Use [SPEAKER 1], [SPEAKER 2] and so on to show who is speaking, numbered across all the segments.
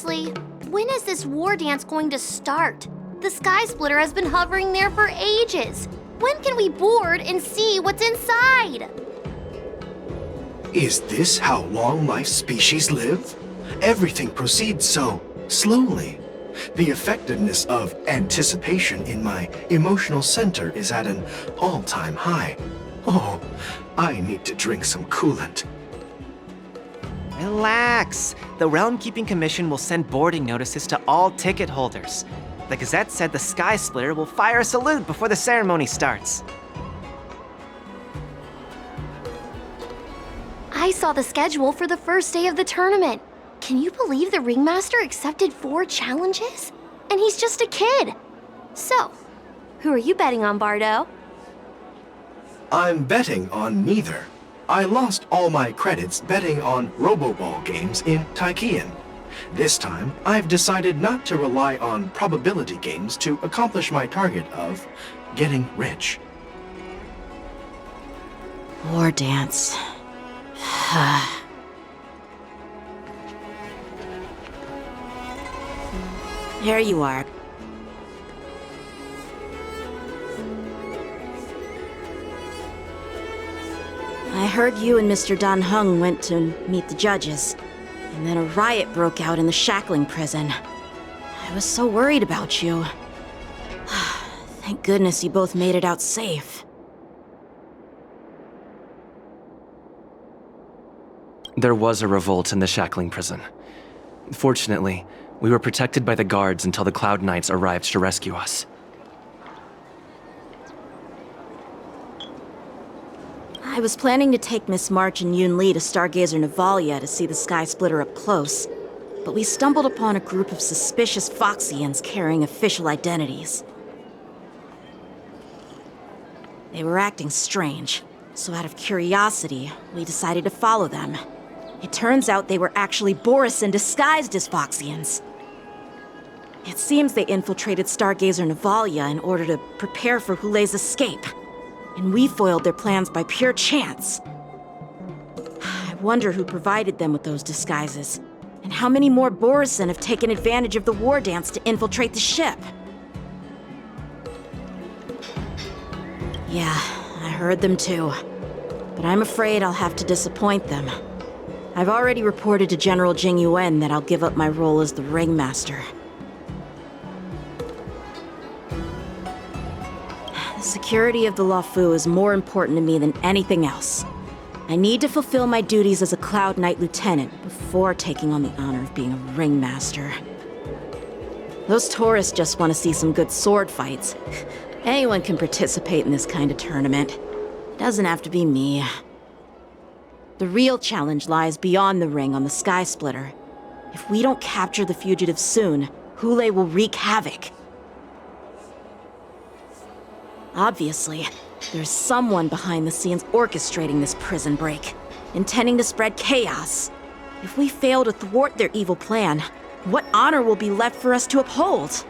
[SPEAKER 1] Seriously, when is this war dance going to start? The Sky Splitter has been hovering there for ages. When can we board and see what's inside?
[SPEAKER 2] Is this how long my species live? Everything proceeds so slowly. The effectiveness of anticipation in my emotional center is at an all-time high. Oh, I need to drink some coolant.
[SPEAKER 3] Relax. The Realm Keeping Commission will send boarding notices to all ticket holders. The Gazette said the Sky Splitter will fire a salute before the ceremony starts.
[SPEAKER 1] I saw the schedule for the first day of the tournament. Can you believe the Ringmaster accepted 4 challenges? And he's just a kid. So, who are you betting on, Bardo?
[SPEAKER 2] I'm betting on neither. I lost all my credits betting on Roboball games in Taikian. This time, I've decided not to rely on probability games to accomplish my target of getting rich.
[SPEAKER 4] War dance. There you are. I heard you and Mr. Dan Heng went to meet the judges, and then a riot broke out in the shackling prison. I was so worried about you. Thank goodness you both made it out safe.
[SPEAKER 5] There was a revolt in the shackling prison. Fortunately, we were protected by the guards until the Cloud Knights arrived to rescue us.
[SPEAKER 4] I was planning to take Miss March and Yoon Lee to Stargazer Navalia to see the Sky Splitter up close, but we stumbled upon a group of suspicious Foxians carrying official identities. They were acting strange, so out of curiosity, we decided to follow them. It turns out they were actually Borisin disguised as Foxians. It seems they infiltrated Stargazer Navalia in order to prepare for Hulei's escape. And we foiled their plans by pure chance. I wonder who provided them with those disguises, and how many more Borisin have taken advantage of the war dance to infiltrate the ship. Yeah, I heard them too. But I'm afraid I'll have to disappoint them. I've already reported to General Jing Yuan that I'll give up my role as the Ringmaster. The security of the Luofu is more important to me than anything else. I need to fulfill my duties as a Cloud Knight Lieutenant before taking on the honor of being a Ringmaster. Those tourists just want to see some good sword fights. Anyone can participate in this kind of tournament. Doesn't have to be me. The real challenge lies beyond the ring on the Sky Splitter. If we don't capture the fugitives soon, Hulei will wreak havoc. Obviously, there's someone behind the scenes orchestrating this prison break, intending to spread chaos. If we fail to thwart their evil plan, what honor will be left for us to uphold?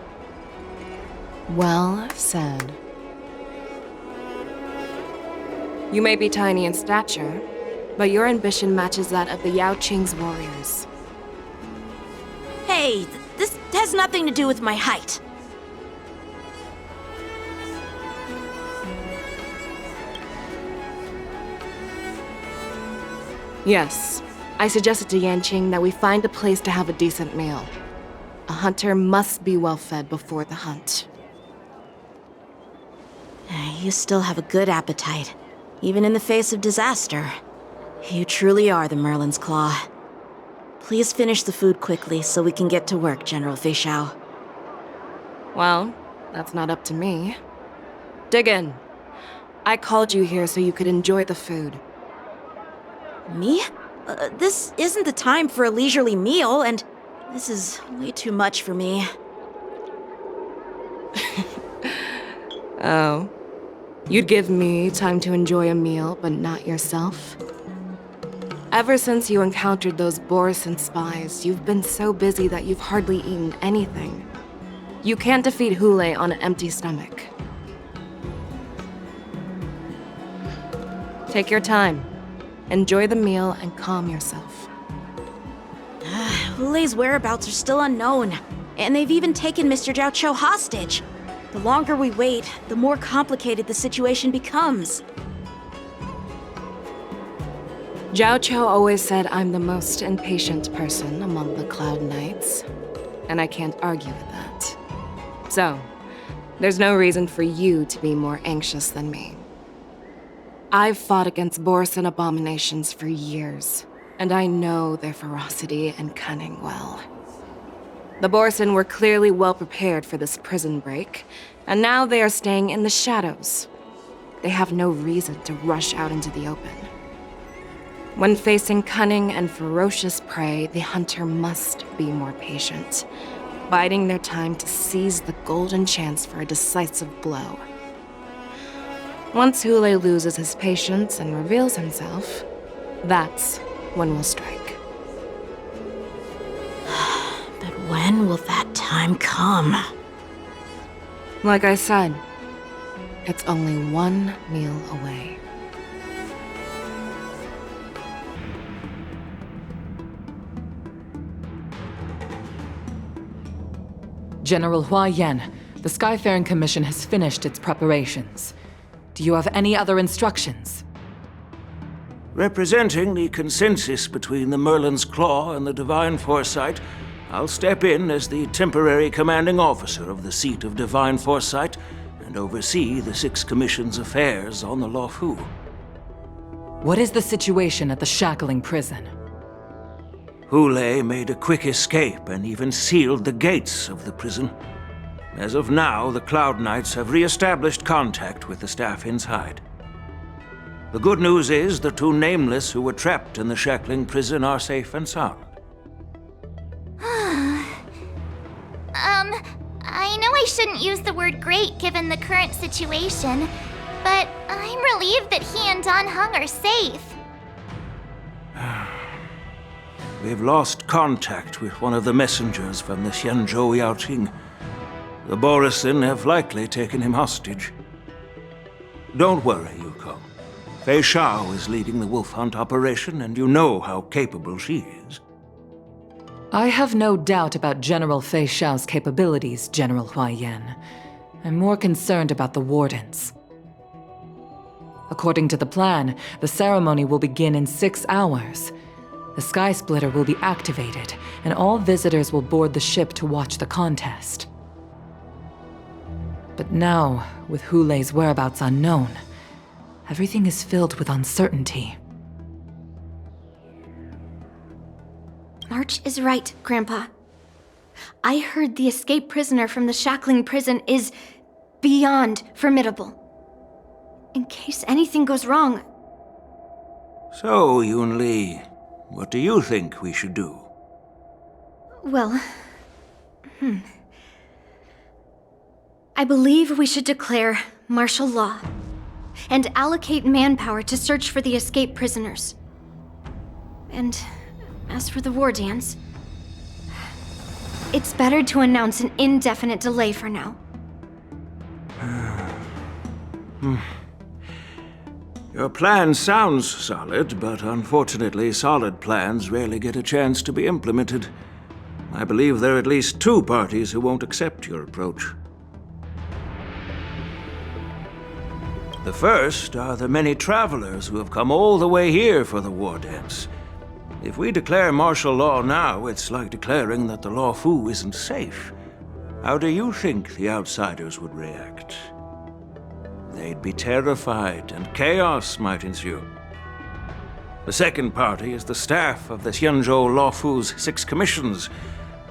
[SPEAKER 6] Well said. You may be tiny in stature, but your ambition matches that of the Yao Qing's warriors.
[SPEAKER 4] Hey, this has nothing to do with my height.
[SPEAKER 6] Yes, I suggested to Yanqing that we find a place to have a decent meal. A hunter must be well fed before the hunt.
[SPEAKER 4] You still have a good appetite, even in the face of disaster. You truly are the Merlin's Claw. Please finish the food quickly so we can get to work, General Feixiao.
[SPEAKER 6] Well, that's not up to me. Dig in. I called you here so you could enjoy the food.
[SPEAKER 4] Me? This isn't the time for a leisurely meal, and this is way too much for me.
[SPEAKER 6] Oh. You'd give me time to enjoy a meal, but not yourself? Ever since you encountered those Borisin spies, you've been so busy that you've hardly eaten anything. You can't defeat Hulei on an empty stomach. Take your time. Enjoy the meal and calm yourself.
[SPEAKER 4] Hulei's whereabouts are still unknown, and they've even taken Mr. Zhao Cho hostage. The longer we wait, the more complicated the situation becomes.
[SPEAKER 6] Zhao Cho always said I'm the most impatient person among the Cloud Knights, and I can't argue with that. So, there's no reason for you to be more anxious than me. I've fought against Borisin abominations for years, and I know their ferocity and cunning well. The Borisin were clearly well prepared for this prison break, and now they are staying in the shadows. They have no reason to rush out into the open. When facing cunning and ferocious prey, the hunter must be more patient, biding their time to seize the golden chance for a decisive blow. Once Hulei loses his patience and reveals himself, that's when we'll strike.
[SPEAKER 4] But when will that time come?
[SPEAKER 6] Like I said, it's only one meal away.
[SPEAKER 7] General Hua Yan, the Skyfaring Commission has finished its preparations. Do you have any other instructions?
[SPEAKER 8] Representing the consensus between the Merlin's Claw and the Divine Foresight, I'll step in as the temporary commanding officer of the seat of Divine Foresight and oversee the Six Commission's affairs on the Luofu.
[SPEAKER 7] What is the situation at the Shackling prison?
[SPEAKER 8] Hulei made a quick escape and even sealed the gates of the prison. As of now, the Cloud Knights have re-established contact with the staff inside. The good news is the two Nameless who were trapped in the Shackling prison are safe and sound.
[SPEAKER 9] I know I shouldn't use the word great given the current situation, but I'm relieved that he and Dan Heng are safe.
[SPEAKER 8] We've lost contact with one of the messengers from the Xianzhou Yaoqing. The Borisin have likely taken him hostage. Don't worry, Yukong. Fei Shao is leading the wolf hunt operation, and you know how capable she is.
[SPEAKER 7] I have no doubt about General Fei Shao's capabilities, General Hua Yan. I'm more concerned about the Wardens. According to the plan, the ceremony will begin in 6 hours. The Sky Splitter will be activated, and all visitors will board the ship to watch the contest. But now, with Hulei's whereabouts unknown, everything is filled with uncertainty.
[SPEAKER 1] March is right, Grandpa. I heard the escaped prisoner from the Shackling prison is beyond formidable. In case anything goes wrong...
[SPEAKER 8] So, Yun Li, what do you think we should do?
[SPEAKER 1] Well... I believe we should declare martial law and allocate manpower to search for the escaped prisoners. And as for the war dance, it's better to announce an indefinite delay for now.
[SPEAKER 8] Your plan sounds solid, but unfortunately, solid plans rarely get a chance to be implemented. I believe there are at least 2 parties who won't accept your approach. The first are the many travelers who have come all the way here for the war dance. If we declare martial law now, it's like declaring that the Luofu isn't safe. How do you think the outsiders would react? They'd be terrified, and chaos might ensue. The second party is the staff of the Xianzhou Luofu's 6 commissions.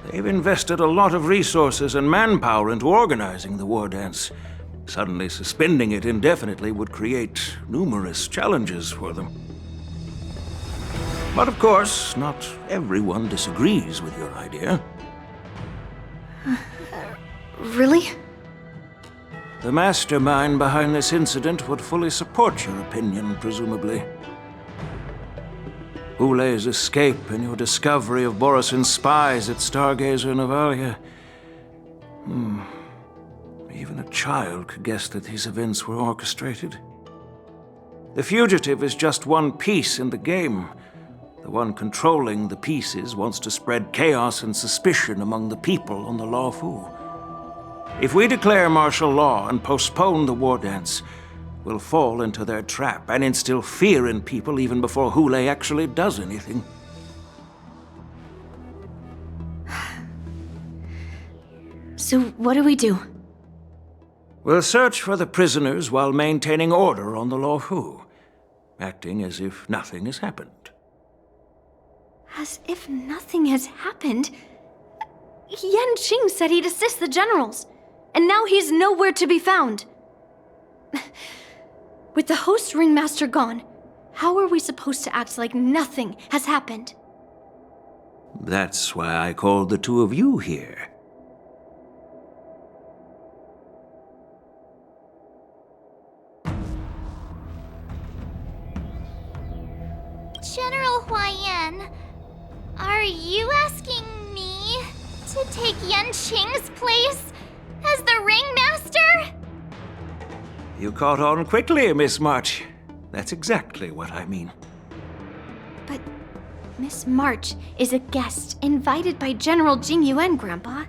[SPEAKER 8] They've invested a lot of resources and manpower into organizing the war dance. Suddenly suspending it indefinitely would create numerous challenges for them. But of course, not everyone disagrees with your idea.
[SPEAKER 1] Really?
[SPEAKER 8] The mastermind behind this incident would fully support your opinion, presumably. Hulei's escape and your discovery of Borisin's spies at Stargazer Navalia. Even a child could guess that these events were orchestrated. The fugitive is just one piece in the game. The one controlling the pieces wants to spread chaos and suspicion among the people on the Luofu. If we declare martial law and postpone the war dance, we'll fall into their trap and instill fear in people even before Hule actually does anything.
[SPEAKER 1] So what do we do?
[SPEAKER 8] We'll search for the prisoners while maintaining order on the Luofu, acting as if nothing has happened.
[SPEAKER 1] As if nothing has happened? Yan Qing said he'd assist the generals, and now he's nowhere to be found. With the host ringmaster gone, how are we supposed to act like nothing has happened?
[SPEAKER 8] That's why I called the two of you here.
[SPEAKER 9] General Huaiyan, are you asking me to take Yan Qing's place as the ringmaster?
[SPEAKER 8] You caught on quickly, Miss March. That's exactly what I mean.
[SPEAKER 1] But Miss March is a guest invited by General Jing Yuan, Grandpa.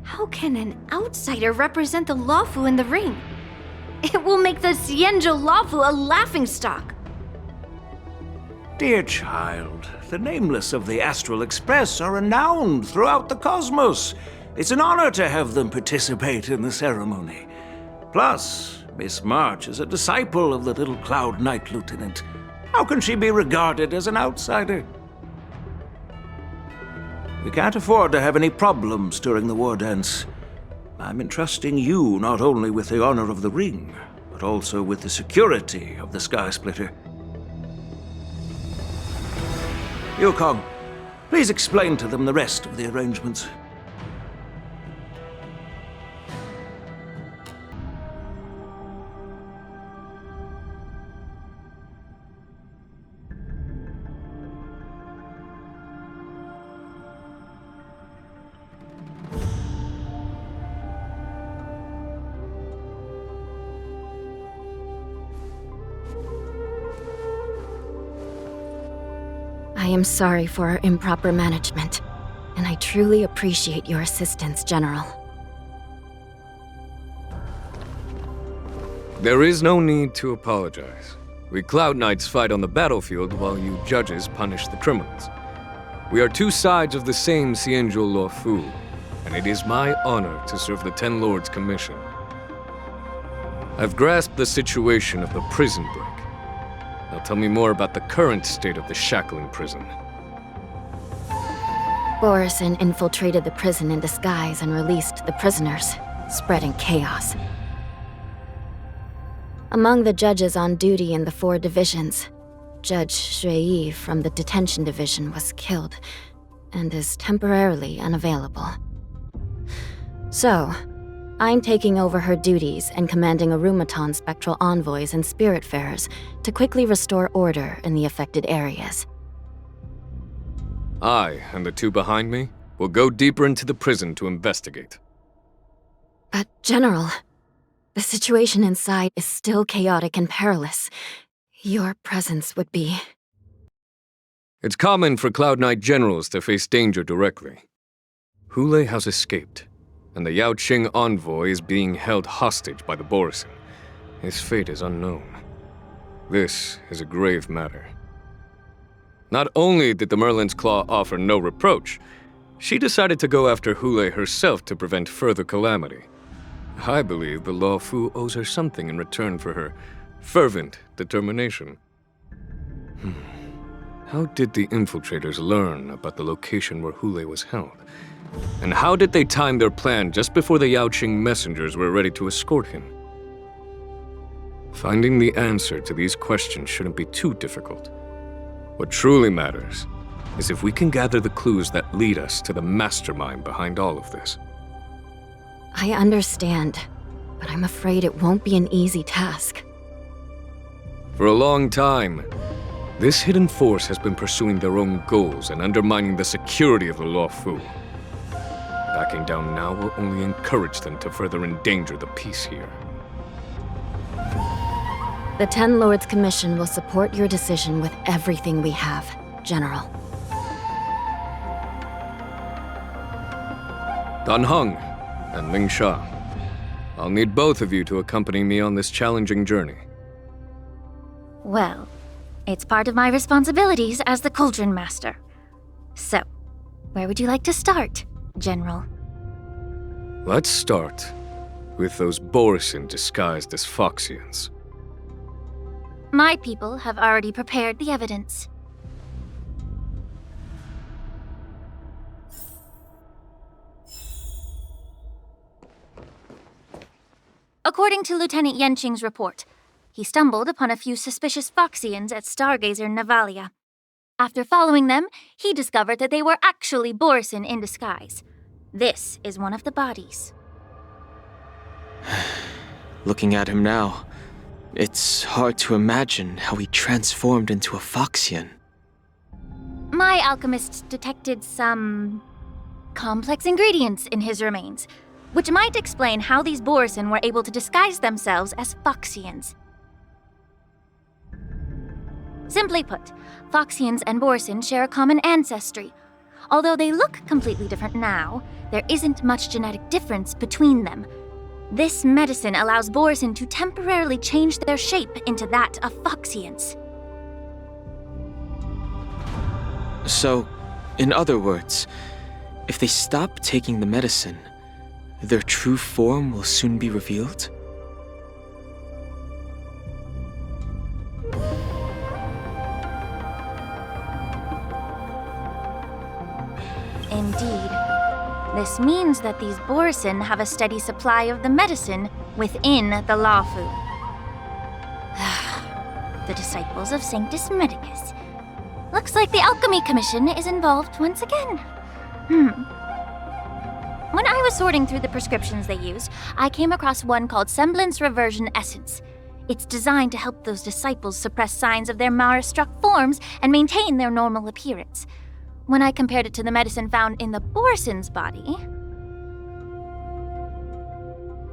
[SPEAKER 1] How can an outsider represent the Luofu in the ring? It will make the Xianzhou Luofu a laughingstock.
[SPEAKER 8] Dear child, the nameless of the Astral Express are renowned throughout the cosmos. It's an honor to have them participate in the ceremony. Plus, Miss March is a disciple of the little Cloud Knight Lieutenant. How can she be regarded as an outsider? We can't afford to have any problems during the war dance. I'm entrusting you not only with the honor of the ring, but also with the security of the Sky Splitter. Yukong, please explain to them the rest of the arrangements.
[SPEAKER 4] I am sorry for our improper management, and I truly appreciate your assistance, General.
[SPEAKER 10] There is no need to apologize. We Cloud Knights fight on the battlefield while you judges punish the criminals. We are two sides of the same Xianzhou Luofu, and it is my honor to serve the Ten Lords' commission. I've grasped the situation of the prison break. Now tell me more about the current state of the shackling prison.
[SPEAKER 4] Borison infiltrated the prison in disguise and released the prisoners, spreading chaos. Among the judges on duty in the 4 divisions, Judge Shui from the detention division was killed and is temporarily unavailable. So, I'm taking over her duties and commanding Arumaton spectral envoys and spiritfarers to quickly restore order in the affected areas.
[SPEAKER 10] I, and the two behind me, will go deeper into the prison to investigate.
[SPEAKER 4] But, General, the situation inside is still chaotic and perilous. Your presence would be...
[SPEAKER 10] It's common for Cloud Knight generals to face danger directly. Hule has escaped, and the Yao Qing envoy is being held hostage by the Borison. His fate is unknown. This is a grave matter. Not only did the Merlin's Claw offer no reproach, she decided to go after Hule herself to prevent further calamity. I believe the Luofu owes her something in return for her fervent determination. How did the infiltrators learn about the location where Hule was held? And how did they time their plan just before the Yao Qing messengers were ready to escort him? Finding the answer to these questions shouldn't be too difficult. What truly matters is if we can gather the clues that lead us to the mastermind behind all of this.
[SPEAKER 4] I understand, but I'm afraid it won't be an easy task.
[SPEAKER 10] For a long time, this hidden force has been pursuing their own goals and undermining the security of the Luofu. Backing down now will only encourage them to further endanger the peace here.
[SPEAKER 4] The Ten Lords Commission will support your decision with everything we have. General.
[SPEAKER 10] Dan Heng and Ling Sha. I'll need both of you to accompany me on this challenging journey.
[SPEAKER 9] Well, it's part of my responsibilities as the Cauldron Master. So, where would you like to start, General?
[SPEAKER 10] Let's start with those Borisin disguised as Foxians.
[SPEAKER 9] My people have already prepared the evidence. According to Lieutenant Yenqing's report, he stumbled upon a few suspicious Foxians at Stargazer Navalia. After following them, he discovered that they were actually Borisin in disguise. This is one of the bodies.
[SPEAKER 11] Looking at him now, it's hard to imagine how he transformed into a Foxian.
[SPEAKER 9] My alchemist detected some complex ingredients in his remains, which might explain how these Borisin were able to disguise themselves as Foxians. Simply put, Foxians and Borisin share a common ancestry. Although they look completely different now, there isn't much genetic difference between them. This medicine allows Borisin to temporarily change their shape into that of Foxians.
[SPEAKER 11] So, in other words, if they stop taking the medicine, their true form will soon be revealed?
[SPEAKER 9] Indeed. This means that these Borisin have a steady supply of the medicine within the Lawfu. The disciples of Sanctus Medicus. Looks like the Alchemy Commission is involved once again. When I was sorting through the prescriptions they use, I came across one called Semblance Reversion Essence. It's designed to help those disciples suppress signs of their Mara-struck forms and maintain their normal appearance. When I compared it to the medicine found in the Borisin's body...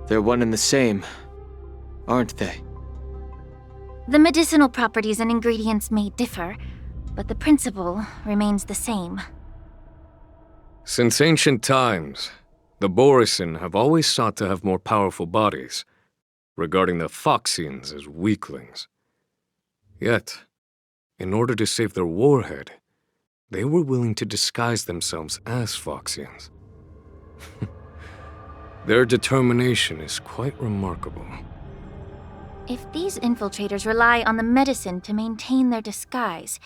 [SPEAKER 11] They're one and the same, aren't they?
[SPEAKER 9] The medicinal properties and ingredients may differ, but the principle remains the same.
[SPEAKER 10] Since ancient times, the Borisin have always sought to have more powerful bodies, regarding the Foxians as weaklings. Yet, in order to save their warhead, they were willing to disguise themselves as Foxians. Their determination is quite remarkable.
[SPEAKER 9] If these infiltrators rely on the medicine to maintain their disguise,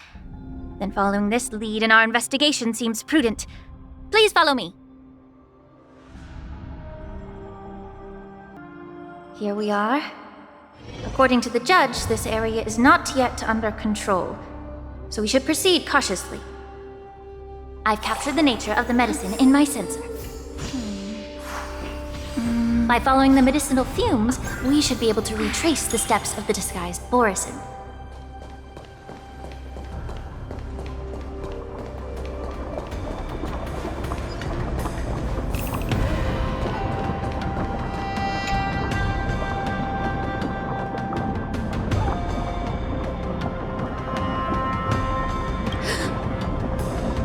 [SPEAKER 9] then following this lead in our investigation seems prudent. Please follow me. Here we are. According to the judge, this area is not yet under control, so we should proceed cautiously. I've captured the nature of the medicine in my sensor. By following the medicinal fumes, we should be able to retrace the steps of the disguised Borisin.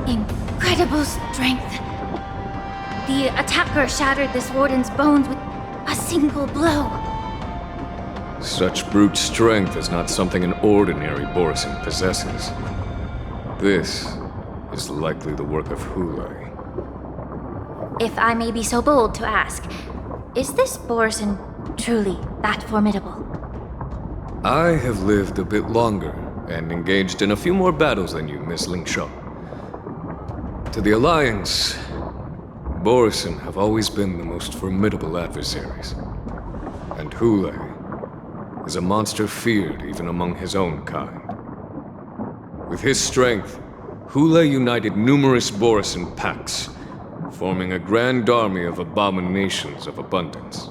[SPEAKER 9] Incredible strength. The attacker shattered this warden's bones with a single blow.
[SPEAKER 10] Such brute strength is not something an ordinary Borisin possesses. This is likely the work of Hulei.
[SPEAKER 9] If I may be so bold to ask, is this Borisin truly that formidable?
[SPEAKER 10] I have lived a bit longer and engaged in a few more battles than you, Miss Lingshaw. To the Alliance, Borisin have always been the most formidable adversaries. And Hulei is a monster feared even among his own kind. With his strength, Hulei united numerous Borisin packs, forming a grand army of abominations of abundance.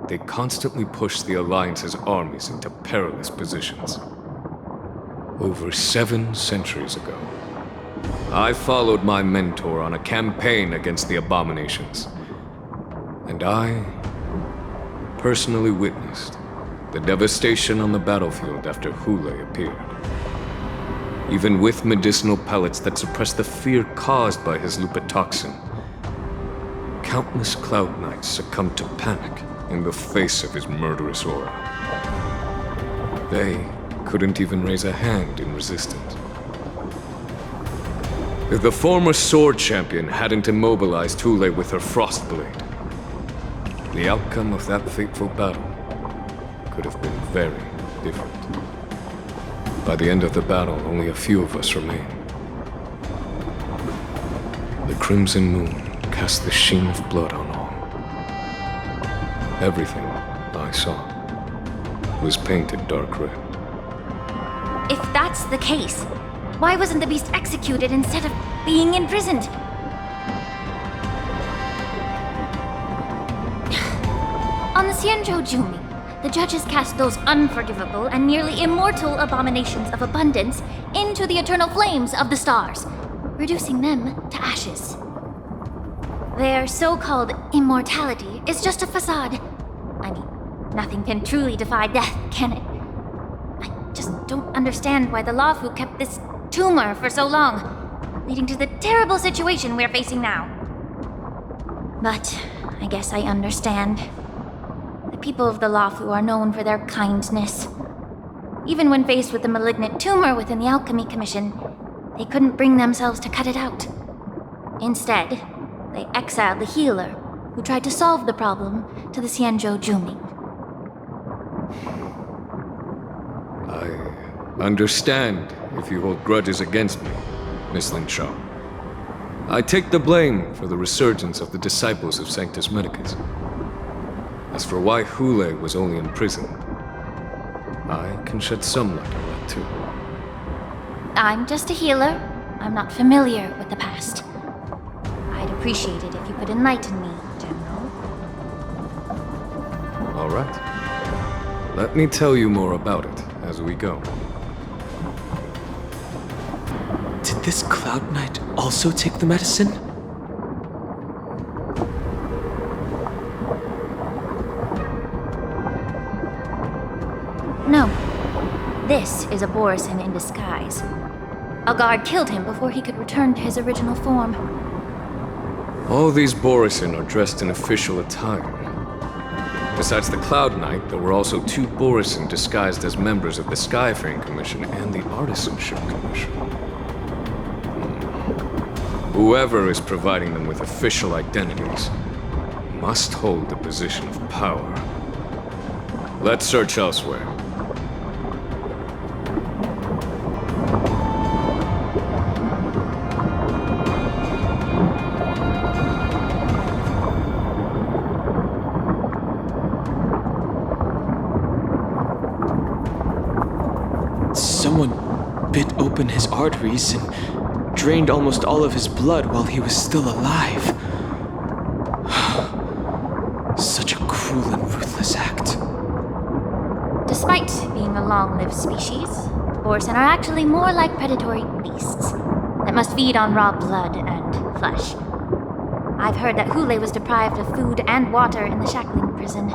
[SPEAKER 10] They constantly pushed the Alliance's armies into perilous positions. Over 7 centuries ago, I followed my mentor on a campaign against the abominations, and I personally witnessed the devastation on the battlefield after Hulei appeared. even with medicinal pellets that suppress the fear caused by his lupitoxin. Countless Cloud Knights succumbed to panic in the face of his murderous aura. They couldn't even raise a hand in resistance. If the former sword champion hadn't immobilized Thule with her frost blade, the outcome of that fateful battle could have been very different. By the end of the battle, only a few of us remained. The crimson moon cast the sheen of blood on all. Everything I saw was painted dark red.
[SPEAKER 9] If that's the case, why wasn't the beast executed instead of being imprisoned? On the Xianzhou Jumi, the judges cast those unforgivable and nearly immortal abominations of abundance into the eternal flames of the stars, reducing them to ashes. Their so-called immortality is just a facade. I mean, nothing can truly defy death, can it? I just don't understand why the Luofu kept this tumor for so long, leading to the terrible situation we're facing now. But I guess I understand. The people of the Luofu are known for their kindness. Even when faced with the malignant tumor within the Alchemy Commission, they couldn't bring themselves to cut it out. Instead, they exiled the healer, who tried to solve the problem, to the Xianzhou Jumi.
[SPEAKER 10] I understand if you hold grudges against me, Miss Lin Shaw. I take the blame for the resurgence of the disciples of Sanctus Medicus. As for why Hule was only in prison, I can shed some light on that too.
[SPEAKER 9] I'm just a healer. I'm not familiar with the past. I'd appreciate it if you could enlighten me, General.
[SPEAKER 10] All right. Let me tell you more about it as we go.
[SPEAKER 11] Did this Cloud Knight also take the medicine?
[SPEAKER 9] No. This is a Borisin in disguise. A guard killed him before he could return to his original form.
[SPEAKER 10] All these Borisin are dressed in official attire. Besides the Cloud Knight, there were also 2 Borisin disguised as members of the Skyfaring Commission and the Artisanship Commission. Whoever is providing them with official identities must hold the position of power. Let's search elsewhere.
[SPEAKER 11] Someone bit open his arteries and drained almost all of his blood while he was still alive. Such a cruel and ruthless act.
[SPEAKER 9] Despite being a long-lived species, Borisin are actually more like predatory beasts that must feed on raw blood and flesh. I've heard that Hule was deprived of food and water in the shackling prison.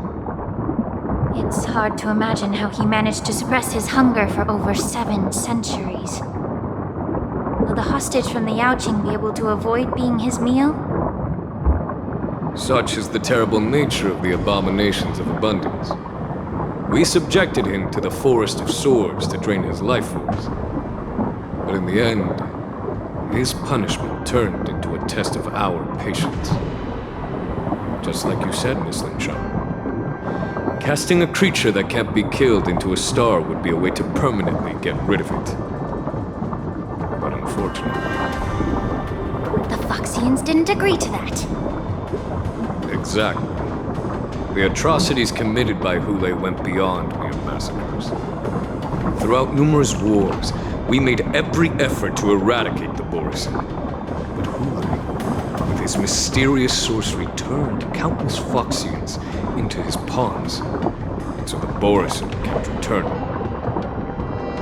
[SPEAKER 9] It's hard to imagine how he managed to suppress his hunger for over 7 centuries. Will the hostage from the Yaoqing be able to avoid being his meal?
[SPEAKER 10] Such is the terrible nature of the abominations of abundance. We subjected him to the Forest of Swords to drain his life force. But in the end, his punishment turned into a test of our patience. Just like you said, Miss Lin Shaw. Casting a creature that can't be killed into a star would be a way to permanently get rid of it. But unfortunately...
[SPEAKER 9] The Foxians didn't agree to that.
[SPEAKER 10] Exactly. The atrocities committed by Hule went beyond mere massacres. Throughout numerous wars, we made every effort to eradicate the Borisin. But Hule, with his mysterious sorcery, turned countless Foxians into his pawns. And so the Borisin kept returning.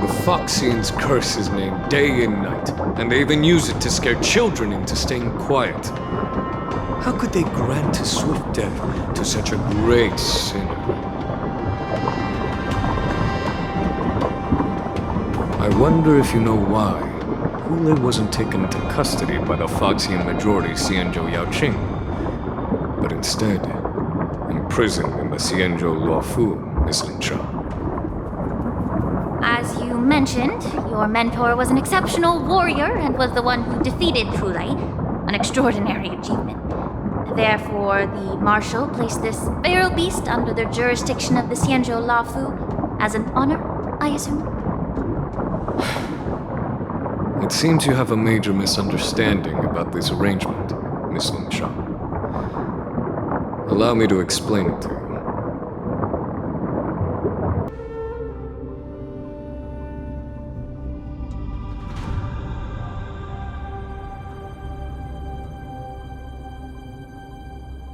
[SPEAKER 10] The Foxians curse his name day and night, and they even use it to scare children into staying quiet. How could they grant a swift death to such a great sinner? I I wonder if you know why Hule wasn't taken into custody by the Foxian majority Xianzhou Yaoqing, but instead imprisoned in the Xianzhou Luofu, Miss Lin Sha.
[SPEAKER 9] As you mentioned, your mentor was an exceptional warrior and was the one who defeated Hule, an extraordinary achievement. Therefore, the Marshal placed this feral beast under the jurisdiction of the Xianzhou Luofu as an honor, I assume?
[SPEAKER 10] It seems you have a major misunderstanding about this arrangement, Miss Lin Sha. Allow me to explain it to you.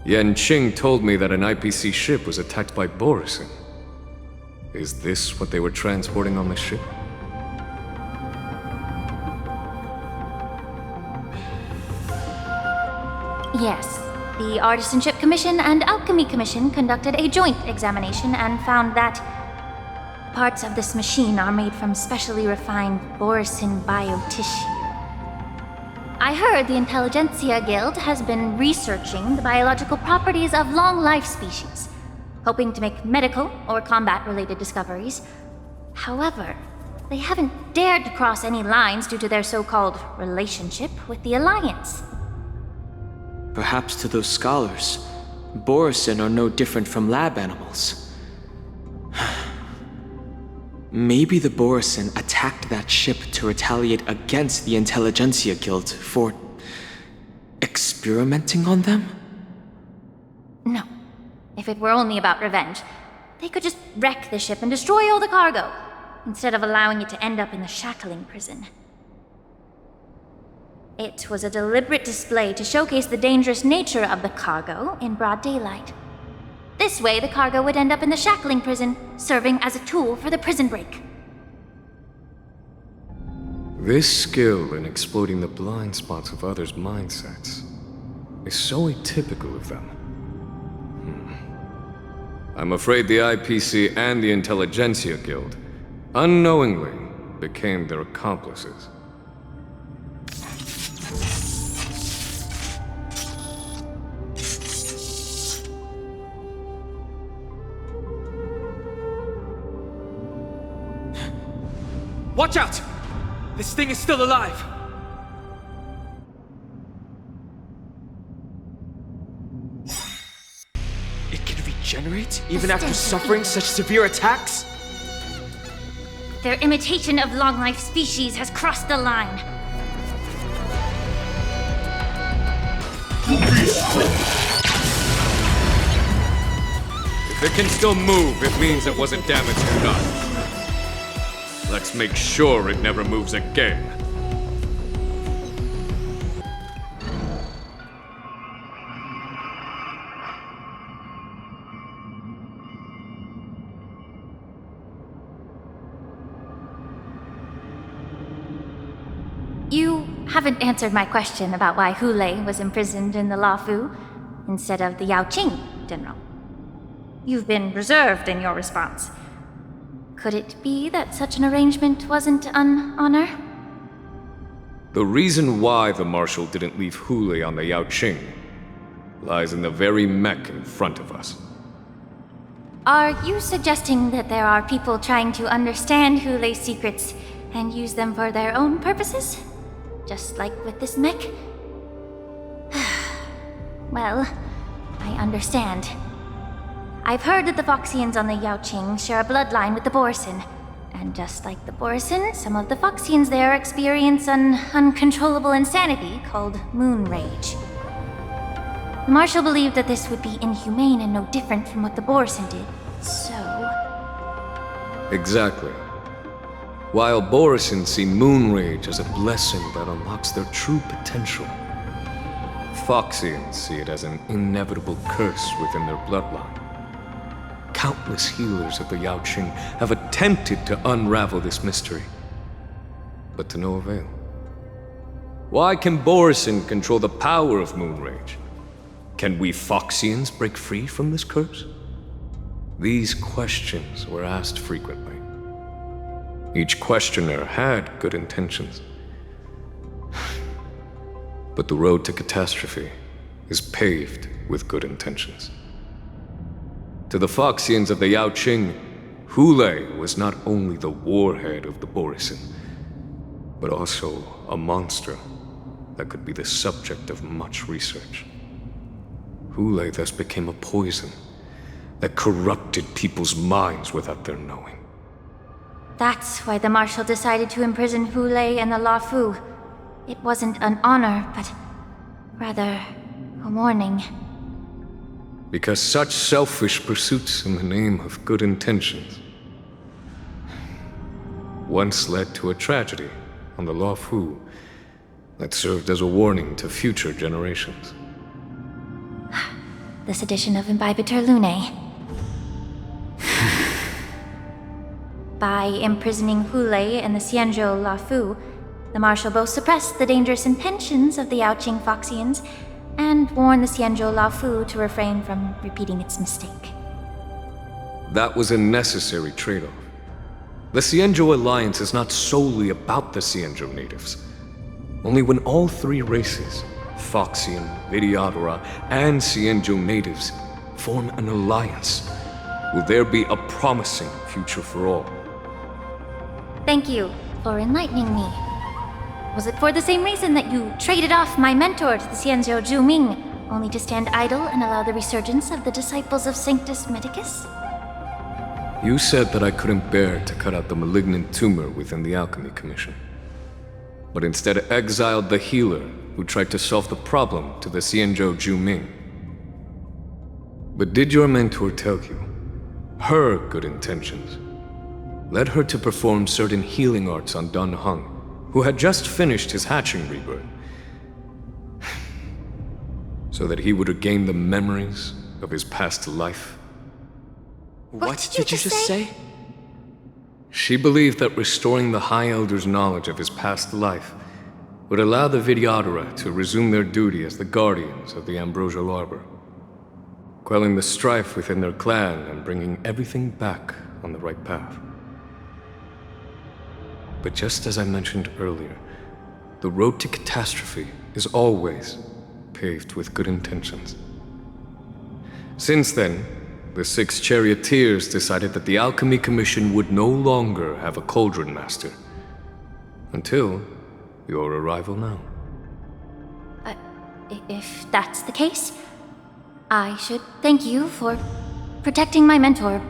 [SPEAKER 10] Yan Qing told me that an IPC ship was attacked by Borisin. Is this what they were transporting on the ship?
[SPEAKER 9] Yes. The Artisanship Commission and Alchemy Commission conducted a joint examination and found that parts of this machine are made from specially refined Borisin biotissue. I heard the Intelligentsia Guild has been researching the biological properties of long-life species, hoping to make medical or combat-related discoveries. However, they haven't dared to cross any lines due to their so-called relationship with the Alliance.
[SPEAKER 11] Perhaps to those scholars, Borisin are no different from lab animals. Maybe the Borisin attacked that ship to retaliate against the Intelligentsia Guild for experimenting on them?
[SPEAKER 9] No. If it were only about revenge, they could just wreck the ship and destroy all the cargo, instead of allowing it to end up in the shackling prison. It was a deliberate display to showcase the dangerous nature of the cargo in broad daylight. This way, the cargo would end up in the shackling prison, serving as a tool for the prison break.
[SPEAKER 10] This skill in exploiting the blind spots of others' mindsets is so atypical of them. I'm afraid the IPC and the Intelligentsia Guild unknowingly became their accomplices.
[SPEAKER 11] Watch out! This thing is still alive! It can regenerate even after suffering such severe attacks?
[SPEAKER 9] Their imitation of long-life species has crossed the line.
[SPEAKER 10] If it can still move, it means it wasn't damaged enough. Let's make sure it never moves again.
[SPEAKER 9] You haven't answered my question about why Hule was imprisoned in the Luofu instead of the Yaoqing, General. You've been reserved in your response. Could it be that such an arrangement wasn't an honor?
[SPEAKER 10] The reason why the Marshal didn't leave Hule on the Yaoqing lies in the very mech in front of us.
[SPEAKER 9] Are you suggesting that there are people trying to understand Hule's secrets and use them for their own purposes? Just like with this mech? Well, I understand. I've heard that the Foxians on the Yaoqing share a bloodline with the Borisin. And just like the Borisin, some of the Foxians there experience an uncontrollable insanity called moon rage. The Marshal believed that this would be inhumane and no different from what the Borisin did, so...
[SPEAKER 10] Exactly. While Borisin see moon rage as a blessing that unlocks their true potential, Foxians see it as an inevitable curse within their bloodline. Countless healers of the Yaoqing have attempted to unravel this mystery, but to no avail. Why can Borisin control the power of moon rage? Can we Foxians break free from this curse? These questions were asked frequently. Each questioner had good intentions. But the road to catastrophe is paved with good intentions. To the Foxians of the Yaoqing, Hulei was not only the warhead of the Borisin, but also a monster that could be the subject of much research. Hulei thus became a poison that corrupted people's minds without their knowing.
[SPEAKER 9] That's why the Marshal decided to imprison Hulei and the Luofu. It wasn't an honor, but rather a warning.
[SPEAKER 10] Because such selfish pursuits in the name of good intentions once led to a tragedy on the Luofu that served as a warning to future generations.
[SPEAKER 9] This edition of Imbibitor Lunae. By imprisoning Hulei and the Xianzhou Luofu, the Marshal both suppressed the dangerous intentions of the Yaoqing Foxians and warned the Xianzhou Luofu to refrain from repeating its mistake.
[SPEAKER 10] That was a necessary trade-off. The Xianzhou alliance is not solely about the Xianzhou natives. Only when all three races, Foxian, Videodora, and Xianzhou natives, form an alliance, will there be a promising future for all.
[SPEAKER 9] Thank you for enlightening me. Was it for the same reason that you traded off my mentor to the Xianzhou Zhuming, only to stand idle and allow the resurgence of the disciples of Sanctus Medicus?
[SPEAKER 10] You said that I couldn't bear to cut out the malignant tumor within the Alchemy Commission, but instead exiled the healer who tried to solve the problem to the Xianzhou Zhuming. But did your mentor tell you her good intentions led her to perform certain healing arts on Dan Heng, who had just finished his hatching rebirth, so that he would regain the memories of his past life?
[SPEAKER 11] What did you just say?
[SPEAKER 10] She believed that restoring the High Elder's knowledge of his past life would allow the Videodora to resume their duty as the guardians of the Ambrosial Arbor, quelling the strife within their clan and bringing everything back on the right path. But just as I mentioned earlier, the road to catastrophe is always paved with good intentions. Since then, the 6 charioteers decided that the Alchemy Commission would no longer have a cauldron master. Until your arrival now.
[SPEAKER 9] If that's the case, I should thank you for protecting my mentor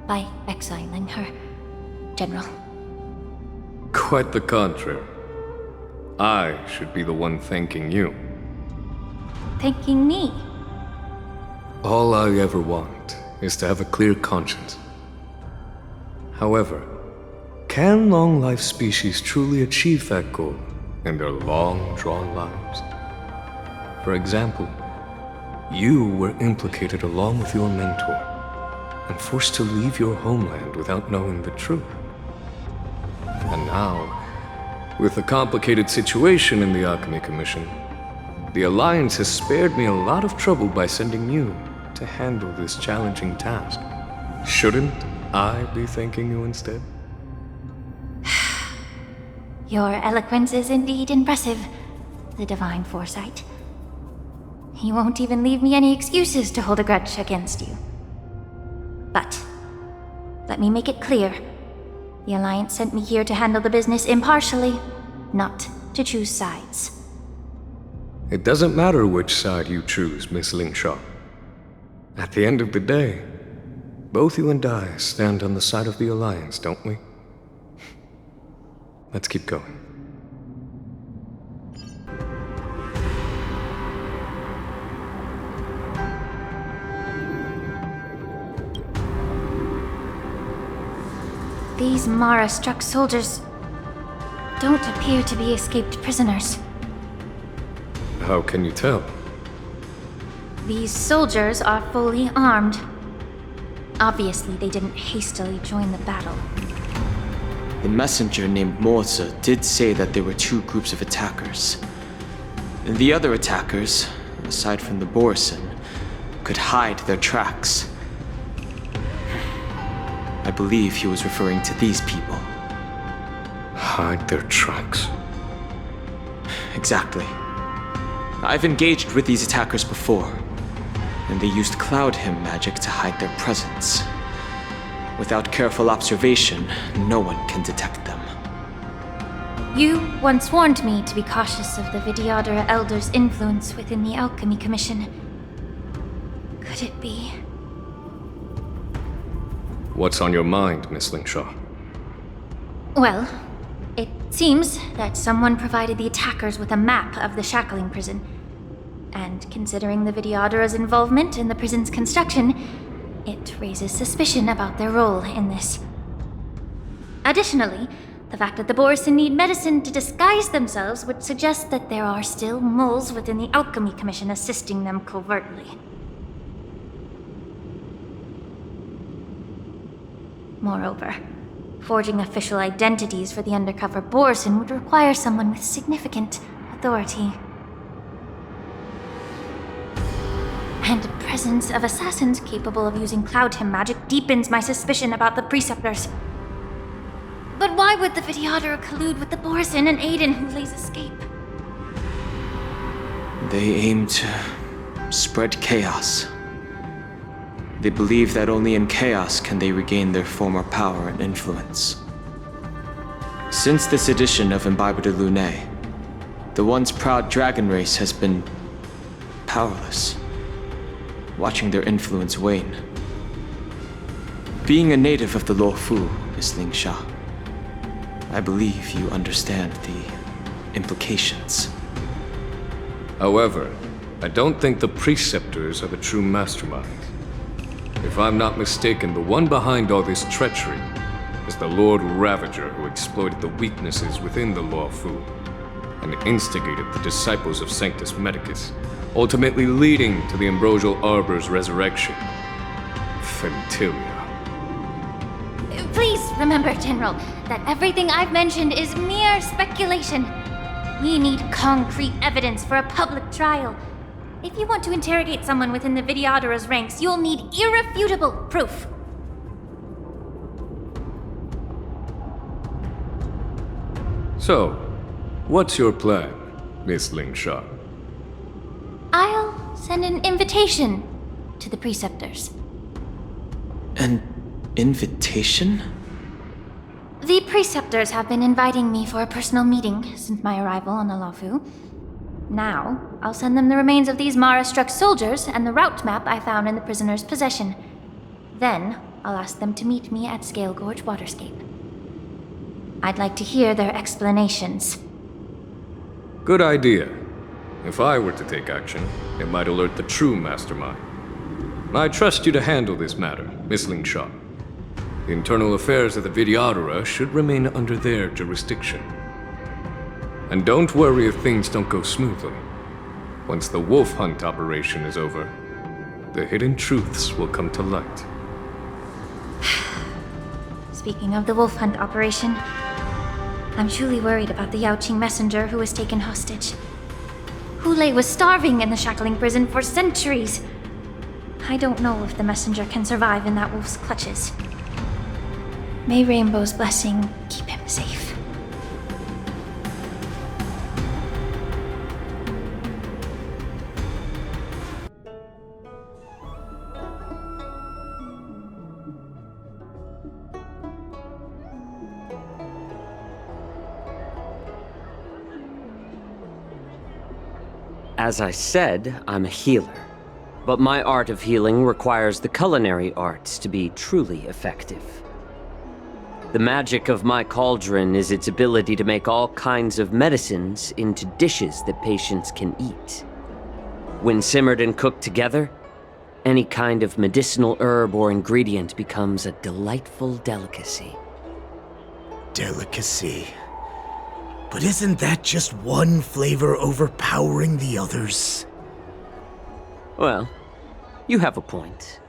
[SPEAKER 9] by exiling her, General.
[SPEAKER 10] Quite the contrary. I should be the one thanking you.
[SPEAKER 9] Thanking me?
[SPEAKER 10] All I ever want is to have a clear conscience. However, can long-life species truly achieve that goal in their long-drawn lives? For example, you were implicated along with your mentor and forced to leave your homeland without knowing the truth. And now, with the complicated situation in the Alchemy Commission, the Alliance has spared me a lot of trouble by sending you to handle this challenging task. Shouldn't I be thanking you instead?
[SPEAKER 9] Your eloquence is indeed impressive, the divine foresight. You won't even leave me any excuses to hold a grudge against you. But, let me make it clear. The Alliance sent me here to handle the business impartially, not to choose sides.
[SPEAKER 10] It doesn't matter which side you choose, Miss Lingshaw. At the end of the day, both you and I stand on the side of the Alliance, don't we? Let's keep going.
[SPEAKER 9] These Mara-struck soldiers don't appear to be escaped prisoners.
[SPEAKER 10] How can you tell?
[SPEAKER 9] These soldiers are fully armed. Obviously, they didn't hastily join the battle.
[SPEAKER 11] The messenger named Moza did say that there were 2 groups of attackers. And the other attackers, aside from the Borisin, could hide their tracks. I believe he was referring to these people.
[SPEAKER 10] Hide their tracks.
[SPEAKER 11] Exactly. I've engaged with these attackers before, and they used cloud hymn magic to hide their presence. Without careful observation, no one can detect them.
[SPEAKER 9] You once warned me to be cautious of the Vidyadhara Elder's influence within the Alchemy Commission. Could it be?
[SPEAKER 10] What's on your mind, Miss Lingshaw?
[SPEAKER 9] Well, it seems that someone provided the attackers with a map of the shackling prison. And considering the Vidyadhara's involvement in the prison's construction, it raises suspicion about their role in this. Additionally, the fact that the Borison need medicine to disguise themselves would suggest that there are still moles within the Alchemy Commission assisting them covertly. Moreover, forging official identities for the undercover Borison would require someone with significant authority. And the presence of assassins capable of using cloud hymn magic deepens my suspicion about the Preceptors. But why would the Vidyadhara collude with the Borison and aid in Hulei's escape?
[SPEAKER 11] They aim to spread chaos. They believe that only in chaos can they regain their former power and influence. Since this edition of Imbibe de Lune, the once proud dragon race has been powerless, watching their influence wane. Being a native of the Luofu, Miss Lingsha, I believe you understand the implications.
[SPEAKER 10] However, I don't think the Preceptors are the true mastermind. If I'm not mistaken, the one behind all this treachery is the Lord Ravager who exploited the weaknesses within the Luofu and instigated the disciples of Sanctus Medicus, ultimately leading to the Ambrosial Arbor's resurrection. Fentilia.
[SPEAKER 9] Please remember, General, that everything I've mentioned is mere speculation. We need concrete evidence for a public trial. If you want to interrogate someone within the Vidyadhara's ranks, you'll need irrefutable proof.
[SPEAKER 10] So, what's your plan, Miss Lingsha?
[SPEAKER 9] I'll send an invitation to the Preceptors.
[SPEAKER 11] An invitation?
[SPEAKER 9] The Preceptors have been inviting me for a personal meeting since my arrival on the Luofu. Now, I'll send them the remains of these Mara-struck soldiers and the route map I found in the prisoner's possession. Then, I'll ask them to meet me at Scale Gorge Waterscape. I'd like to hear their explanations.
[SPEAKER 10] Good idea. If I were to take action, it might alert the true mastermind. I trust you to handle this matter, Miss Lingsha. The internal affairs of the Vidyadhara should remain under their jurisdiction. And don't worry if things don't go smoothly. Once the wolf hunt operation is over, the hidden truths will come to light.
[SPEAKER 9] Speaking of the wolf hunt operation, I'm truly worried about the Yaoqing messenger who was taken hostage. Hulei was starving in the shackling prison for centuries. I don't know if the messenger can survive in that wolf's clutches. May Rainbow's blessing keep him safe.
[SPEAKER 12] As I said, I'm a healer. But my art of healing requires the culinary arts to be truly effective. The magic of my cauldron is its ability to make all kinds of medicines into dishes that patients can eat. When simmered and cooked together, any kind of medicinal herb or ingredient becomes a delightful delicacy.
[SPEAKER 13] Delicacy. But isn't that just one flavor overpowering the others?
[SPEAKER 12] Well, you have a point.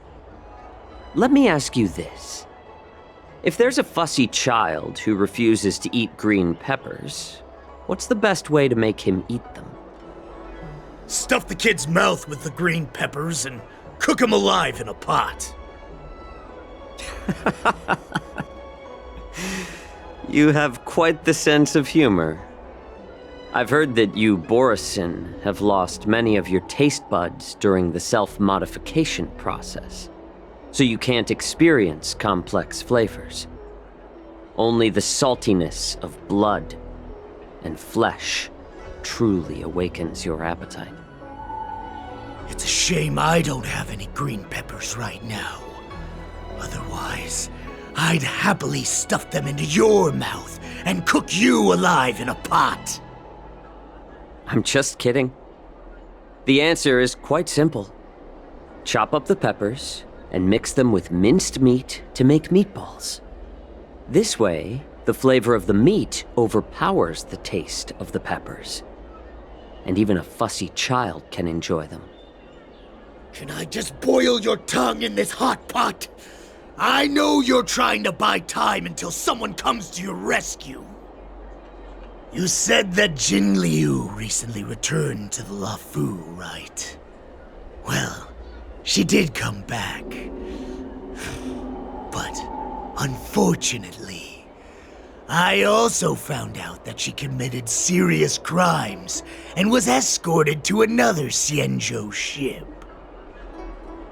[SPEAKER 12] Let me ask you this. If there's a fussy child who refuses to eat green peppers, what's the best way to make him eat them?
[SPEAKER 13] Stuff the kid's mouth with the green peppers and cook him alive in a pot.
[SPEAKER 12] You have quite the sense of humor. I've heard that you, Borisin, have lost many of your taste buds during the self-modification process, so you can't experience complex flavors. Only the saltiness of blood and flesh truly awakens your appetite.
[SPEAKER 13] It's a shame I don't have any green peppers right now. Otherwise, I'd happily stuff them into your mouth and cook you alive in a pot.
[SPEAKER 12] I'm just kidding. The answer is quite simple. Chop up the peppers and mix them with minced meat to make meatballs. This way, the flavor of the meat overpowers the taste of the peppers. And even a fussy child can enjoy them.
[SPEAKER 13] Can I just boil your tongue in this hot pot? I know you're trying to buy time until someone comes to your rescue. You said that Jin Liu recently returned to the Luofu, right? Well, she did come back. But, unfortunately, I also found out that she committed serious crimes and was escorted to another Xianzhou ship.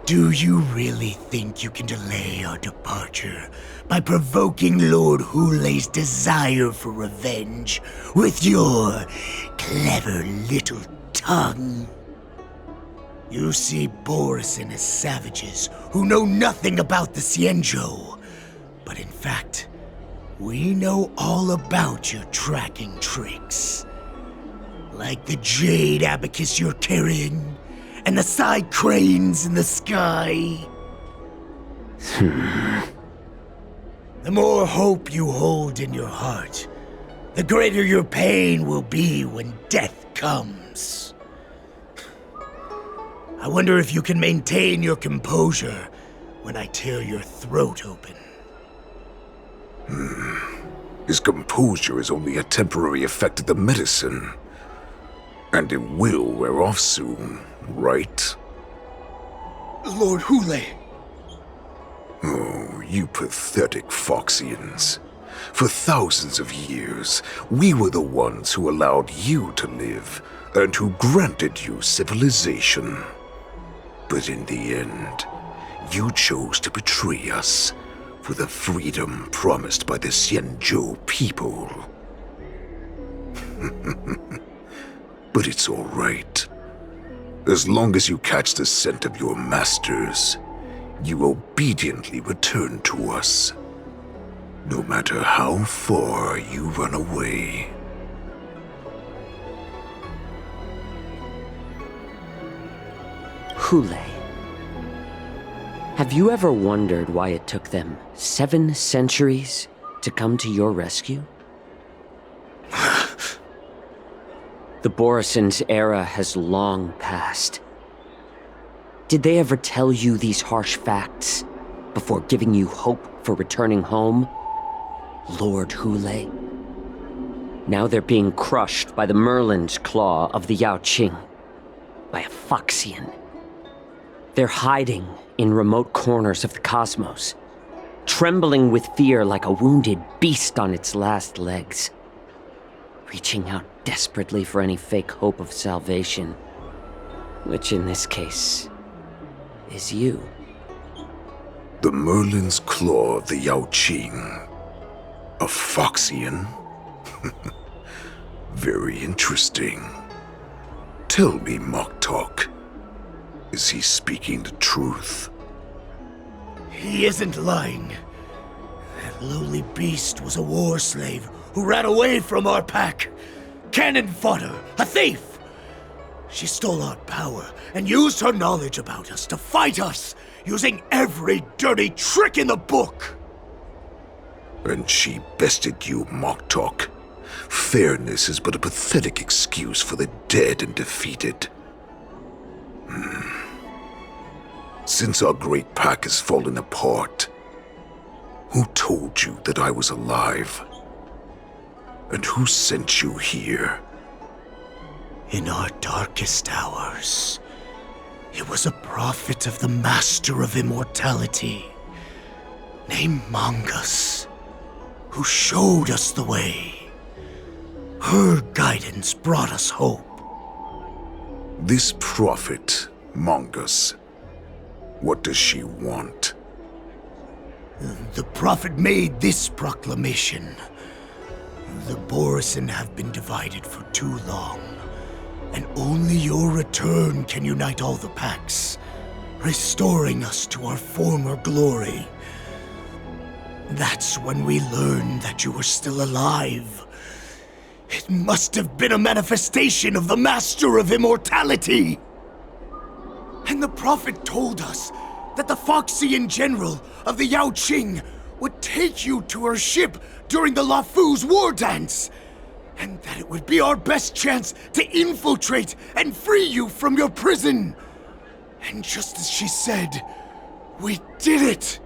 [SPEAKER 13] Do you really think you can delay our departure by provoking Lord Hulei's desire for revenge with your clever little tongue? You see Borisin as savages who know nothing about the Xianzhou, but in fact, we know all about your tracking tricks. Like the jade abacus you're carrying, and the side cranes in the sky. The more hope you hold in your heart, the greater your pain will be when death comes. I wonder if you can maintain your composure when I tear your throat open.
[SPEAKER 14] His composure is only a temporary effect of the medicine. And it will wear off soon, right?
[SPEAKER 13] Lord Hulei!
[SPEAKER 14] Oh, you pathetic Foxians. For thousands of years, we were the ones who allowed you to live, and who granted you civilization. But in the end, you chose to betray us for the freedom promised by the Xianzhou people. But it's all right. As long as you catch the scent of your masters, you obediently return to us. No matter how far you run away.
[SPEAKER 12] Hulei. Have you ever wondered why it took them 7 centuries to come to your rescue? The Borisin's era has long passed. Did they ever tell you these harsh facts before giving you hope for returning home, Lord Hulei? Now they're being crushed by the Merlin's claw of the Yaoqing, by a Foxian. They're hiding in remote corners of the cosmos, trembling with fear like a wounded beast on its last legs, reaching out desperately for any fake hope of salvation, which in this case is you.
[SPEAKER 14] The Merlin's claw of the Yaoqing. A Foxian? Very interesting. Tell me, Moktok, is he speaking the truth?
[SPEAKER 13] He isn't lying. That lowly beast was a war slave who ran away from our pack. Cannon fodder, a thief! She stole our power and used her knowledge about us to fight us, using every dirty trick in the book!
[SPEAKER 14] And she bested you, Moktok. Fairness is but a pathetic excuse for the dead and defeated. Since our great pack has fallen apart, who told you that I was alive? And who sent you here?
[SPEAKER 13] In our darkest hours, it was a prophet of the Master of Immortality, named Mongus, who showed us the way. Her guidance brought us hope.
[SPEAKER 14] This prophet, Mongus, what does she want?
[SPEAKER 13] The prophet made this proclamation. The Borison have been divided for too long, and only your return can unite all the packs, restoring us to our former glory. That's when we learned that you were still alive. It must have been a manifestation of the Master of Immortality! And the prophet told us that the Foxian general of the Yao Qing would take you to her ship during the Lafu's war dance, and that it would be our best chance to infiltrate and free you from your prison. And just as she said, we did it!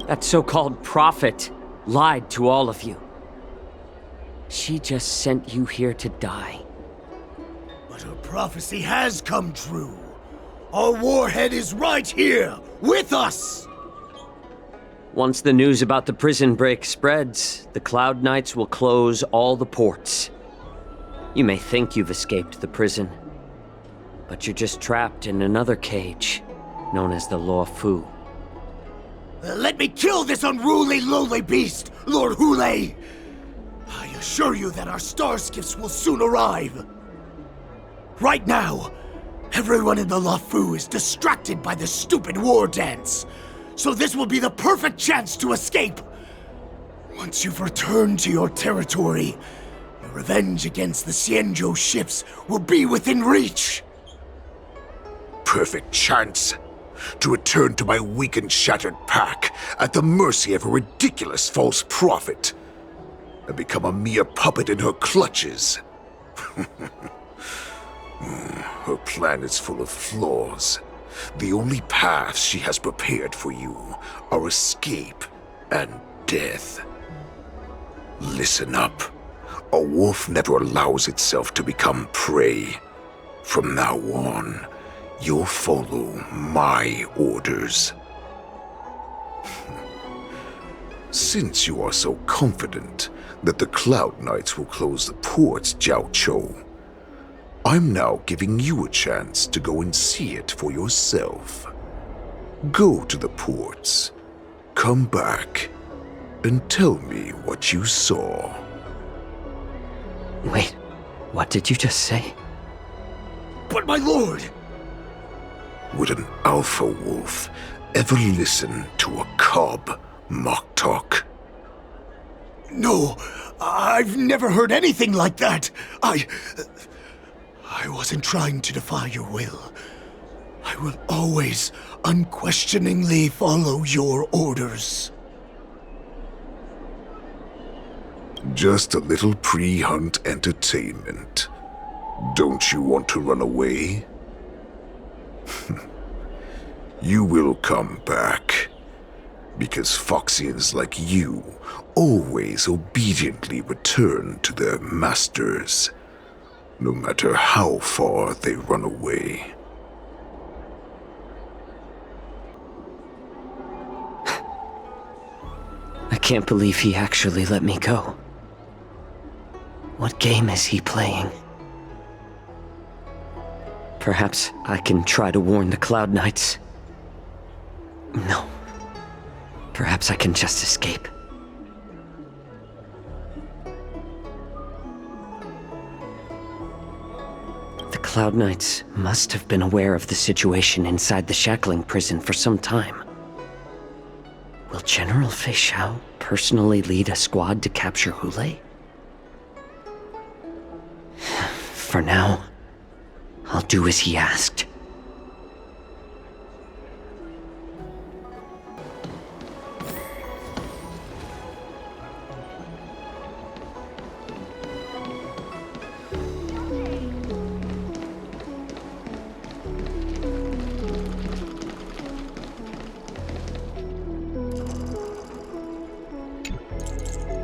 [SPEAKER 12] That so-called prophet lied to all of you. She just sent you here to die.
[SPEAKER 13] But her prophecy has come true. Our warhead is right here, with us!
[SPEAKER 12] Once the news about the prison break spreads, the Cloud Knights will close all the ports. You may think you've escaped the prison, but you're just trapped in another cage, known as the Law Fu.
[SPEAKER 13] Let me kill this unruly, lowly beast, Lord Hule! I assure you that our star skiffs will soon arrive. Right now, everyone in the Lafu is distracted by the stupid war dance, so this will be the perfect chance to escape. Once you've returned to your territory, your revenge against the Xianzhou ships will be within reach.
[SPEAKER 14] Perfect chance to return to my weak and shattered pack at the mercy of a ridiculous false prophet and become a mere puppet in her clutches. Her plan is full of flaws. The only paths she has prepared for you are escape and death. Listen up. A wolf never allows itself to become prey. From now on, you'll follow my orders. Since you are so confident that the Cloud Knights will close the ports, Jiao Chou, I'm now giving you a chance to go and see it for yourself. Go to the ports, come back, and tell me what you saw.
[SPEAKER 12] Wait, what did you just say?
[SPEAKER 13] But my lord!
[SPEAKER 14] Would an alpha wolf ever listen to a cub, Moktok?
[SPEAKER 13] No, I've never heard anything like that. I wasn't trying to defy your will. I will always unquestioningly follow your orders.
[SPEAKER 14] Just a little pre-hunt entertainment. Don't you want to run away? You will come back. Because Foxians like you always obediently return to their masters, no matter how far they run away.
[SPEAKER 12] I can't believe he actually let me go. What game is he playing? Perhaps I can try to warn the Cloud Knights. No. Perhaps I can just escape. The Cloud Knights must have been aware of the situation inside the shackling prison for some time. Will General Fei Xiao personally lead a squad to capture Hule? For now, I'll do as he asked.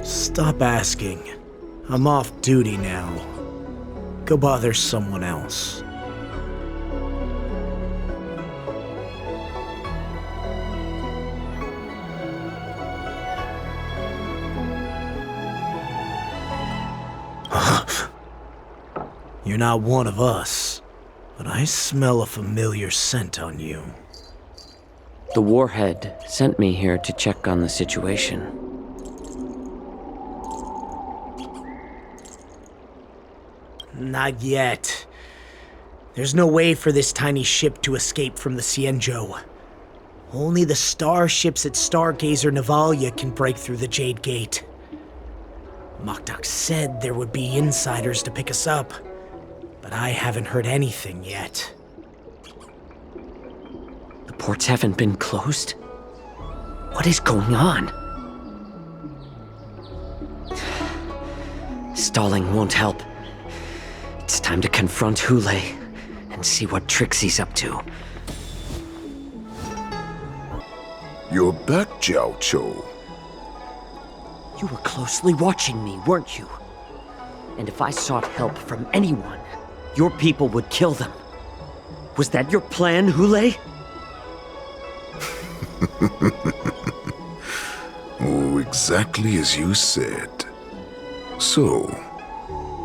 [SPEAKER 13] Stop asking. I'm off duty now. Go bother someone else. You're not one of us, but I smell a familiar scent on you.
[SPEAKER 12] The warhead sent me here to check on the situation.
[SPEAKER 13] Not yet. There's no way for this tiny ship to escape from the Cienjo. Only the starships at Stargazer Navalia can break through the Jade Gate. Mokdok said there would be insiders to pick us up, but I haven't heard anything yet.
[SPEAKER 12] The ports haven't been closed? What is going on? Stalling won't help. It's time to confront Hule and see what tricks he's up to.
[SPEAKER 14] You're back, Jiao Cho.
[SPEAKER 12] You were closely watching me, weren't you? And if I sought help from anyone, your people would kill them. Was that your plan, Hule?
[SPEAKER 14] Oh, exactly as you said. So,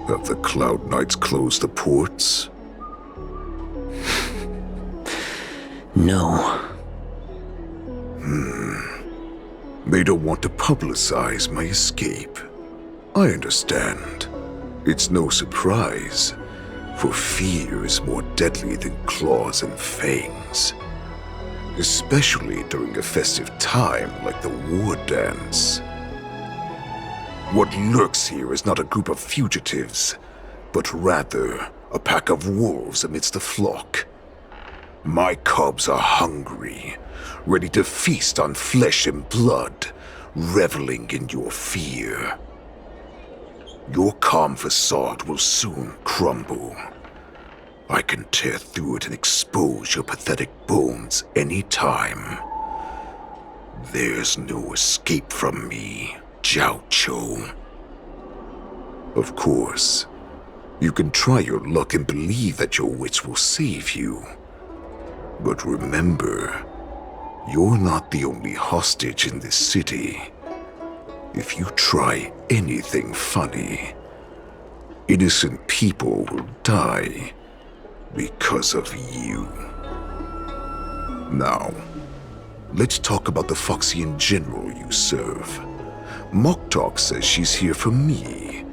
[SPEAKER 14] have the Cloud Knights closed the ports?
[SPEAKER 12] No.
[SPEAKER 14] They don't want to publicize my escape. I understand. It's no surprise, for fear is more deadly than claws and fangs. Especially during a festive time like the war dance. What lurks here is not a group of fugitives, but rather a pack of wolves amidst a flock. My cubs are hungry, ready to feast on flesh and blood, reveling in your fear. Your calm facade will soon crumble. I can tear through it and expose your pathetic bones any time. There's no escape from me, Jiao Cho. Of course, you can try your luck and believe that your wits will save you. But remember, you're not the only hostage in this city. If you try anything funny, innocent people will die because of you. Now, let's talk about the Foxian general you serve. Mokdok says she's here for me,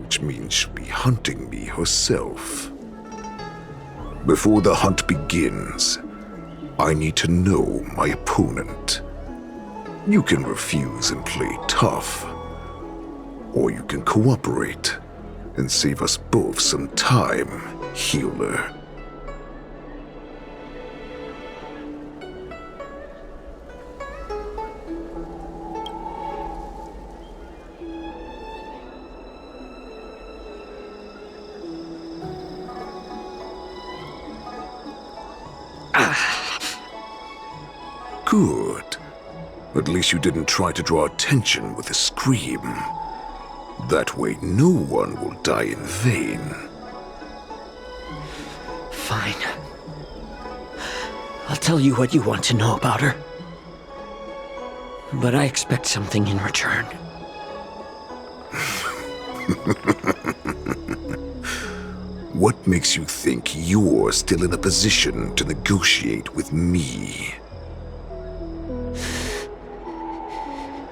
[SPEAKER 14] which means she'll be hunting me herself. Before the hunt begins, I need to know my opponent. You can refuse and play tough, or you can cooperate and save us both some time, healer. Good. At least you didn't try to draw attention with a scream. That way no one will die in vain.
[SPEAKER 12] Fine. I'll tell you what you want to know about her. But I expect something in return.
[SPEAKER 14] What makes you think you're still in a position to negotiate with me?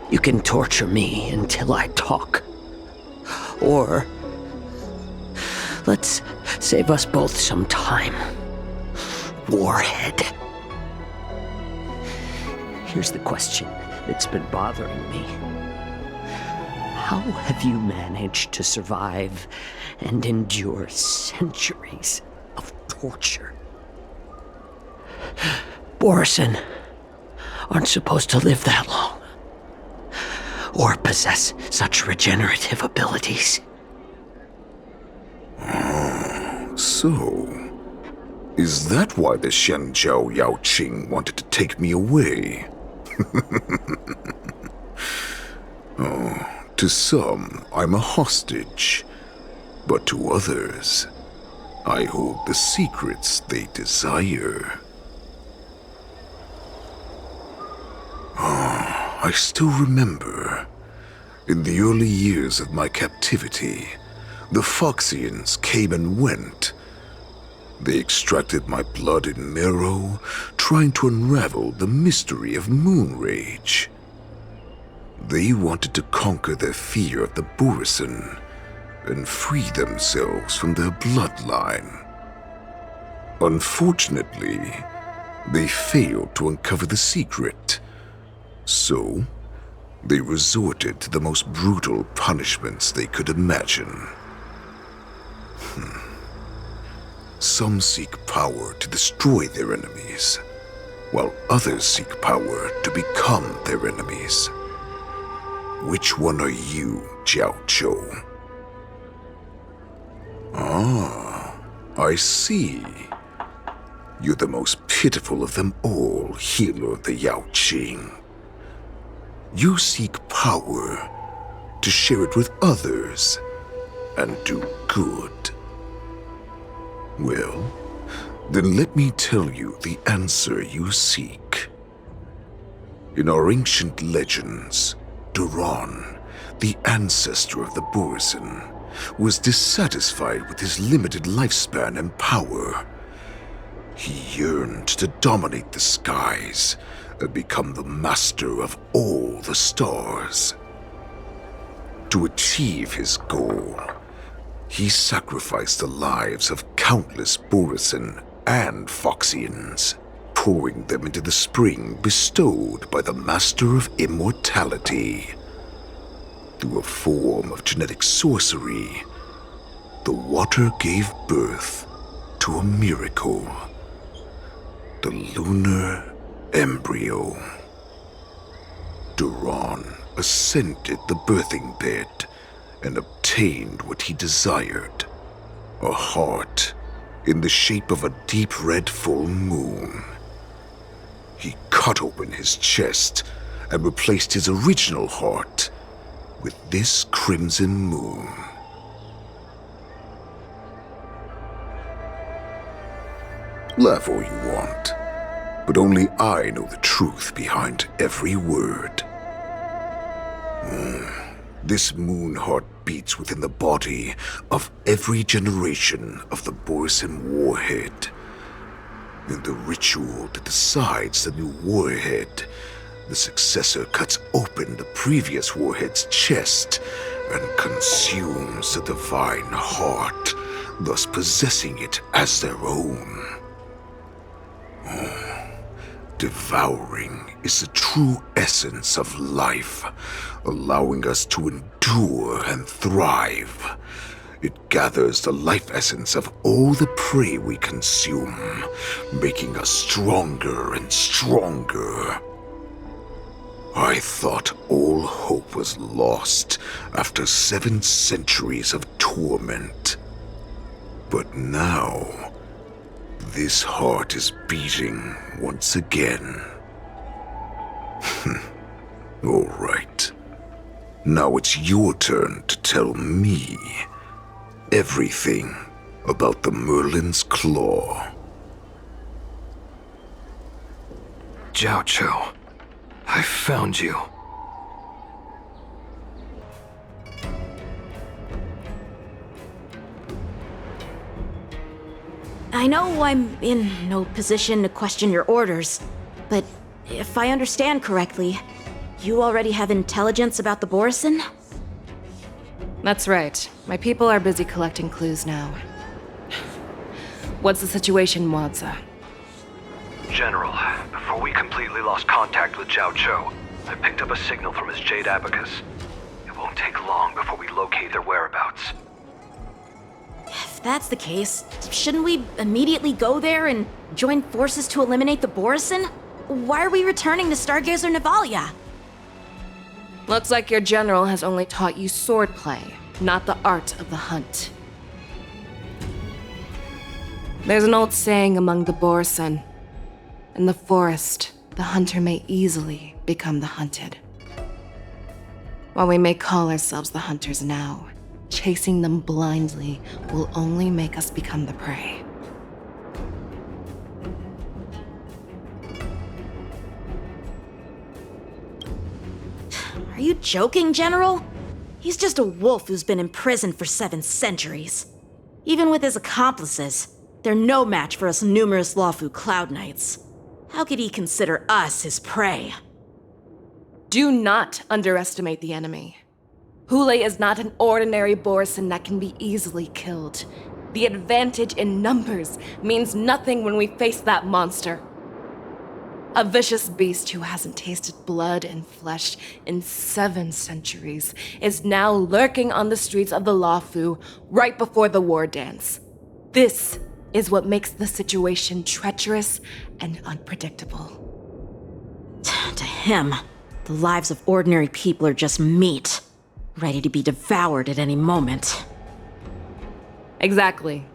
[SPEAKER 12] You can torture me until I talk. Or let's save us both some time. Warhead. Here's the question that's been bothering me. How have you managed to survive and endure centuries of torture? Borison aren't supposed to live that long, or possess such regenerative abilities.
[SPEAKER 14] So, is that why the Shenjiao Yaoqing wanted to take me away? Oh, to some, I'm a hostage, but to others, I hold the secrets they desire. I still remember, in the early years of my captivity, The Foxians came and went. They extracted my blood and marrow, trying to unravel the mystery of moon rage. They wanted to conquer their fear of the Borisin and free themselves from their bloodline. Unfortunately, they failed to uncover the secret, so they resorted to the most brutal punishments they could imagine. Some seek power to destroy their enemies, while others seek power to become their enemies. Which one are you, Jiao Chou? Ah, I see. You're the most pitiful of them all, healer of the Yao Qing. You seek power to share it with others and do good. Well, then let me tell you the answer you seek. In our ancient legends, Duran, the ancestor of the Borisin, was dissatisfied with his limited lifespan and power. He yearned to dominate the skies and become the master of all the stars. To achieve his goal, he sacrificed the lives of countless Borisin and Foxians, pouring them into the spring bestowed by the Master of Immortality. Through a form of genetic sorcery, the water gave birth to a miracle. The lunar embryo. Duran ascended the birthing bed and obtained what he desired, a heart in the shape of a deep red full moon. He cut open his chest and replaced his original heart with this crimson moon. Laugh all you want, but only I know the truth behind every word. This moon heart beats within the body of every generation of the Borisin warhead. In the ritual that decides the new warhead, the successor cuts open the previous warhead's chest and consumes the divine heart, thus possessing it as their own. Devouring is the true essence of life, allowing us to endure and thrive. It gathers the life essence of all the prey we consume, making us stronger and stronger. I thought all hope was lost after 7 centuries of torment. But now, this heart is beating once again. All right. Now it's your turn to tell me everything about the Merlin's Claw.
[SPEAKER 5] Jiao Chou, I found you.
[SPEAKER 4] I know I'm in no position to question your orders, but if I understand correctly, you already have intelligence about the Borisin?
[SPEAKER 6] That's right. My people are busy collecting clues now. What's the situation, Wadza?
[SPEAKER 15] General, before we completely lost contact with Jiao Chou, I picked up a signal from his Jade Abacus. It won't take long before we locate their whereabouts.
[SPEAKER 4] If that's the case, shouldn't we immediately go there and join forces to eliminate the Borisin? Why are we returning to Stargazer Navalia?
[SPEAKER 6] Looks like your general has only taught you swordplay, not the art of the hunt. There's an old saying among the Borisin. In the forest, the hunter may easily become the hunted. While we may call ourselves the hunters now, chasing them blindly will only make us become the prey.
[SPEAKER 4] Are you joking, General? He's just a wolf who's been imprisoned for 7 centuries. Even with his accomplices, they're no match for us numerous Lawfu Cloud Knights. How could he consider us his prey?
[SPEAKER 6] Do not underestimate the enemy. Hule is not an ordinary Borison that can be easily killed. The advantage in numbers means nothing when we face that monster. A vicious beast who hasn't tasted blood and flesh in 7 centuries is now lurking on the streets of the Lawfu right before the war dance. This is what makes the situation treacherous and unpredictable.
[SPEAKER 4] To him, the lives of ordinary people are just meat, ready to be devoured at any moment.
[SPEAKER 6] Exactly.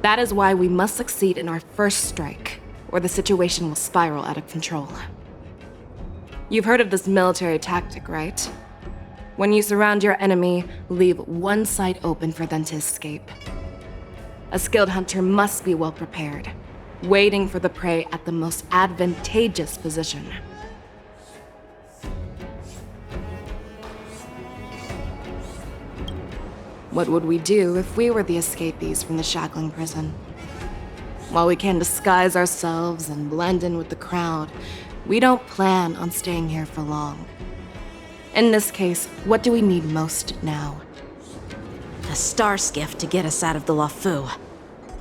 [SPEAKER 6] That is why we must succeed in our first strike, or the situation will spiral out of control. You've heard of this military tactic, right? When you surround your enemy, leave one side open for them to escape. A skilled hunter must be well prepared, waiting for the prey at the most advantageous position. What would we do if we were the escapees from the shackling prison? While we can disguise ourselves and blend in with the crowd, we don't plan on staying here for long. In this case, what do we need most now?
[SPEAKER 4] A star skiff to get us out of the Lawfu.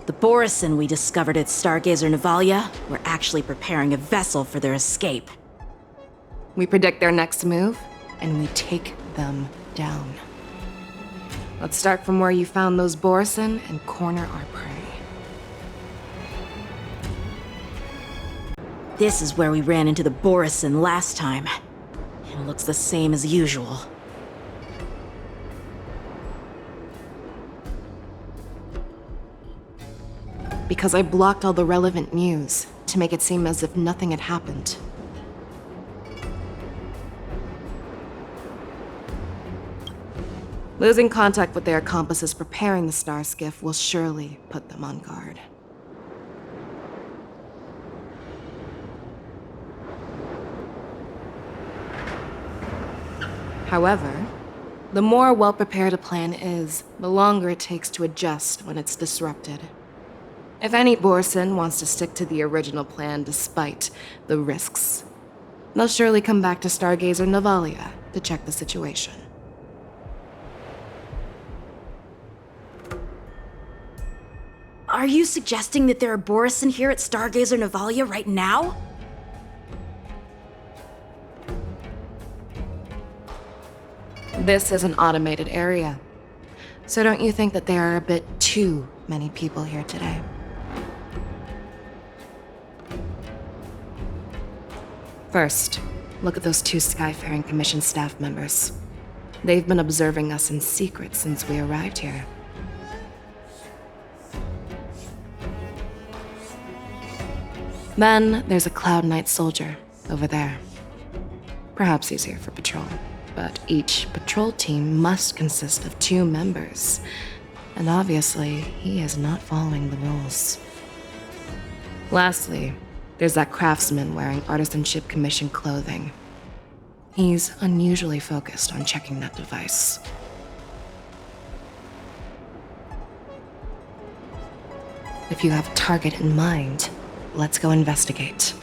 [SPEAKER 4] The Borison we discovered at Stargazer Navalia were actually preparing a vessel for their escape.
[SPEAKER 6] We predict their next move, and we take them down. Let's start from where you found those Borison and corner our prey.
[SPEAKER 4] This is where we ran into the Borison last time. It looks the same as usual.
[SPEAKER 6] Because I blocked all the relevant news to make it seem as if nothing had happened. Losing contact with their accomplices preparing the star skiff will surely put them on guard. However, the more well-prepared a plan is, the longer it takes to adjust when it's disrupted. If any Borison wants to stick to the original plan despite the risks, they'll surely come back to Stargazer Navalia to check the situation.
[SPEAKER 4] Are you suggesting that there are Borison here at Stargazer Navalia right now?
[SPEAKER 6] This is an automated area. So don't you think that there are a bit too many people here today? First, look at those 2 Skyfaring Commission staff members. They've been observing us in secret since we arrived here. Then there's a Cloud Knight soldier over there. Perhaps he's here for patrol, but each patrol team must consist of 2 members. And obviously, he is not following the rules. Lastly, there's that craftsman wearing Artisanship Commission clothing. He's unusually focused on checking that device. If you have a target in mind, let's go investigate.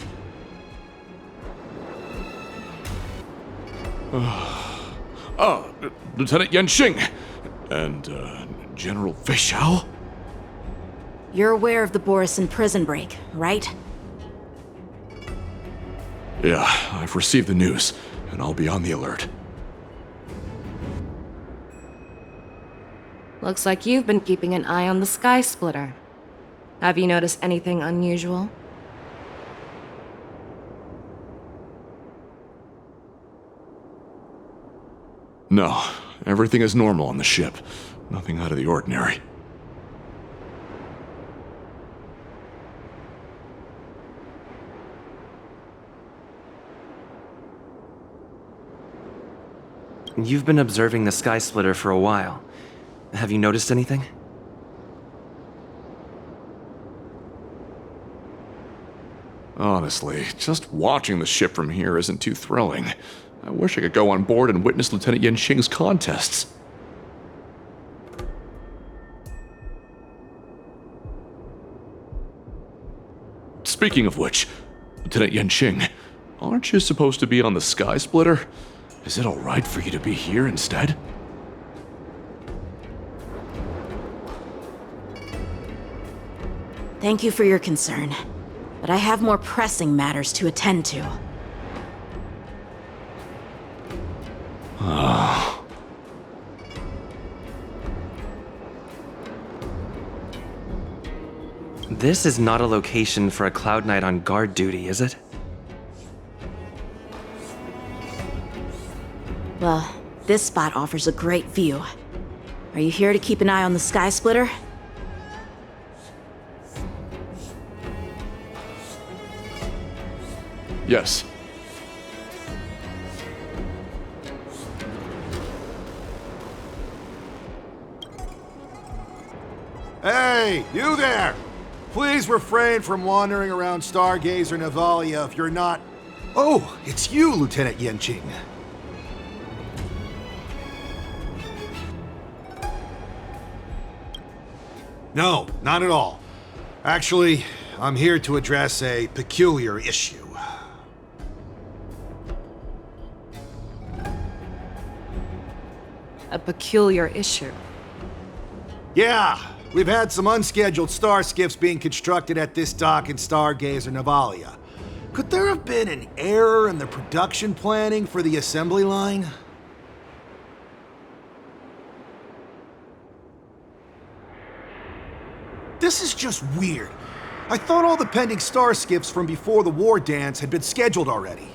[SPEAKER 16] Lieutenant Yanxing and General Feixiao?
[SPEAKER 4] You're aware of the Borison prison break, right?
[SPEAKER 16] Yeah, I've received the news, and I'll be on the alert.
[SPEAKER 6] Looks like you've been keeping an eye on the Sky Splitter. Have you noticed anything unusual?
[SPEAKER 16] No, everything is normal on the ship. Nothing out of the ordinary.
[SPEAKER 5] You've been observing the Sky Splitter for a while. Have you noticed anything?
[SPEAKER 16] Honestly, just watching the ship from here isn't too thrilling. I wish I could go on board and witness Lieutenant Yanqing's contests. Speaking of which, Lieutenant Yanqing, aren't you supposed to be on the Sky Splitter? Is it alright for you to be here instead?
[SPEAKER 4] Thank you for your concern, but I have more pressing matters to attend to.
[SPEAKER 5] This is not a location for a Cloud Knight on guard duty, is it?
[SPEAKER 4] Well, this spot offers a great view. Are you here to keep an eye on the Sky Splitter?
[SPEAKER 16] Yes.
[SPEAKER 17] Hey, you there! Please refrain from wandering around Stargazer Navalia if you're not... Oh, it's you, Lieutenant Yanqing. No, not at all. Actually, I'm here to address a peculiar issue.
[SPEAKER 6] A peculiar issue.
[SPEAKER 17] Yeah, we've had some unscheduled star skiffs being constructed at this dock in Stargazer Navalia. Could there have been an error in the production planning for the assembly line? This is just weird. I thought all the pending star skiffs from before the war dance had been scheduled already.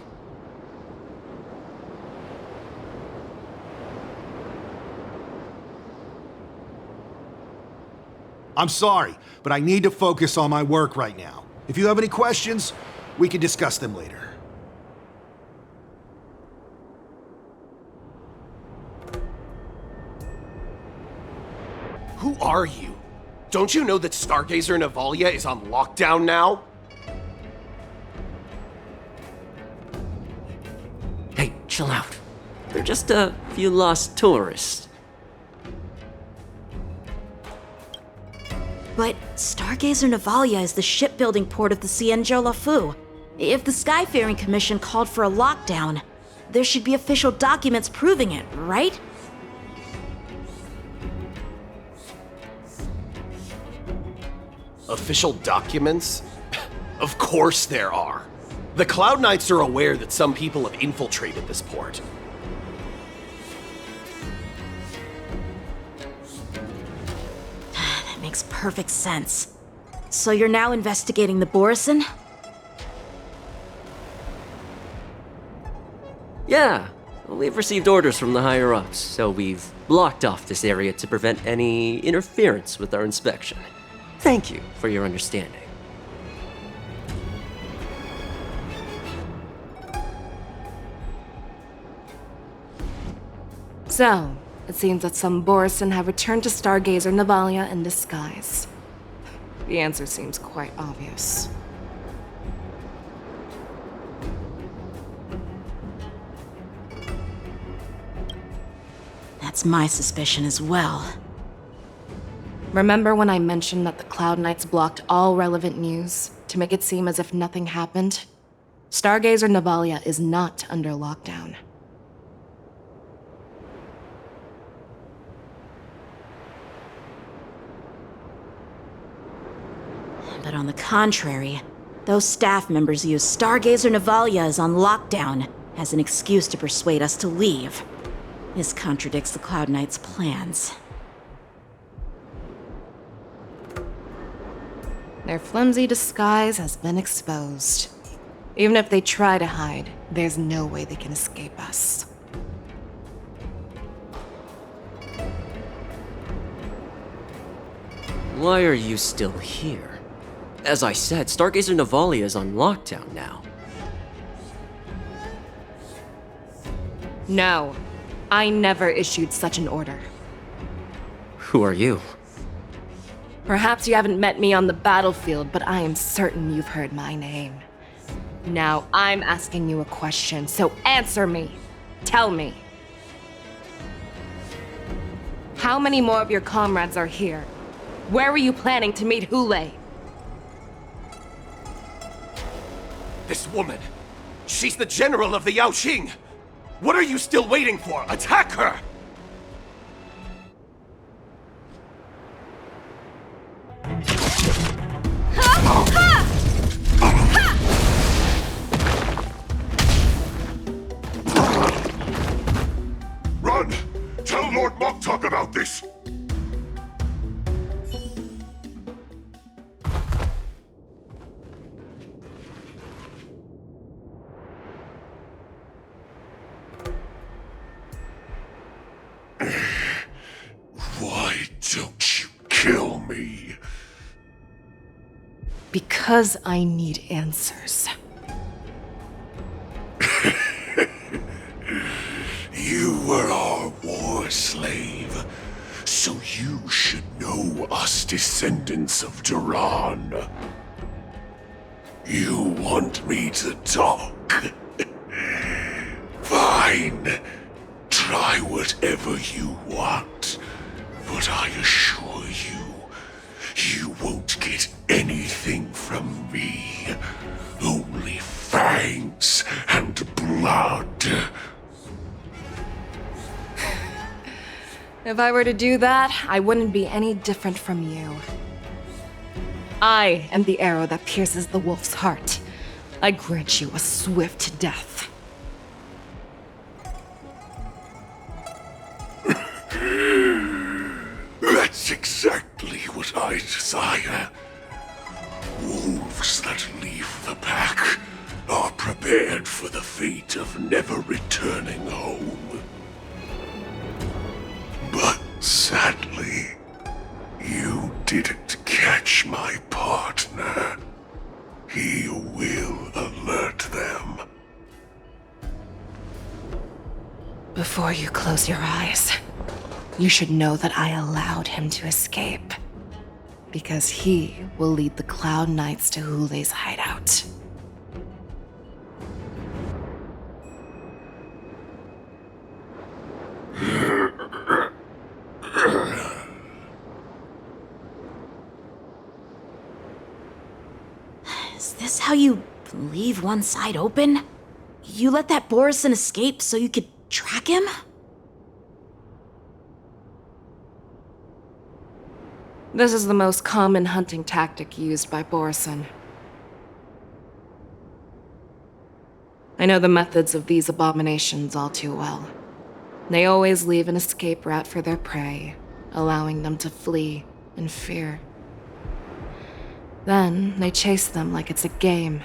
[SPEAKER 17] I'm sorry, but I need to focus on my work right now. If you have any questions, we can discuss them later.
[SPEAKER 18] Who are you? Don't you know that Stargazer Navalia is on lockdown now?
[SPEAKER 12] Hey, chill out. They're just a few lost tourists.
[SPEAKER 4] But Stargazer Navalia is the shipbuilding port of the Xianzhou Lafu. If the Skyfaring Commission called for a lockdown, there should be official documents proving it, right?
[SPEAKER 18] Official documents? Of course there are. The Cloud Knights are aware that some people have infiltrated this port.
[SPEAKER 4] That makes perfect sense. So you're now investigating the Borison?
[SPEAKER 12] Yeah, we've received orders from the higher-ups, so we've blocked off this area to prevent any interference with our inspection. Thank you for your understanding.
[SPEAKER 6] So, it seems that some Borison have returned to Stargazer Navalia in disguise. The answer seems quite obvious.
[SPEAKER 4] That's my suspicion as well.
[SPEAKER 6] Remember when I mentioned that the Cloud Knights blocked all relevant news to make it seem as if nothing happened? Stargazer Navalia is not under lockdown.
[SPEAKER 4] But on the contrary, those staff members use Stargazer Navalia is on lockdown as an excuse to persuade us to leave. This contradicts the Cloud Knights' plans.
[SPEAKER 6] Their flimsy disguise has been exposed. Even if they try to hide, there's no way they can escape us.
[SPEAKER 12] Why are you still here? As I said, Stargazer Navalia is on lockdown now.
[SPEAKER 6] No, I never issued such an order.
[SPEAKER 12] Who are you?
[SPEAKER 6] Perhaps you haven't met me on the battlefield, but I am certain you've heard my name. Now I'm asking you a question, so answer me. Tell me. How many more of your comrades are here? Where were you planning to meet Hule?
[SPEAKER 18] This woman, she's the general of the Yaoqing. What are you still waiting for? Attack her!
[SPEAKER 14] Run! Tell Lord Moktok about this! Why don't you kill me?
[SPEAKER 6] Because I need answers.
[SPEAKER 14] You were our war slave, so you should know us descendants of Duran. You want me to talk? Fine. Try whatever you want, but I assure you, you won't get anything from me. Only fangs and blood.
[SPEAKER 6] If I were to do that, I wouldn't be any different from you. I am the arrow that pierces the wolf's heart. I grant you a swift death.
[SPEAKER 14] That's exactly what I desire. Wolves that leave the pack are prepared for the fate of never returning home. But sadly, you didn't catch my partner. He will alert them.
[SPEAKER 6] Before you close your eyes, you should know that I allowed him to escape. Because he will lead the Cloud Knights to Hule's hideout.
[SPEAKER 4] Is this how you leave one side open? You let that Borison escape so you could track him?
[SPEAKER 6] This is the most common hunting tactic used by Borison. I know the methods of these abominations all too well. They always leave an escape route for their prey, allowing them to flee in fear. Then they chase them like it's a game.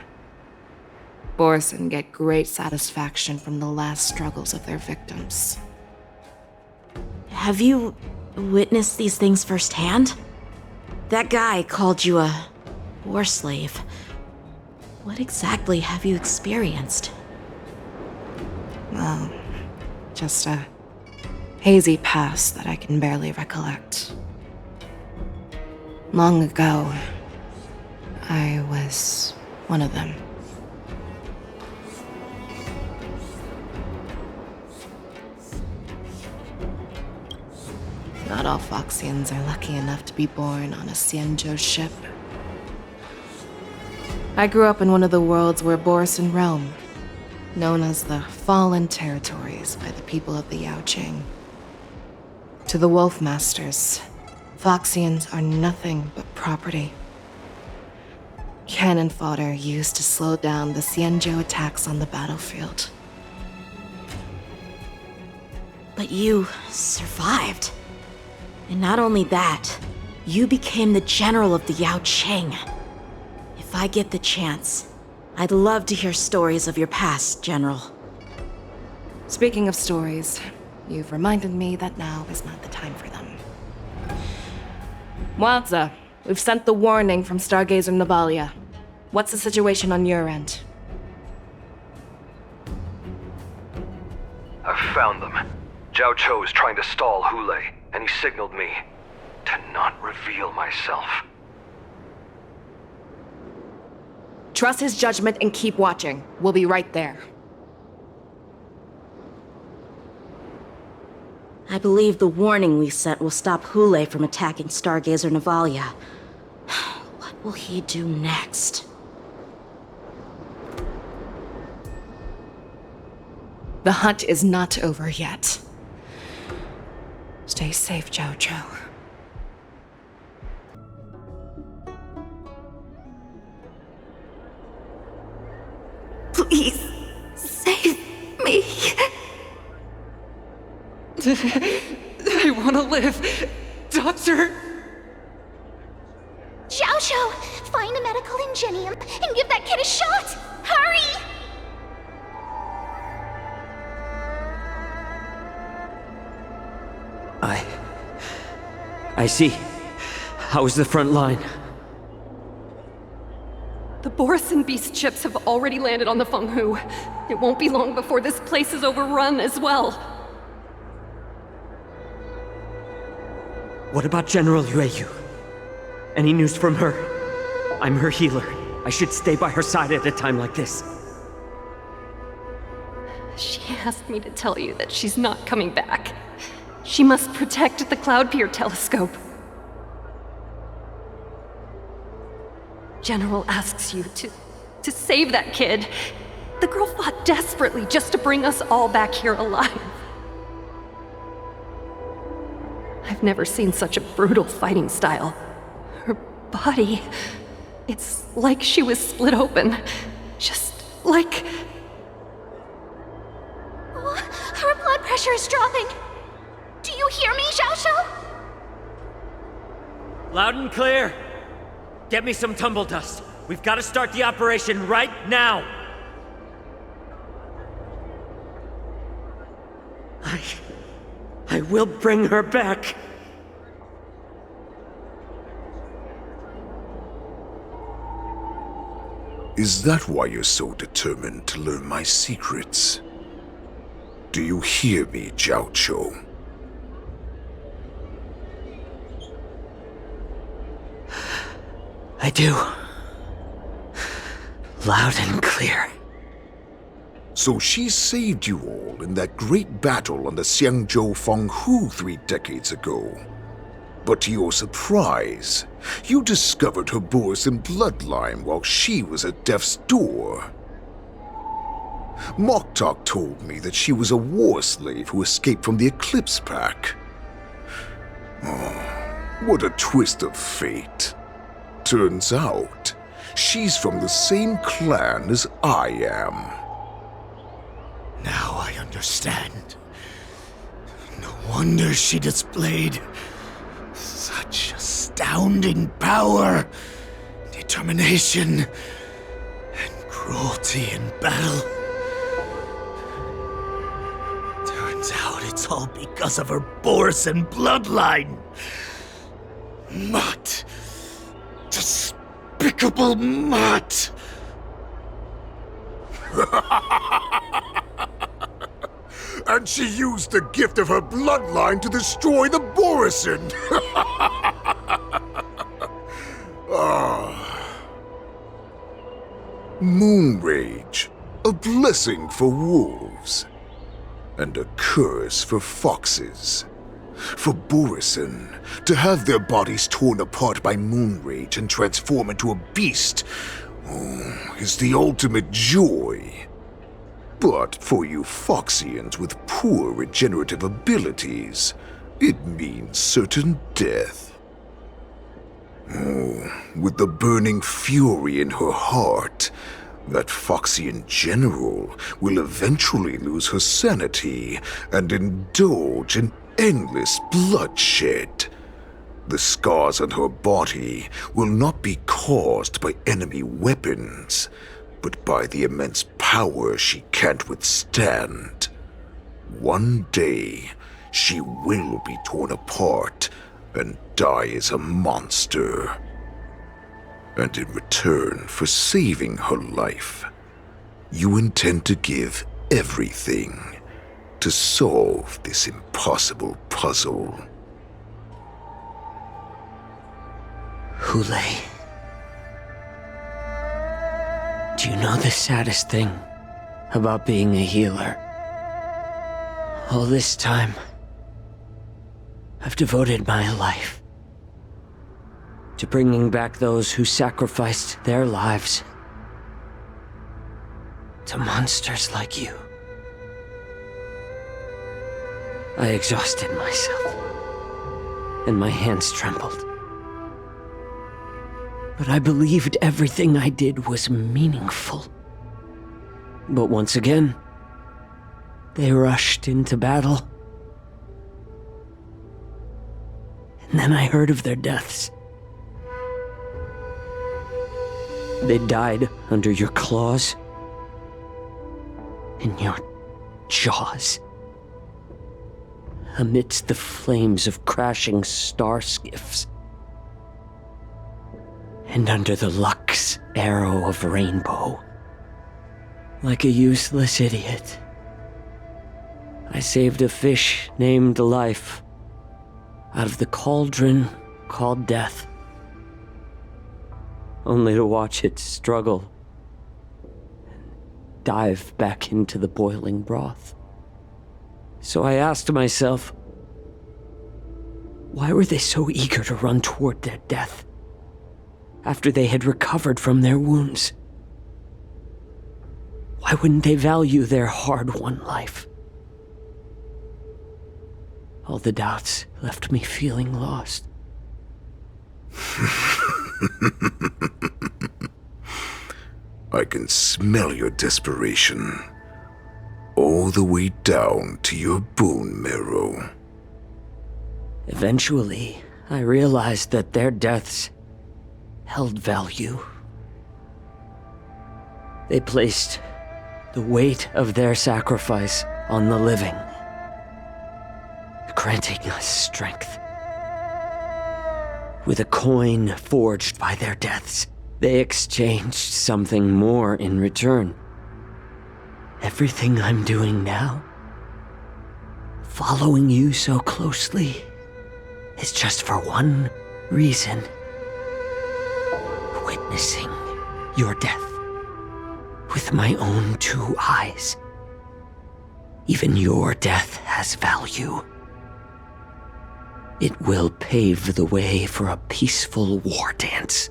[SPEAKER 6] Borison get great satisfaction from the last struggles of their victims.
[SPEAKER 4] Have you witnessed these things firsthand? That guy called you a war slave. What exactly have you experienced?
[SPEAKER 6] Well, just a hazy past that I can barely recollect. Long ago, I was one of them. Not all Foxians are lucky enough to be born on a Xianzhou ship. I grew up in one of the worlds where Borison roam, known as the Fallen Territories by the people of the Yaoqing. To the Wolf Masters, Foxians are nothing but property. Cannon fodder used to slow down the Xianzhou attacks on the battlefield.
[SPEAKER 4] But you survived. And not only that, you became the general of the Yaoqing. If I get the chance, I'd love to hear stories of your past, General.
[SPEAKER 6] Speaking of stories, you've reminded me that now is not the time for them. Wadza, we've sent the warning from Stargazer Navalia. What's the situation on your end?
[SPEAKER 15] I've found them. Zhao Cho is trying to stall Hule, and he signaled me to not reveal myself.
[SPEAKER 6] Trust his judgment and keep watching. We'll be right there.
[SPEAKER 4] I believe the warning we sent will stop Hule from attacking Stargazer Navalia. What will he do next?
[SPEAKER 6] The hunt is not over yet. Stay safe, Jojo.
[SPEAKER 19] Please, save me.
[SPEAKER 7] I want to live. Doctor!
[SPEAKER 19] Xiaoshu, find a medical ingenium and give that kid a shot! Hurry!
[SPEAKER 12] I see. How is the front line?
[SPEAKER 20] The Borisin beast ships have already landed on the Fenghu. It won't be long before this place is overrun as well.
[SPEAKER 12] What about General Yueyu? Any news from her? I'm her healer. I should stay by her side at a time like this.
[SPEAKER 20] She asked me to tell you that she's not coming back. She must protect the Cloud Pier telescope. General asks you to save that kid. The girl fought desperately just to bring us all back here alive. I've never seen such a brutal fighting style. Her body, it's like she was split open. Just like...
[SPEAKER 19] Oh, her blood pressure is dropping. Do you hear me, Xiaoshu?
[SPEAKER 12] Loud and clear. Get me some tumble dust. We've got to start the operation right now. I will bring her back.
[SPEAKER 14] Is that why you're so determined to learn my secrets? Do you hear me, Jiaoqiu?
[SPEAKER 12] I do. Loud and clear.
[SPEAKER 14] So she saved you all in that great battle on the Xiangzhou Fenghu 3 decades ago. But to your surprise, you discovered her Borisin bloodline while she was at death's door. Moktok told me that she was a war slave who escaped from the Eclipse Pack. Oh, what a twist of fate. Turns out, she's from the same clan as I am.
[SPEAKER 13] Now I understand. No wonder she displayed such astounding power, determination, and cruelty in battle. Turns out it's all because of her Borisin bloodline. Mutt. Despicable mutt!
[SPEAKER 14] And she used the gift of her bloodline to destroy the Borisin! Moon Rage, a blessing for wolves, and a curse for foxes. For Borisin, to have their bodies torn apart by Moon Rage and transform into a beast is the ultimate joy. But for you Foxians with poor regenerative abilities, it means certain death. With the burning fury in her heart, that Foxian general will eventually lose her sanity and indulge in endless bloodshed. The scars on her body will not be caused by enemy weapons, but by the immense power she can't withstand. One day, she will be torn apart and die as a monster. And in return for saving her life, you intend to give everything to solve this impossible puzzle.
[SPEAKER 12] Hule. Do you know the saddest thing about being a healer? All this time, I've devoted my life to bringing back those who sacrificed their lives to monsters like you. I exhausted myself, and my hands trembled. But I believed everything I did was meaningful. But once again, they rushed into battle. And then I heard of their deaths. They died under your claws, in your jaws, amidst the flames of crashing star skiffs, and under the Lux arrow of rainbow. Like a useless idiot, I saved a fish named Life out of the cauldron called Death, only to watch it struggle and dive back into the boiling broth. So I asked myself, why were they so eager to run toward their death after they had recovered from their wounds? Why wouldn't they value their hard-won life? All the doubts left me feeling lost.
[SPEAKER 14] I can smell your desperation, all the way down to your bone marrow.
[SPEAKER 12] Eventually, I realized that their deaths held value. They placed the weight of their sacrifice on the living, granting us strength. With a coin forged by their deaths, they exchanged something more in return. Everything I'm doing now, following you so closely, is just for one reason: witnessing your death with my own two eyes. Even your death has value. It will pave the way for a peaceful war dance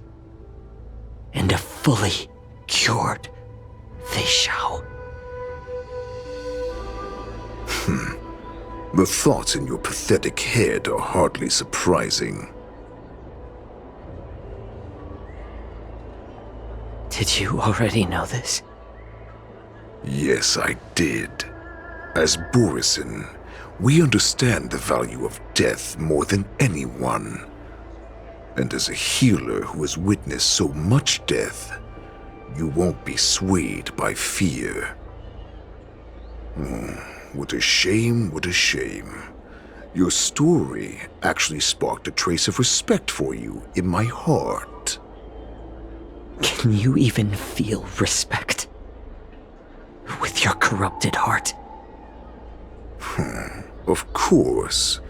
[SPEAKER 12] and a fully cured Feishao.
[SPEAKER 14] The thoughts in your pathetic head are hardly surprising.
[SPEAKER 12] Did you already know this?
[SPEAKER 14] Yes, I did. As Borisin, we understand the value of death more than anyone. And as a healer who has witnessed so much death, you won't be swayed by fear. What a shame, what a shame. Your story actually sparked a trace of respect for you in my heart.
[SPEAKER 12] Can you even feel respect with your corrupted heart?
[SPEAKER 14] Of course,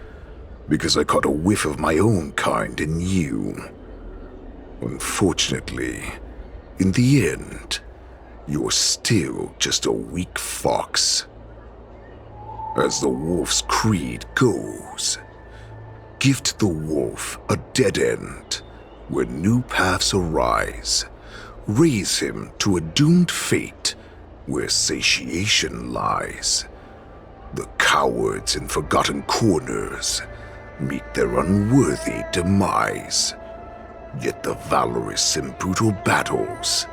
[SPEAKER 14] because I caught a whiff of my own kind in you. Unfortunately, in the end, you're still just a weak fox. As the wolf's creed goes, gift the wolf a dead end where new paths arise. Raise him to a doomed fate where satiation lies. The cowards in forgotten corners meet their unworthy demise. Yet the valorous in brutal battles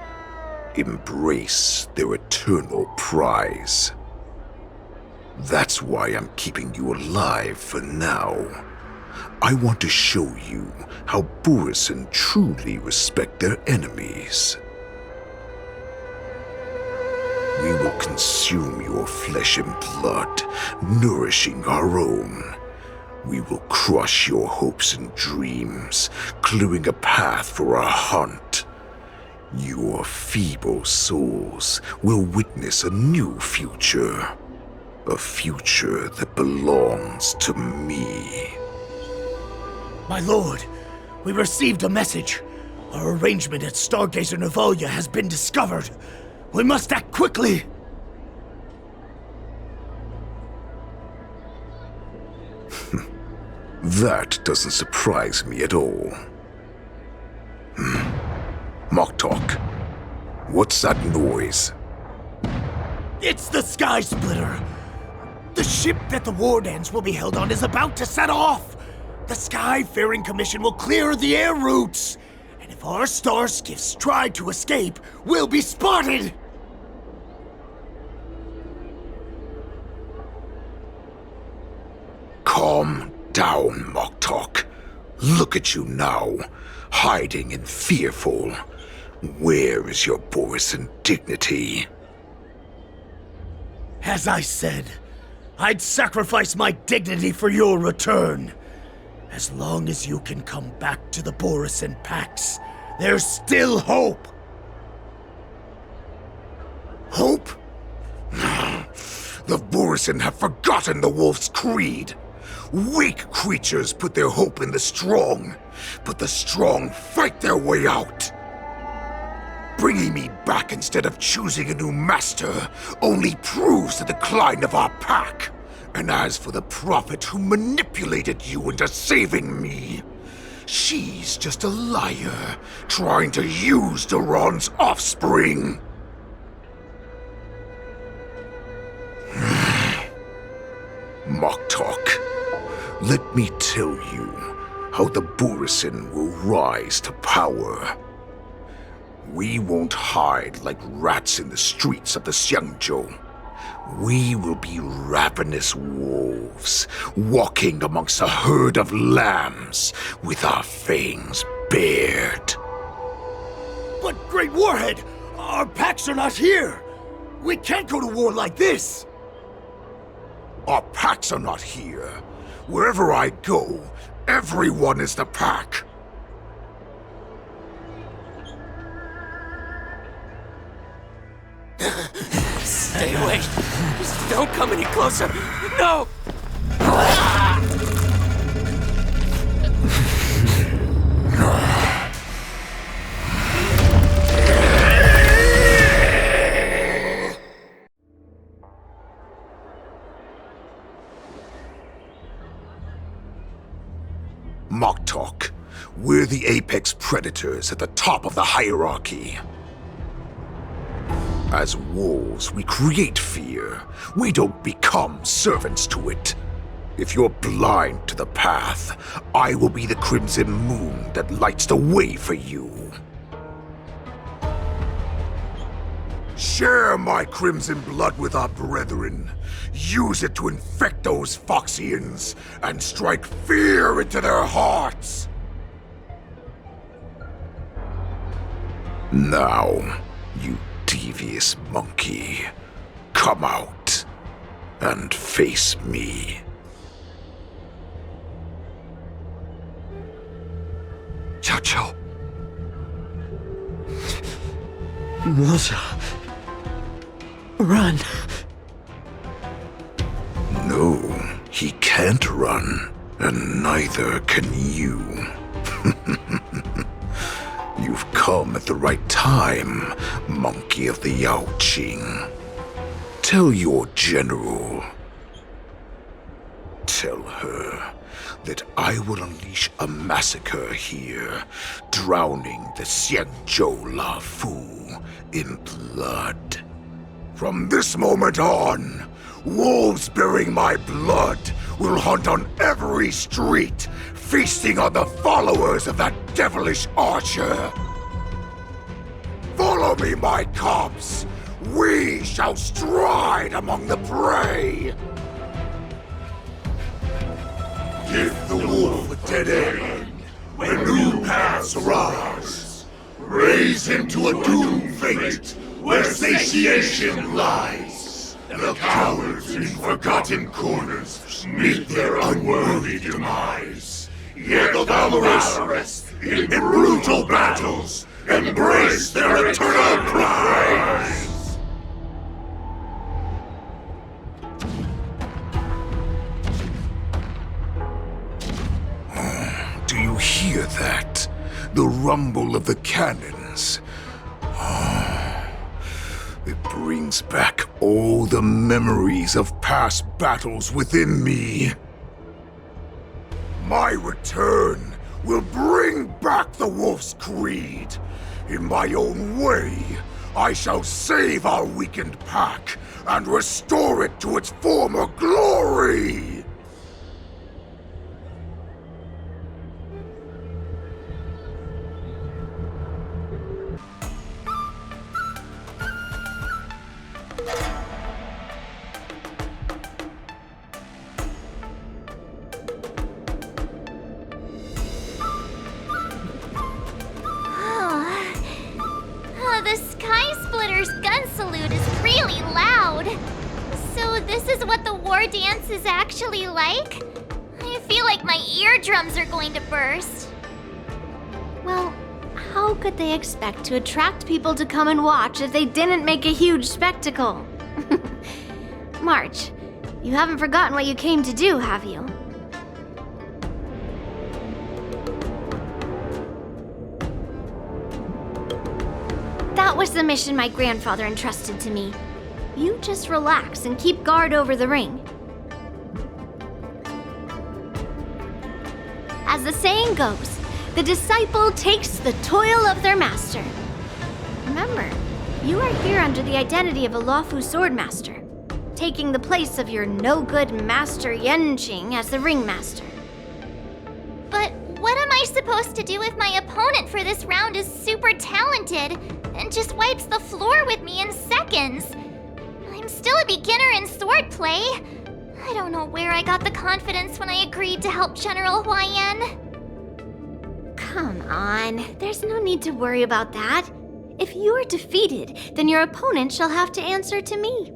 [SPEAKER 14] embrace their eternal prize. That's why I'm keeping you alive for now. I want to show you how Borisin truly respect their enemies. We will consume your flesh and blood, nourishing our own. We will crush your hopes and dreams, clearing a path for our hunt. Your feeble souls will witness a new future. A future that belongs to me.
[SPEAKER 13] My lord, we received a message. Our arrangement at Stargazer Navalia has been discovered. We must act quickly!
[SPEAKER 14] That doesn't surprise me at all. Moktok, what's that noise?
[SPEAKER 13] It's the Sky Splitter! The ship that the Wardens will be held on is about to set off! The Skyfaring Commission will clear the air routes! And if our star skiffs try to escape, we'll be spotted!
[SPEAKER 14] Calm down, Moktok. Look at you now, hiding and fearful. Where is your Borisan dignity?
[SPEAKER 13] As I said, I'd sacrifice my dignity for your return. As long as you can come back to the Borisan Pax, there's still hope.
[SPEAKER 14] Hope? The Borisan have forgotten the wolf's creed. Weak creatures put their hope in the strong, but the strong fight their way out. Bringing me back instead of choosing a new master only proves the decline of our pack. And as for the prophet who manipulated you into saving me, she's just a liar trying to use Duran's offspring. Moktok, let me tell you how the Borisan will rise to power. We won't hide like rats in the streets of the Xiangzhou. We will be ravenous wolves, walking amongst a herd of lambs with our fangs bared.
[SPEAKER 13] But Great Warhead, our packs are not here! We can't go to war like this!
[SPEAKER 14] Our packs are not here. Wherever I go, everyone is the pack.
[SPEAKER 3] Stay away. Just don't come any closer. No!
[SPEAKER 14] Moktok, we're the apex predators at the top of the hierarchy. As wolves, we create fear. We don't become servants to it. If you're blind to the path, I will be the crimson moon that lights the way for you. Share my crimson blood with our brethren. Use it to infect those Foxians and strike fear into their hearts. Now, you devious monkey, come out and face me.
[SPEAKER 21] Xiao Qiao. Melissa. Run.
[SPEAKER 14] No, he can't run, and neither can you. You've come at the right time, monkey of the Yaoqing. Tell your general. Tell her that I will unleash a massacre here, drowning the Xiangzhou Lafu in blood. From this moment on, wolves bearing my blood will hunt on every street, feasting on the followers of that devilish archer. Follow me, my cubs. We shall stride among the prey.
[SPEAKER 22] Give the wolf a dead end when new paths arise. Raise him to a doomed fate where satiation lies. The cowards in forgotten corners meet their unworthy demise. Yet the valorous in brutal battles embrace their eternal prize.
[SPEAKER 14] Do you hear that? The rumble of the cannons. It brings back all the memories of past battles within me. My return will bring back the Wolf's Creed. In my own way, I shall save our weakened pack and restore it to its former glory!
[SPEAKER 19] The Sky Splitter's gun salute is really loud. So this is what the war dance is actually like? I feel like my eardrums are going to burst.
[SPEAKER 1] Well, how could they expect to attract people to come and watch if they didn't make a huge spectacle? March, you haven't forgotten what you came to do, have you? That was the mission my grandfather entrusted to me. You just relax and keep guard over the ring. As the saying goes, the disciple takes the toil of their master. Remember, you are here under the identity of a Lawfu swordmaster, taking the place of your no-good master Yenqing as the ringmaster.
[SPEAKER 19] But what am I supposed to do if my opponent for this round is super talented and just wipes the floor with me in seconds? I'm still a beginner in swordplay. I don't know where I got the confidence when I agreed to help General Huaiyan.
[SPEAKER 1] Come on, there's no need to worry about that. If you are defeated, then your opponent shall have to answer to me.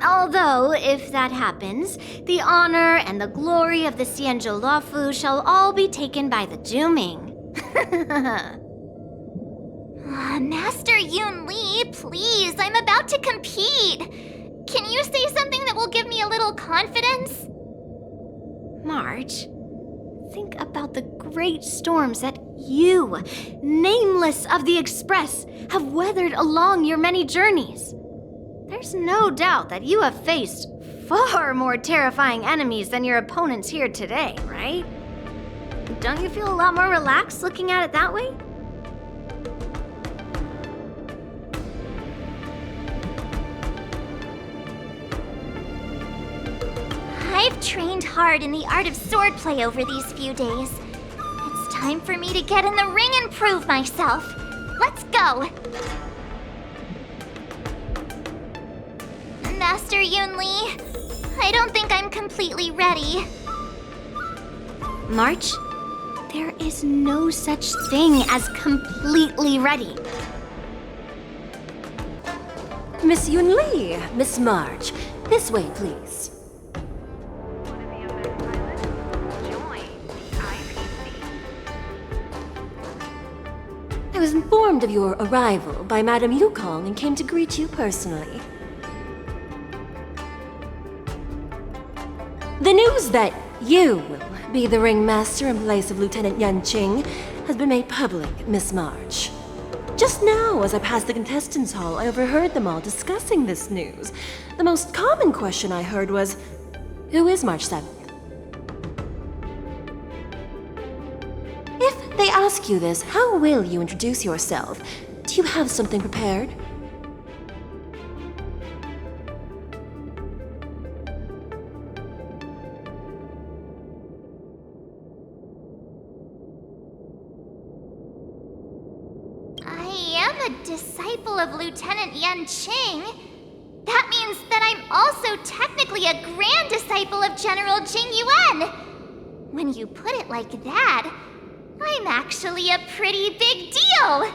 [SPEAKER 1] Although, if that happens, the honor and the glory of the Xianzhou Lawfu shall all be taken by the Zhuming.
[SPEAKER 19] Master Yun Li, please, I'm about to compete. Can you say something that will give me a little confidence?
[SPEAKER 1] March, think about the great storms that you, nameless of the Express, have weathered along your many journeys. There's no doubt that you have faced far more terrifying enemies than your opponents here today, right? Don't you feel a lot more relaxed looking at it that way?
[SPEAKER 19] I've trained hard in the art of swordplay over these few days. It's time for me to get in the ring and prove myself. Let's go! Master Yun Li, I don't think I'm completely ready.
[SPEAKER 1] March, there is no such thing as completely ready.
[SPEAKER 2] Miss Yun Li, Miss March, this way, please. I was informed of your arrival by Madame Yukong and came to greet you personally. The news that you will be the ringmaster in place of Lieutenant Yenqing has been made public, Miss March. Just now, as I passed the contestants' hall, I overheard them all discussing this news. The most common question I heard was, who is March 7th? If they ask you this, how will you introduce yourself? Do you have something prepared?
[SPEAKER 19] Disciple of Lieutenant Yenqing? That means that I'm also technically a grand disciple of General Jing Yuan. When you put it like that, I'm actually a pretty big deal.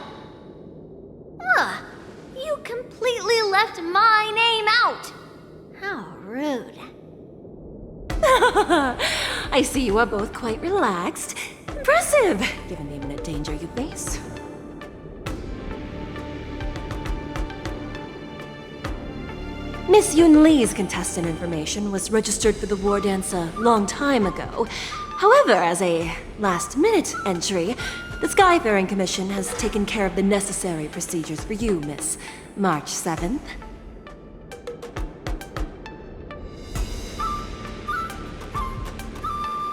[SPEAKER 1] Ugh, you completely left my name out. How rude.
[SPEAKER 2] I see you are both quite relaxed. Impressive, given the imminent danger you face. Miss Yun Li's contestant information was registered for the war dance a long time ago. However, as a last-minute entry, the Skyfaring Commission has taken care of the necessary procedures for you, Miss March 7th.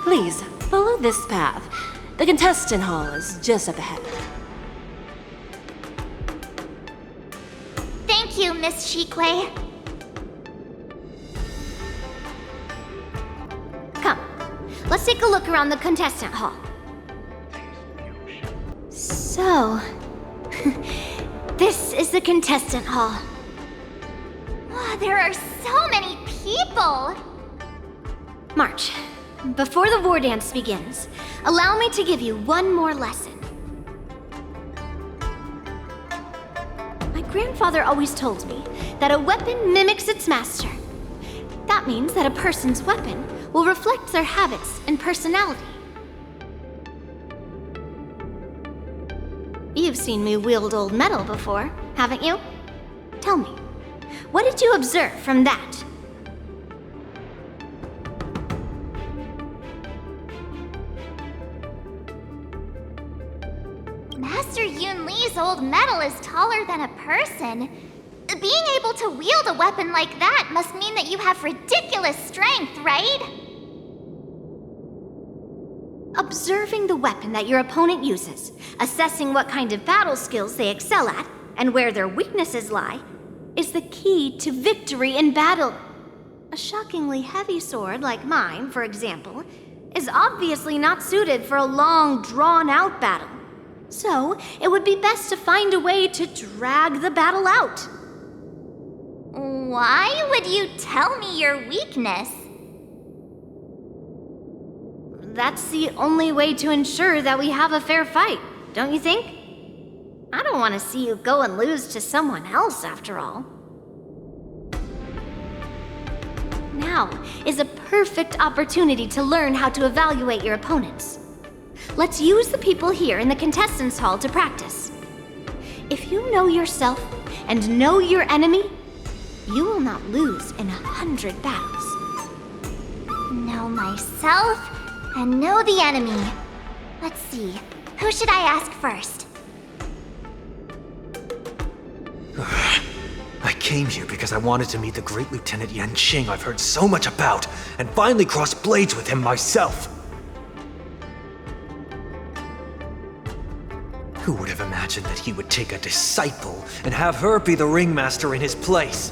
[SPEAKER 2] Please, Follow this path. The contestant hall is just up ahead.
[SPEAKER 19] Thank you, Miss Shikwe.
[SPEAKER 1] Come, let's take a look around the contestant hall. So, this is the contestant hall.
[SPEAKER 19] Wow, there are so many people!
[SPEAKER 1] March, before the war dance begins, allow me to give you one more lesson. My grandfather always told me that a weapon mimics its master. That means that a person's weapon will reflect their habits and personality. You've seen me wield old metal before, haven't you? Tell me, what did you observe from that?
[SPEAKER 19] Master Yun Li's old metal is taller than a person. Being able to wield a weapon like that must mean that you have ridiculous strength, right?
[SPEAKER 1] Observing the weapon that your opponent uses, assessing what kind of battle skills they excel at, and where their weaknesses lie, is the key to victory in battle. A shockingly heavy sword like mine, for example, is obviously not suited for a long, drawn-out battle. So, it would be best to find a way to drag the battle out.
[SPEAKER 19] Why would you tell me your weakness?
[SPEAKER 1] That's the only way to ensure that we have a fair fight, don't you think? I don't want to see you go and lose to someone else, after all. Now is a perfect opportunity to learn how to evaluate your opponents. Let's use the people here in the contestants' hall to practice. If you know yourself and know your enemy, you will not lose in 100 battles.
[SPEAKER 19] Know myself and know the enemy. Let's see, who should I ask first?
[SPEAKER 21] I came here because I wanted to meet the great Lieutenant Yanqing I've heard so much about, and finally cross blades with him myself. Who would have imagined that he would take a disciple and have her be the ringmaster in his place?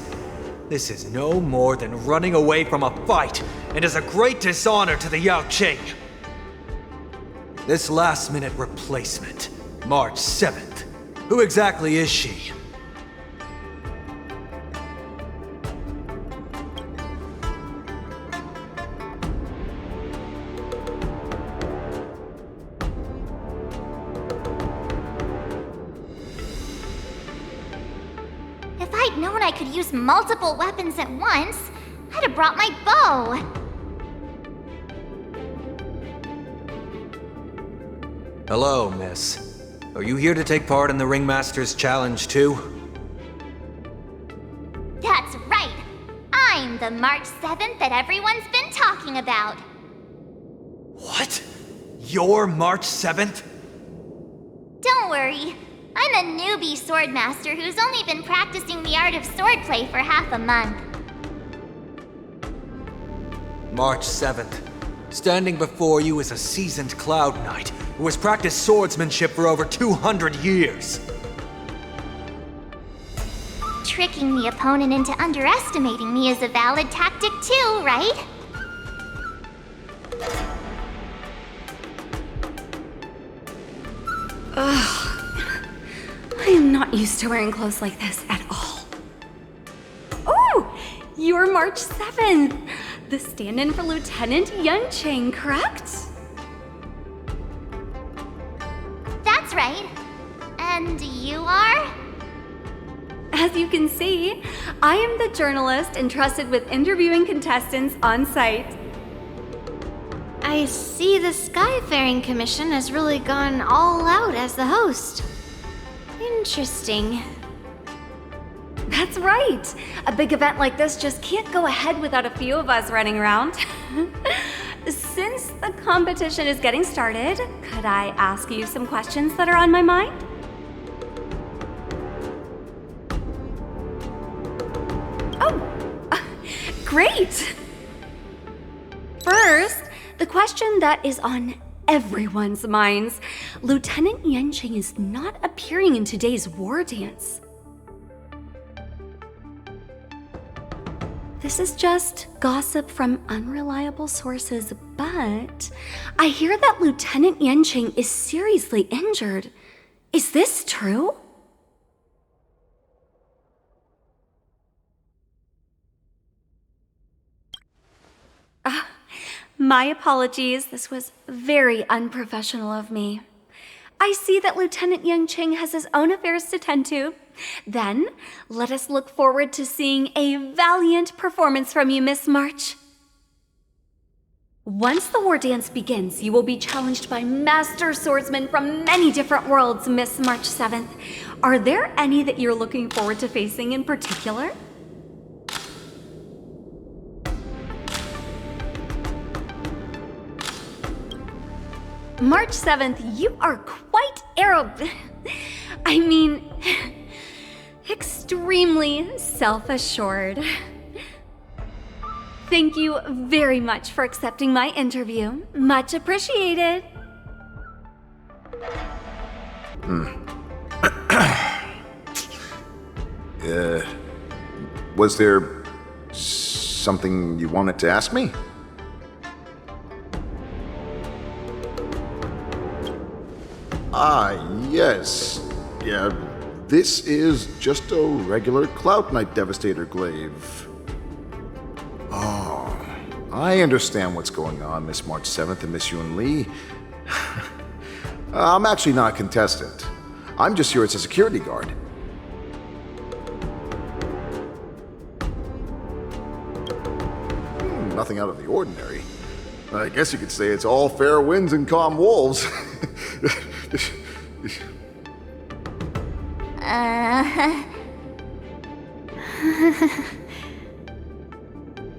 [SPEAKER 21] This is no more than running away from a fight, and is a great dishonor to the Yaoqing. This last-minute replacement, March 7th. Who exactly is she?
[SPEAKER 19] If I'd known I could use multiple weapons at once, I'd have brought my bow.
[SPEAKER 21] Hello, miss. Are you here to take part in the Ringmaster's Challenge too?
[SPEAKER 19] That's right. I'm the March 7th that everyone's been talking about.
[SPEAKER 21] What? You're March 7th?
[SPEAKER 19] Don't worry. I'm a newbie swordmaster who's only been practicing the art of swordplay for half a month.
[SPEAKER 21] March 7th. Standing before you is a seasoned Cloud Knight who has practiced swordsmanship for over 200 years.
[SPEAKER 19] Tricking the opponent into underestimating me is a valid tactic too, right?
[SPEAKER 8] Ugh. I am not used to wearing clothes like this at all. Oh! You're March 7th! The stand-in for Lieutenant Yanqing, correct?
[SPEAKER 19] That's right. And you are?
[SPEAKER 8] As you can see, I am the journalist entrusted with interviewing contestants on site.
[SPEAKER 1] I see the Skyfaring Commission has really gone all out as the host. Interesting.
[SPEAKER 8] That's right! A big event like this just can't go ahead without a few of us running around. Since the competition is getting started, could I ask you some questions that are on my mind? Oh, great! First, The question that is on everyone's minds, Lieutenant Yanqing is not appearing in today's war dance. This is just gossip from unreliable sources, but I hear that Lieutenant Yanqing is seriously injured. Is this true? My apologies, this was very unprofessional of me. I see that Lieutenant Yanqing has his own affairs to tend to. Then, let us look forward to seeing a valiant performance from you, Miss March. Once the war dance begins, you will be challenged by master swordsmen from many different worlds, Miss March 7th. Are there any that you're looking forward to facing in particular? March 7th, you are quite extremely self-assured. Thank you very much for accepting my interview. Much appreciated.
[SPEAKER 14] Was there something you wanted to ask me? Yes. Yeah, this is just a regular Cloud Knight Devastator glaive. Oh, I understand what's going on, Miss March 7th and Miss Yun Li. I'm actually not a contestant. I'm just here as a security guard. Nothing out of the ordinary. I guess you could say it's all fair winds and calm wolves.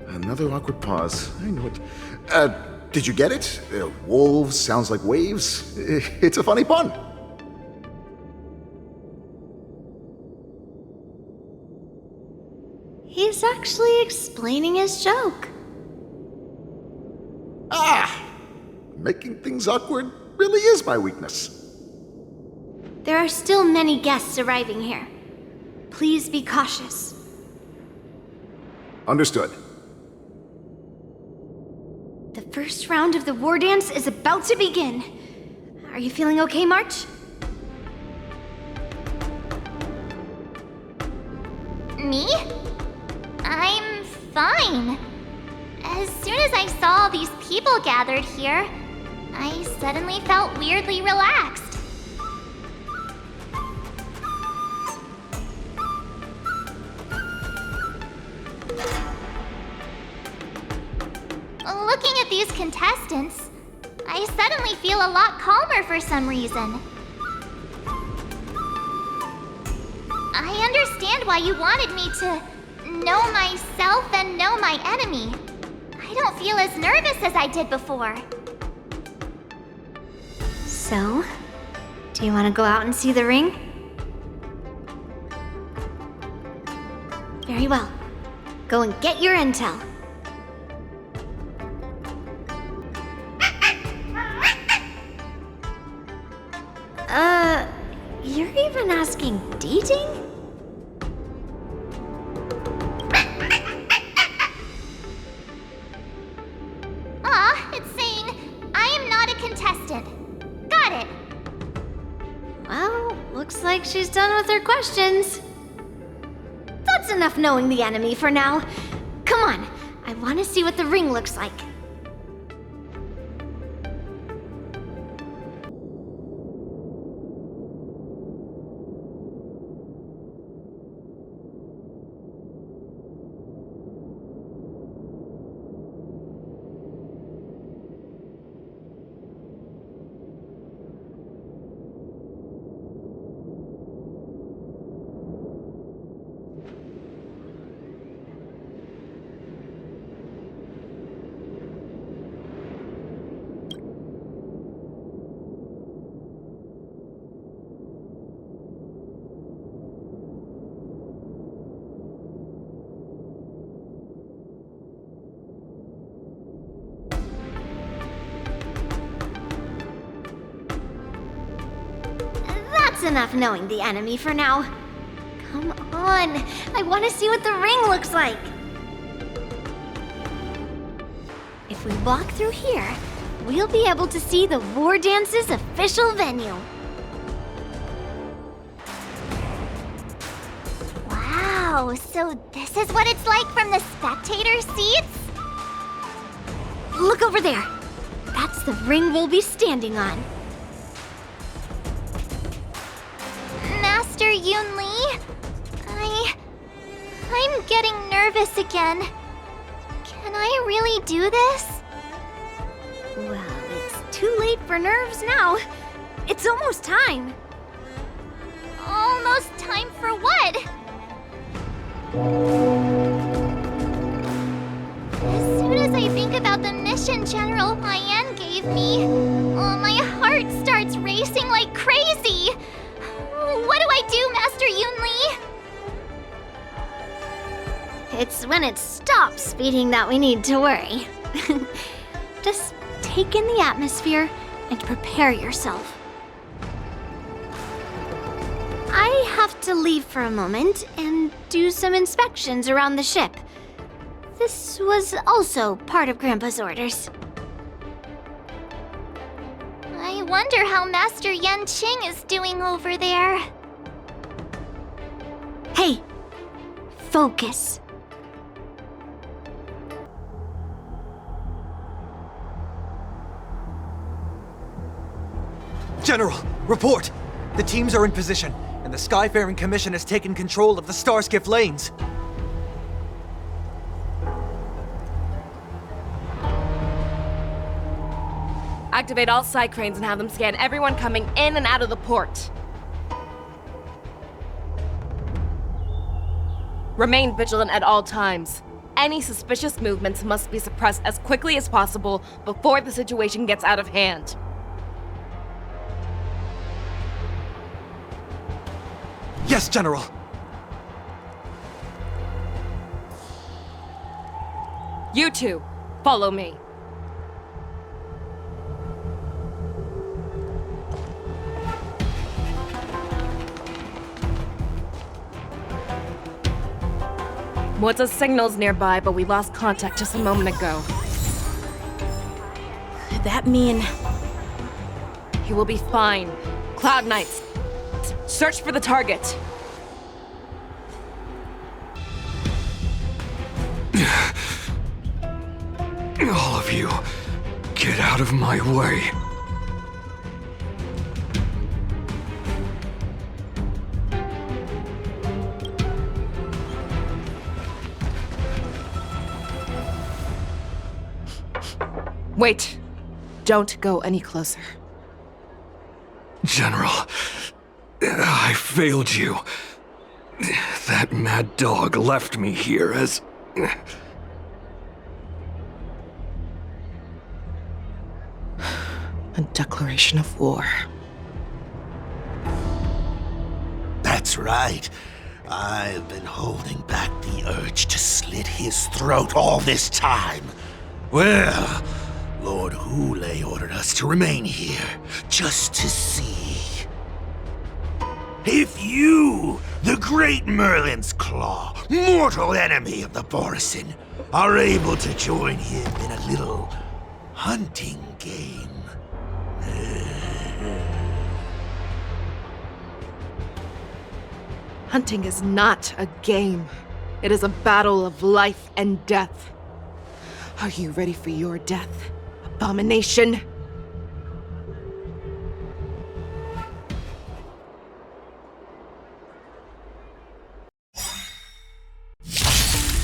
[SPEAKER 14] Another awkward pause. I know it. Did you get it? Wolves sounds like waves. It's a funny pun.
[SPEAKER 1] He's actually explaining his joke.
[SPEAKER 14] Making things awkward really is my weakness.
[SPEAKER 1] There are still many guests arriving here. Please be cautious.
[SPEAKER 14] Understood.
[SPEAKER 1] The first round of the war dance is about to begin. Are you feeling okay, March?
[SPEAKER 19] Me? I'm fine. As soon as I saw all these people gathered here, I suddenly felt weirdly relaxed. Looking at these contestants, I suddenly feel a lot calmer for some reason. I understand why you wanted me to know myself and know my enemy. I don't feel as nervous as I did before.
[SPEAKER 1] So, do you want to go out and see the ring? Very well. Go and get your intel. You're even asking dating?
[SPEAKER 19] It's saying I am not a contestant. Got it.
[SPEAKER 1] Well, looks like she's done with her questions. That's enough knowing the enemy for now. Come on, I want to see what the ring looks like. That's enough knowing the enemy for now. Come on, I want to see what the ring looks like. If we walk through here, we'll be able to see the War Dance's official venue.
[SPEAKER 19] Wow, so this is what it's like from the spectator seats?
[SPEAKER 1] Look over there. That's the ring we'll be standing on.
[SPEAKER 19] Master Yoon Lee? I'm getting nervous again. Can I really do this?
[SPEAKER 1] Well, it's too late for nerves now. It's almost time.
[SPEAKER 19] Almost time for what? As soon as I think about the mission General Hyan gave me, my heart starts racing like crazy. What do I do, Master Yoon Lee?
[SPEAKER 1] It's when it stops beating that we need to worry. Just take in the atmosphere and prepare yourself. I have to leave for a moment and do some inspections around the ship. This was also part of Grandpa's orders.
[SPEAKER 19] I wonder how Master Yan Qing is doing over there.
[SPEAKER 1] Hey, focus.
[SPEAKER 3] General, report! The teams are in position, and the Skyfaring Commission has taken control of the Starskiff lanes.
[SPEAKER 6] Activate all side cranes and have them scan everyone coming in and out of the port. Remain vigilant at all times. Any suspicious movements must be suppressed as quickly as possible before the situation gets out of hand.
[SPEAKER 3] Yes, General!
[SPEAKER 6] You two, follow me. Moza's signal's nearby, but we lost contact just a moment ago.
[SPEAKER 4] Could that mean...
[SPEAKER 6] He will be fine. Cloud Knights, search for the target.
[SPEAKER 14] All of you, get out of my way.
[SPEAKER 6] Wait. Don't go any closer.
[SPEAKER 14] General, I failed you. That mad dog left me here as...
[SPEAKER 6] A declaration of war.
[SPEAKER 13] That's right. I've been holding back the urge to slit his throat all this time. Well, Lord Hule ordered us to remain here, just to see. If you, the great Merlin's Claw, mortal enemy of the Borisin, are able to join him in a little hunting game.
[SPEAKER 6] Hunting is not a game. It is a battle of life and death. Are you ready for your death, abomination?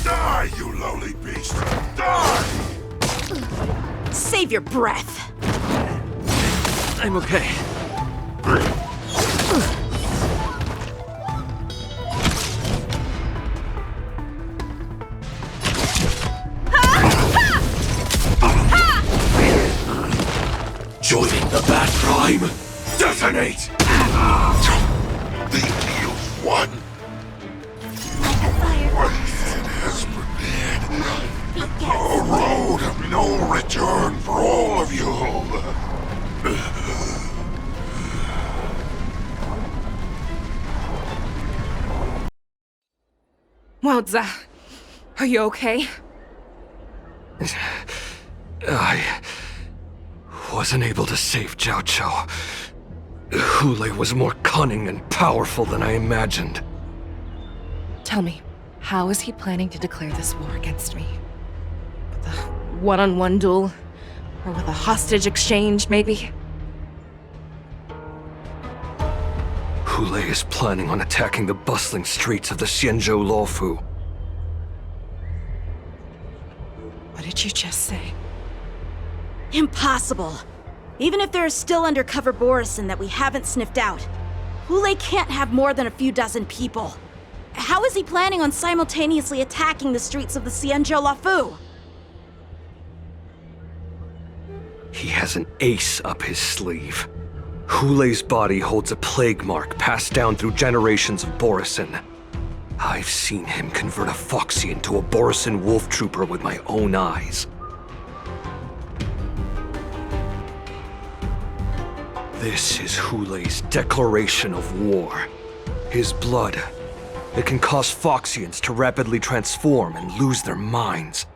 [SPEAKER 22] Die, you lowly beast! Die!
[SPEAKER 4] Save your breath.
[SPEAKER 5] I'm okay.
[SPEAKER 22] Joining the Bat Prime! Detonate! Think you've won? The way has prepared. A road of no return for all of you.
[SPEAKER 6] Wowza, are you okay?
[SPEAKER 14] I wasn't able to save Jiao Chou. Hule was more cunning and powerful than I imagined.
[SPEAKER 6] Tell me, how is he planning to declare this war against me? With a one-on-one duel? Or with a hostage exchange, maybe?
[SPEAKER 14] Hule is planning on attacking the bustling streets of the Xianzhou Luofu.
[SPEAKER 6] What did you just say?
[SPEAKER 4] Impossible. Even if there are still undercover Borisin that we haven't sniffed out, Hule can't have more than a few dozen people. How is he planning on simultaneously attacking the streets of the Xianzhou Luofu?
[SPEAKER 14] He has an ace up his sleeve. Hule's body holds a plague mark passed down through generations of Borisin. I've seen him convert a Foxian to a Borisin wolf trooper with my own eyes. This is Hule's declaration of war. His blood. It can cause Foxians to rapidly transform and lose their minds.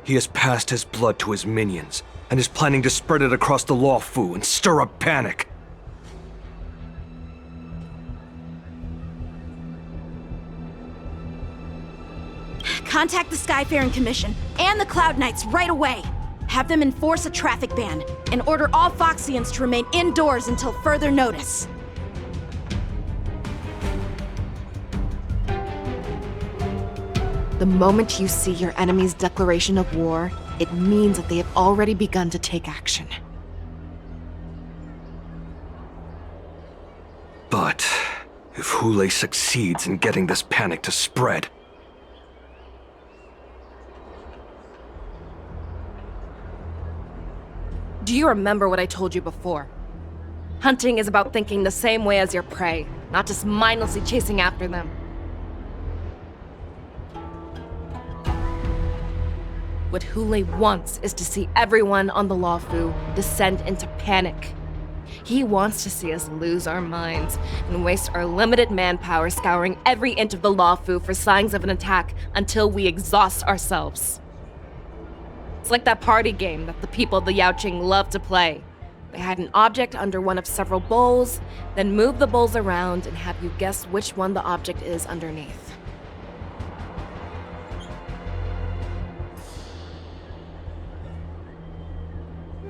[SPEAKER 14] He has passed his blood to his minions, and is planning to spread it across the Luofu and stir up panic.
[SPEAKER 4] Contact the Skyfaring Commission and the Cloud Knights right away. Have them enforce a traffic ban and order all Foxians to remain indoors until further notice.
[SPEAKER 6] The moment you see your enemy's declaration of war, it means that they have already begun to take action.
[SPEAKER 14] But if Hule succeeds in getting this panic to spread,
[SPEAKER 6] do you remember what I told you before? Hunting is about thinking the same way as your prey, not just mindlessly chasing after them. What Hule wants is to see everyone on the Luofu descend into panic. He wants to see us lose our minds and waste our limited manpower scouring every inch of the Luofu for signs of an attack until we exhaust ourselves. It's like that party game that the people of the Yaoqing love to play. They hide an object under one of several bowls, then move the bowls around and have you guess which one the object is underneath.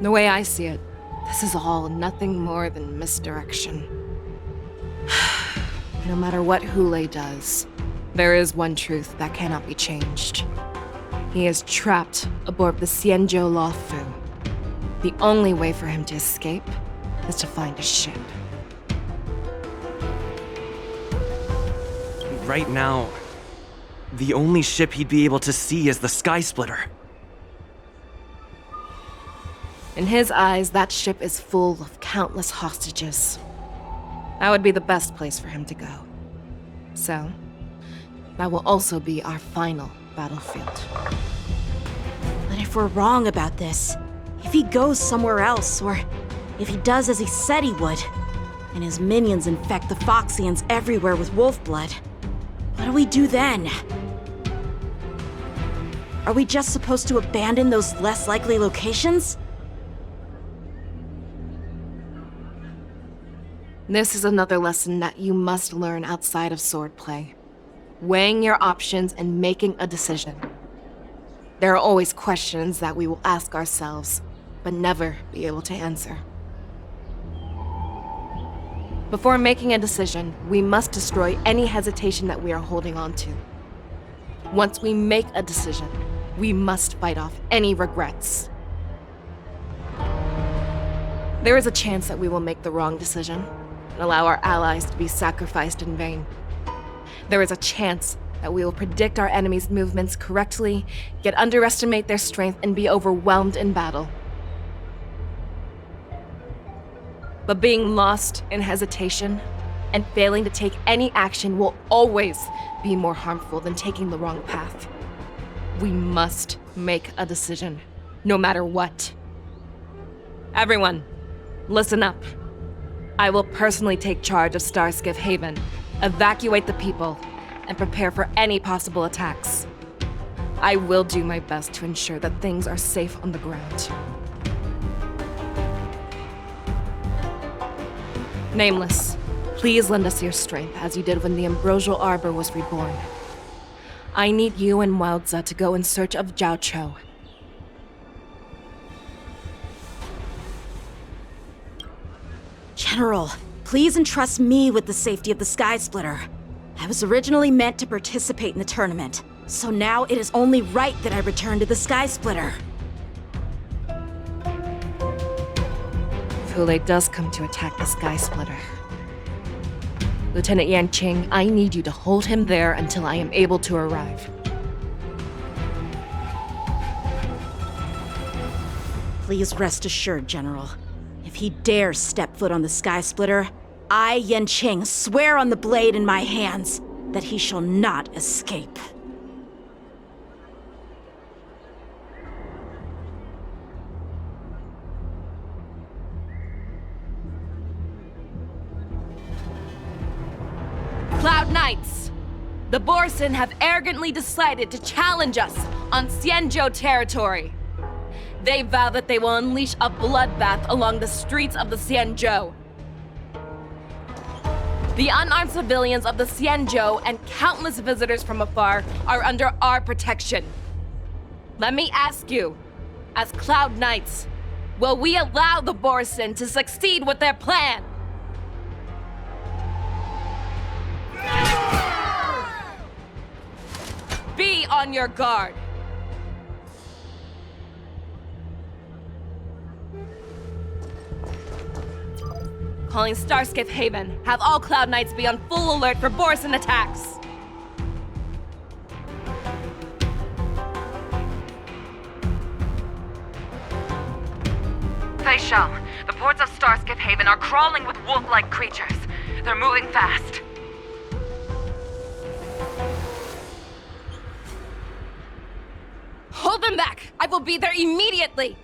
[SPEAKER 6] The way I see it, this is all nothing more than misdirection. No matter what Hule does, there is one truth that cannot be changed. He is trapped aboard the Xianzhou Luofu. The only way for him to escape is to find a ship.
[SPEAKER 3] Right now, the only ship he'd be able to see is the Sky Splitter.
[SPEAKER 6] In his eyes, that ship is full of countless hostages. That would be the best place for him to go. So, that will also be our final battlefield.
[SPEAKER 4] But if we're wrong about this, if he goes somewhere else, or if he does as he said he would, and his minions infect the Foxians everywhere with wolf blood, what do we do then? Are we just supposed to abandon those less likely locations?
[SPEAKER 6] This is another lesson that you must learn outside of swordplay. Weighing your options and making a decision. There are always questions that we will ask ourselves, but never be able to answer. Before making a decision, we must destroy any hesitation that we are holding on to. Once we make a decision, we must fight off any regrets. There is a chance that we will make the wrong decision and allow our allies to be sacrificed in vain. There is a chance that we will predict our enemies' movements correctly, yet underestimate their strength and be overwhelmed in battle. But being lost in hesitation and failing to take any action will always be more harmful than taking the wrong path. We must make a decision, no matter what. Everyone, listen up. I will personally take charge of Starskiff Haven, evacuate the people, and prepare for any possible attacks. I will do my best to ensure that things are safe on the ground. Nameless, please lend us your strength as you did when the Ambrosial Arbor was reborn. I need you and Wildza to go in search of Jiao Cho.
[SPEAKER 4] General, please entrust me with the safety of the Sky Splitter. I was originally meant to participate in the tournament, so now it is only right that I return to the Sky Splitter.
[SPEAKER 6] If Hule does come to attack the Sky Splitter, Lieutenant Yanqing, I need you to hold him there until I am able to arrive.
[SPEAKER 4] Please rest assured, General. If he dares step foot on the Sky Splitter, I, Yanqing, swear on the blade in my hands that he shall not escape.
[SPEAKER 6] Cloud Knights! The Borson have arrogantly decided to challenge us on Xianzhou territory. They vow that they will unleash a bloodbath along the streets of the Xianzhou. The unarmed civilians of the Xianzhou and countless visitors from afar are under our protection. Let me ask you, as Cloud Knights, will we allow the Borson to succeed with their plan? Be on your guard. Calling Starskiff Haven. Have all Cloud Knights be on full alert for Borson attacks.
[SPEAKER 10] Fei Shao, the ports of Starskiff Haven are crawling with wolf-like creatures. They're moving fast.
[SPEAKER 6] Hold them back! I will be there immediately!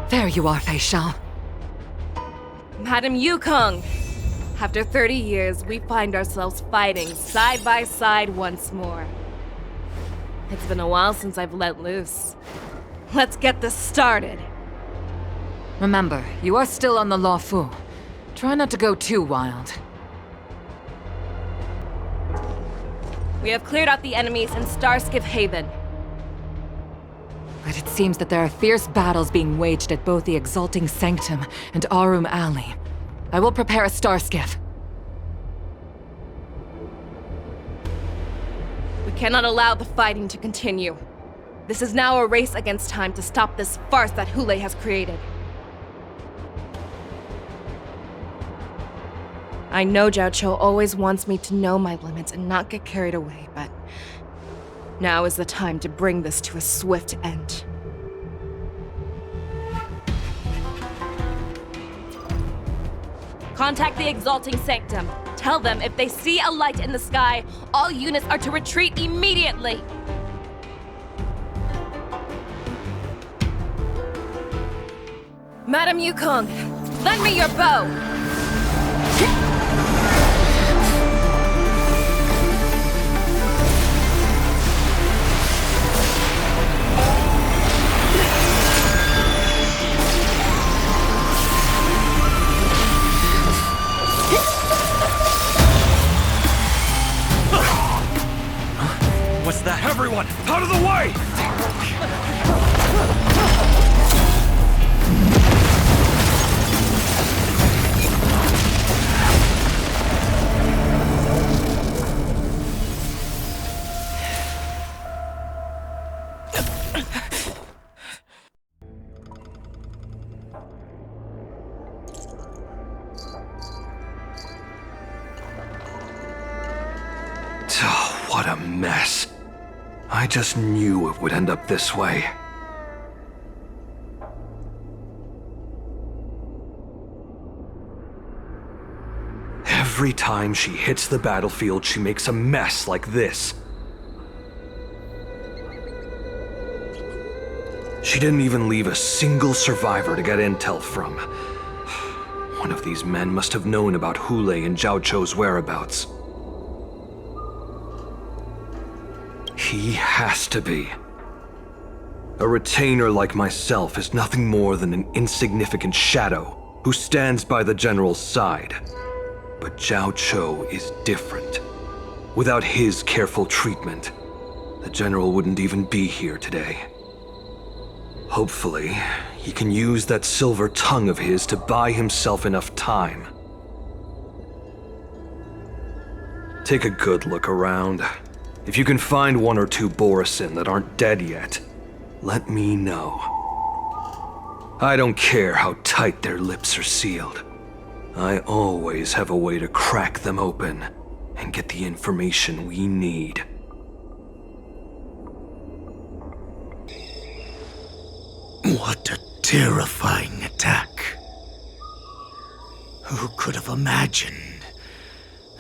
[SPEAKER 7] There you are, Fei Shao.
[SPEAKER 6] Madam Yukong! After 30 years, we find ourselves fighting side by side once more. It's been a while since I've let loose. Let's get this started.
[SPEAKER 7] Remember, you are still on the Luofu. Try not to go too wild.
[SPEAKER 6] We have cleared out the enemies in Starskiff Haven.
[SPEAKER 7] But it seems that there are fierce battles being waged at both the Exalting Sanctum and Arum Alley. I will prepare a Starskiff.
[SPEAKER 6] We cannot allow the fighting to continue. This is now a race against time to stop this farce that Hule has created. I know Jiao Cho always wants me to know my limits and not get carried away, but now is the time to bring this to a swift end. Contact the Exalting Sanctum. Tell them if they see a light in the sky, all units are to retreat immediately. Madam Yukong, lend me your bow.
[SPEAKER 21] What's that? Everyone, out of the way!
[SPEAKER 14] Oh, what a mess. I just knew it would end up this way. Every time she hits the battlefield, she makes a mess like this. She didn't even leave a single survivor to get intel from. One of these men must have known about Hule and Zhao Chou's whereabouts. He has to be. A retainer like myself is nothing more than an insignificant shadow who stands by the general's side. But Zhao Chou is different. Without his careful treatment, the general wouldn't even be here today. Hopefully, he can use that silver tongue of his to buy himself enough time. Take a good look around. If you can find one or two Borisin that aren't dead yet, let me know. I don't care how tight their lips are sealed. I always have a way to crack them open and get the information we need.
[SPEAKER 13] What a terrifying attack. Who could have imagined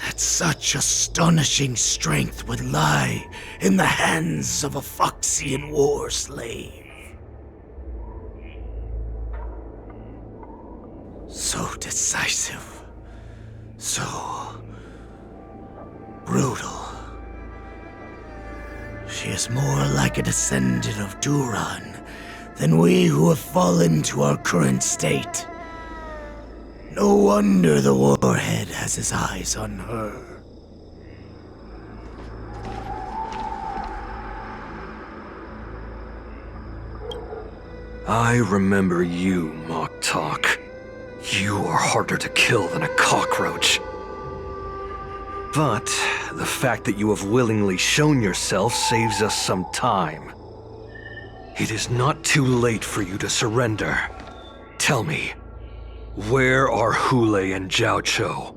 [SPEAKER 13] that such astonishing strength would lie in the hands of a Foxian war slave? So decisive, so brutal. She is more like a descendant of Duran than we who have fallen to our current state. No wonder the warhead has his eyes on her.
[SPEAKER 14] I remember you, Mock Talk. You are harder to kill than a cockroach. But the fact that you have willingly shown yourself saves us some time. It is not too late for you to surrender. Tell me, where are Hule and Zhao Chou?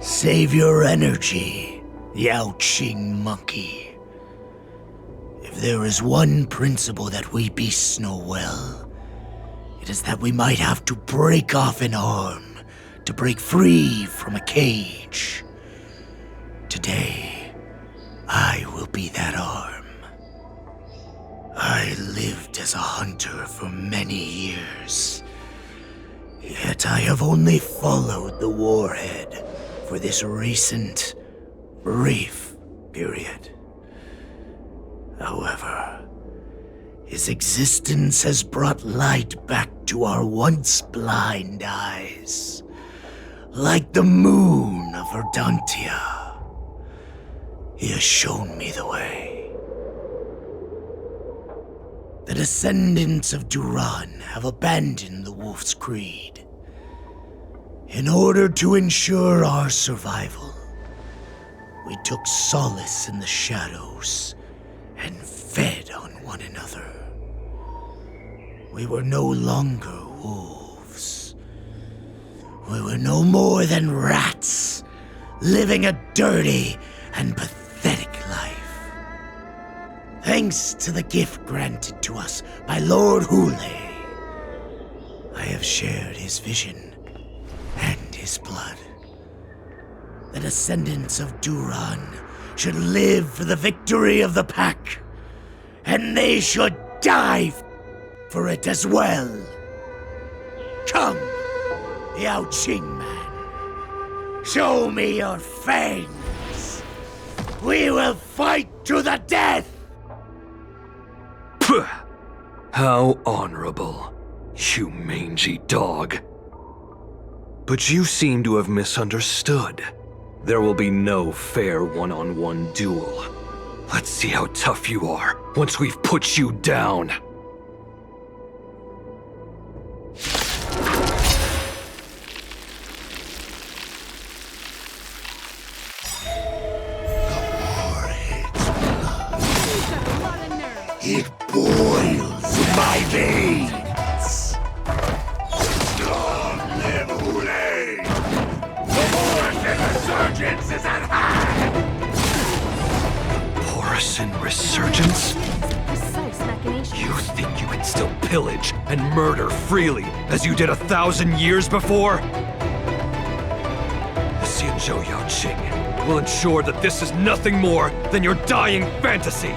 [SPEAKER 13] Save your energy, Yao Qing monkey. If there is one principle that we beasts know well, it is that we might have to break off an arm to break free from a cage. Today, I will be that arm. I lived as a hunter for many years, yet I have only followed the warhead for this recent, brief period. However, his existence has brought light back to our once blind eyes. Like the moon of Verdantia, he has shown me the way. The descendants of Duran have abandoned the Wolf's Creed. In order to ensure our survival, we took solace in the shadows and fed on one another. We were no longer wolves. We were no more than rats, living a dirty and pathetic life. Thanks to the gift granted to us by Lord Hule, I have shared his vision and his blood. The descendants of Duran should live for the victory of the pack, and they should die for it as well. Come, Yao Qing man, show me your fangs. We will fight to the death.
[SPEAKER 14] Puh! How honorable, you mangy dog. But you seem to have misunderstood. There will be no fair one-on-one duel. Let's see how tough you are once we've put you down.
[SPEAKER 13] It boils in my veins.
[SPEAKER 15] Borisin Resurgence?
[SPEAKER 2] Precise machination.
[SPEAKER 15] You think you can still pillage and murder freely as you did 1,000 years before? The Xianzhou Yaoqing will ensure that this is nothing more than your dying fantasy.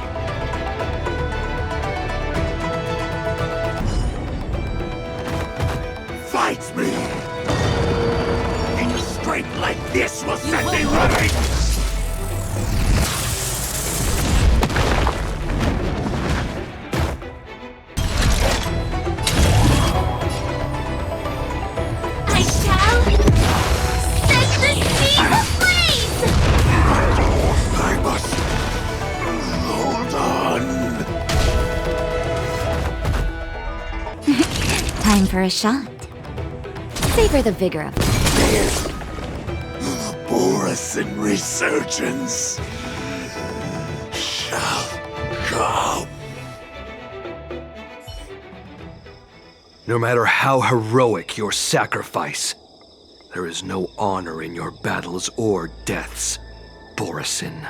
[SPEAKER 22] Fight me! A strength like this will set me right!
[SPEAKER 19] I shall set the sea ablaze!
[SPEAKER 22] I must hold on.
[SPEAKER 8] Time for a shot. Savor the vigor of it.
[SPEAKER 22] Borisin Resurgence shall come.
[SPEAKER 15] No matter how heroic your sacrifice, there is no honor in your battles or deaths, Borisin.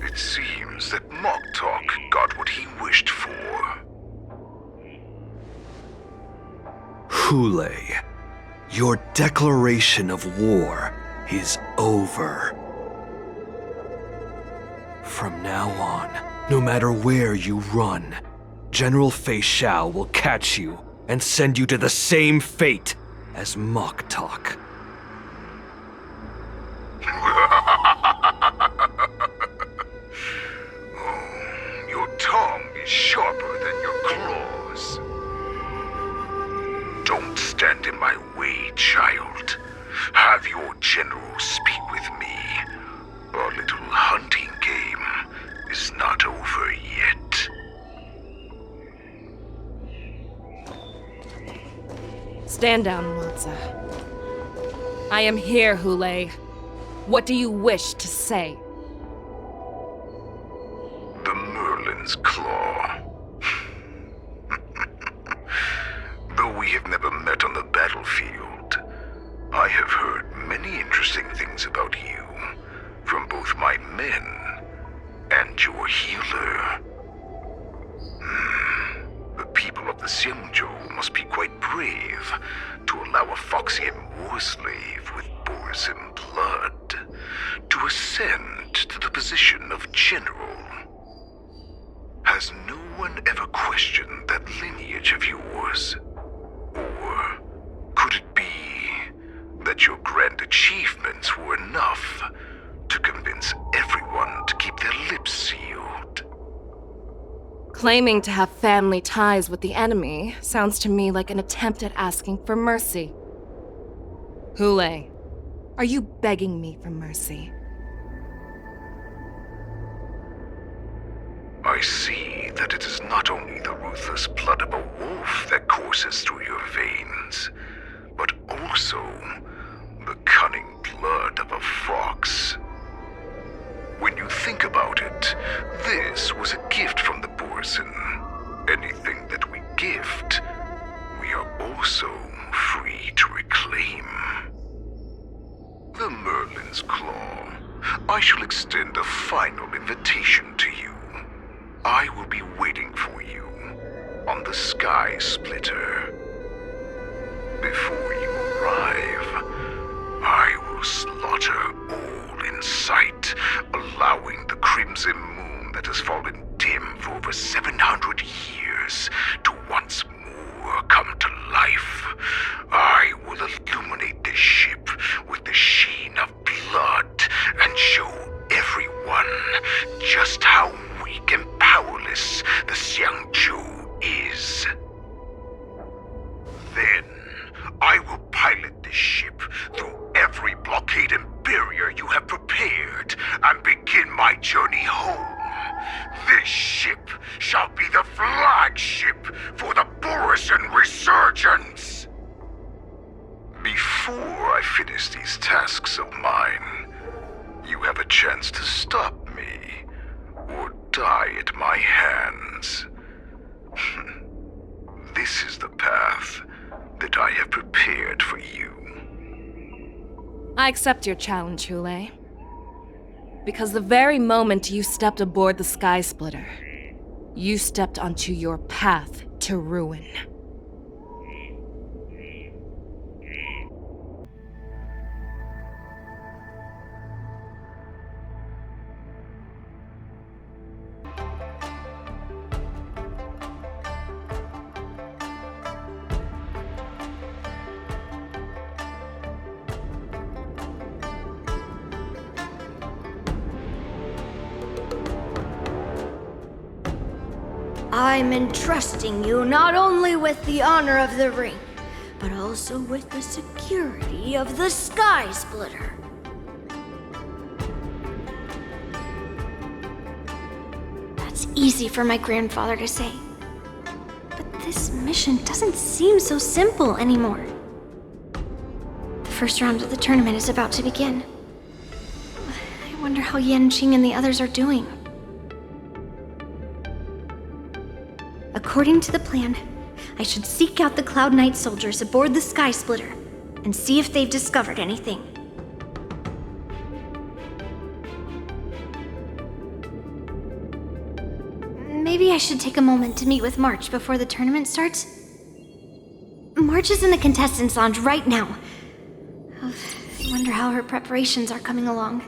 [SPEAKER 14] It seems that Moktok got what he wished for.
[SPEAKER 15] Hule, your declaration of war is over. From now on, no matter where you run, General Fei Xiao will catch you and send you to the same fate as Moktok.
[SPEAKER 14] Your tongue is sharper than your claws. Don't stand in my way, child. Have your general speak with me. Our little hunting game is not over yet.
[SPEAKER 6] Stand down, Watsa. I am here, Hule. What do you wish to say?
[SPEAKER 14] The Merlin's Claw. Though we have never met on the battlefield, I have heard many interesting things about you from both my men and your healer. The people of the Xianzhou must be quite brave to allow a Foxian war slave with Borisin blood to ascend to the position of general. Has no one ever questioned that lineage of yours? Or could it be that your grand achievements were enough to convince everyone to keep their lips sealed?
[SPEAKER 6] Claiming to have family ties with the enemy sounds to me like an attempt at asking for mercy. Hule, are you begging me for mercy?
[SPEAKER 14] I see that it is not only the ruthless blood of a wolf that courses through your veins, but also the cunning blood of a fox. When you think about it, this was a gift from the Borisin. Anything that we gift, we are also free to reclaim. The Merlin's Claw. I shall extend a final invitation to you. I will be waiting for you on the Sky Splitter. Before you arrive, I will slaughter all in sight, allowing the crimson moon that has fallen dim for over 700 years to once more come to life. I will illuminate this ship with the sheen of blood and show everyone just how weak and powerless the Xianzhou is. Then, I will pilot this ship through every blockade and barrier you have prepared and begin my journey home. This ship shall be the flagship for the Borisin Resurgence. Before I finish these tasks of mine, you have a chance to stop me or die at my hands. This is the path that I have prepared for you.
[SPEAKER 6] I accept your challenge, Hule. Because the very moment you stepped aboard the Sky Splitter, you stepped onto your path to ruin.
[SPEAKER 1] I'm entrusting you not only with the honor of the ring, but also with the security of the Sky Splitter. That's easy for my grandfather to say. But this mission doesn't seem so simple anymore. The first round of the tournament is about to begin. I wonder how Yanqing and the others are doing. According to the plan, I should seek out the Cloud Knight soldiers aboard the Sky Splitter and see if they've discovered anything. Maybe I should take a moment to meet with March before the tournament starts. March is in the contestants' lounge right now. I wonder how her preparations are coming along.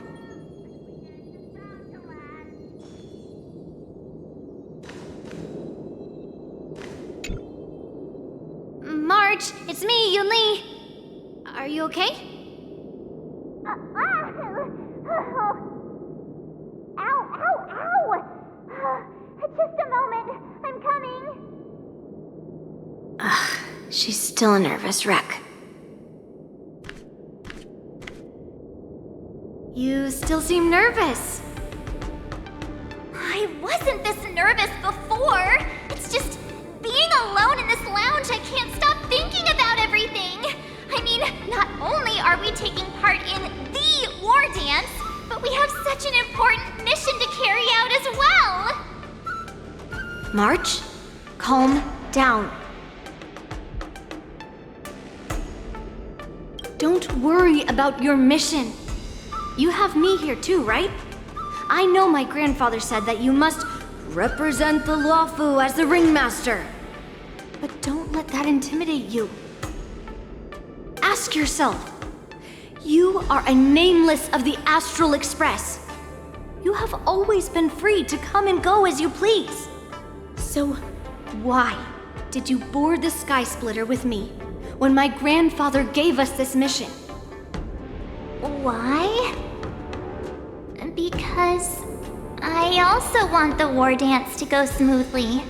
[SPEAKER 1] March, it's me, Yunli. Are you okay?
[SPEAKER 19] Ow! Just a moment, I'm coming.
[SPEAKER 1] She's still a nervous wreck. You still seem nervous.
[SPEAKER 19] I wasn't this nervous before. It's just being alone in this lounge, I can't stop thinking about everything. I mean, not only are we taking part in the war dance, but we have such an important mission to carry out as well.
[SPEAKER 1] March, calm down. Don't worry about your mission. You have me here too, right? I know my grandfather said that you must represent the Luofu as the ringmaster. But don't let that intimidate you. Ask yourself, you are a nameless of the Astral Express. You have always been free to come and go as you please. So why did you board the Sky Splitter with me when my grandfather gave us this mission?
[SPEAKER 19] Why? Because I also want the war dance to go smoothly.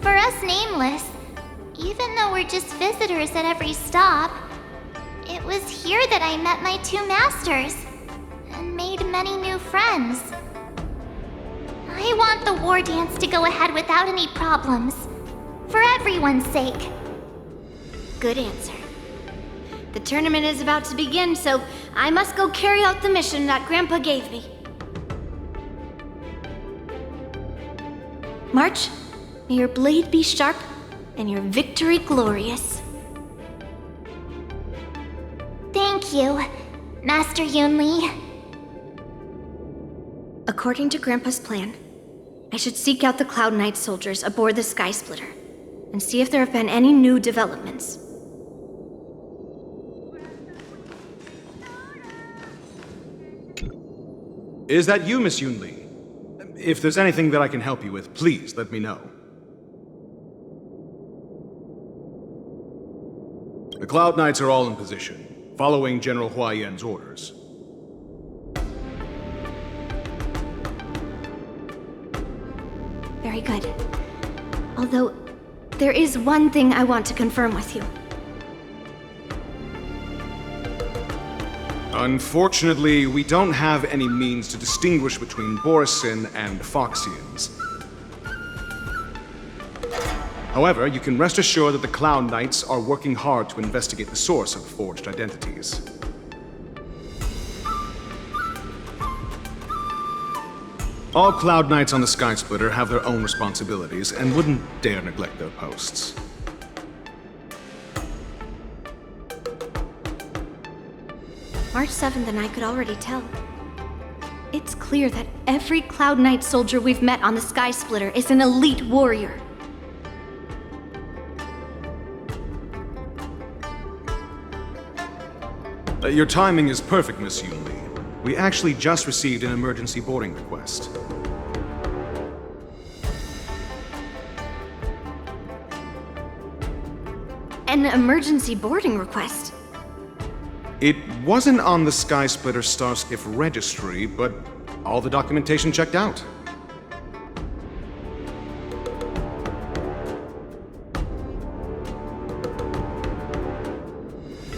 [SPEAKER 19] For us Nameless, even though we're just visitors at every stop, it was here that I met my two masters and made many new friends. I want the war dance to go ahead without any problems, for everyone's sake.
[SPEAKER 1] Good answer. The tournament is about to begin, so I must go carry out the mission that Grandpa gave me. March, may your blade be sharp and your victory glorious.
[SPEAKER 19] Thank you, Master Yunli.
[SPEAKER 1] According to Grandpa's plan, I should seek out the Cloud Knight soldiers aboard the Sky Splitter and see if there have been any new developments.
[SPEAKER 9] Is that you, Miss Yunli? If there's anything that I can help you with, please let me know. The Cloud Knights are all in position, following General Hua Yan's orders.
[SPEAKER 1] Very good. Although, there is one thing I want to confirm with you.
[SPEAKER 9] Unfortunately, we don't have any means to distinguish between Borisin and Foxians. However, you can rest assured that the Cloud Knights are working hard to investigate the source of forged identities. All Cloud Knights on the Sky Splitter have their own responsibilities and wouldn't dare neglect their posts.
[SPEAKER 1] March 7th and I could already tell. It's clear that every Cloud Knight soldier we've met on the Sky Splitter is an elite warrior.
[SPEAKER 9] Your timing is perfect, Miss Yunli. We actually just received an emergency boarding request.
[SPEAKER 1] An emergency boarding request?
[SPEAKER 9] It wasn't on the Sky Splitter Starskiff registry, but all the documentation checked out.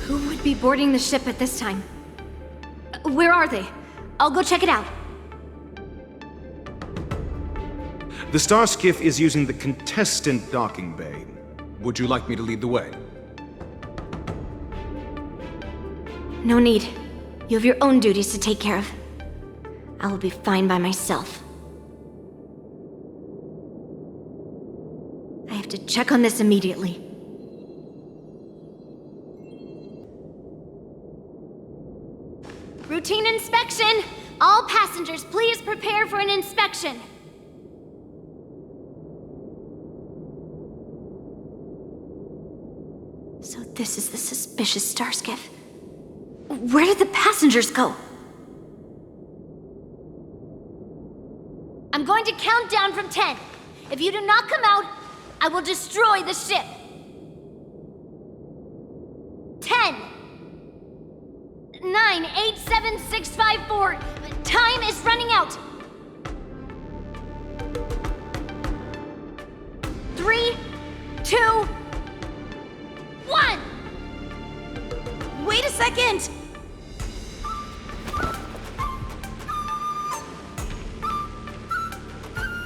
[SPEAKER 1] Who would be boarding the ship at this time? Where are they? I'll go check it out.
[SPEAKER 9] The Starskiff is using the contestant docking bay. Would you like me to lead the way?
[SPEAKER 1] No need. You have your own duties to take care of. I will be fine by myself. I have to check on this immediately. Routine inspection! All passengers, please prepare for an inspection. So this is the suspicious Starskiff. Where did the passengers go? I'm going to count down from 10. If you do not come out, I will destroy the ship. 10, 9, 8, 7, 6, 5, 4. Time is running out. 3, 2, 1.
[SPEAKER 4] Wait a second!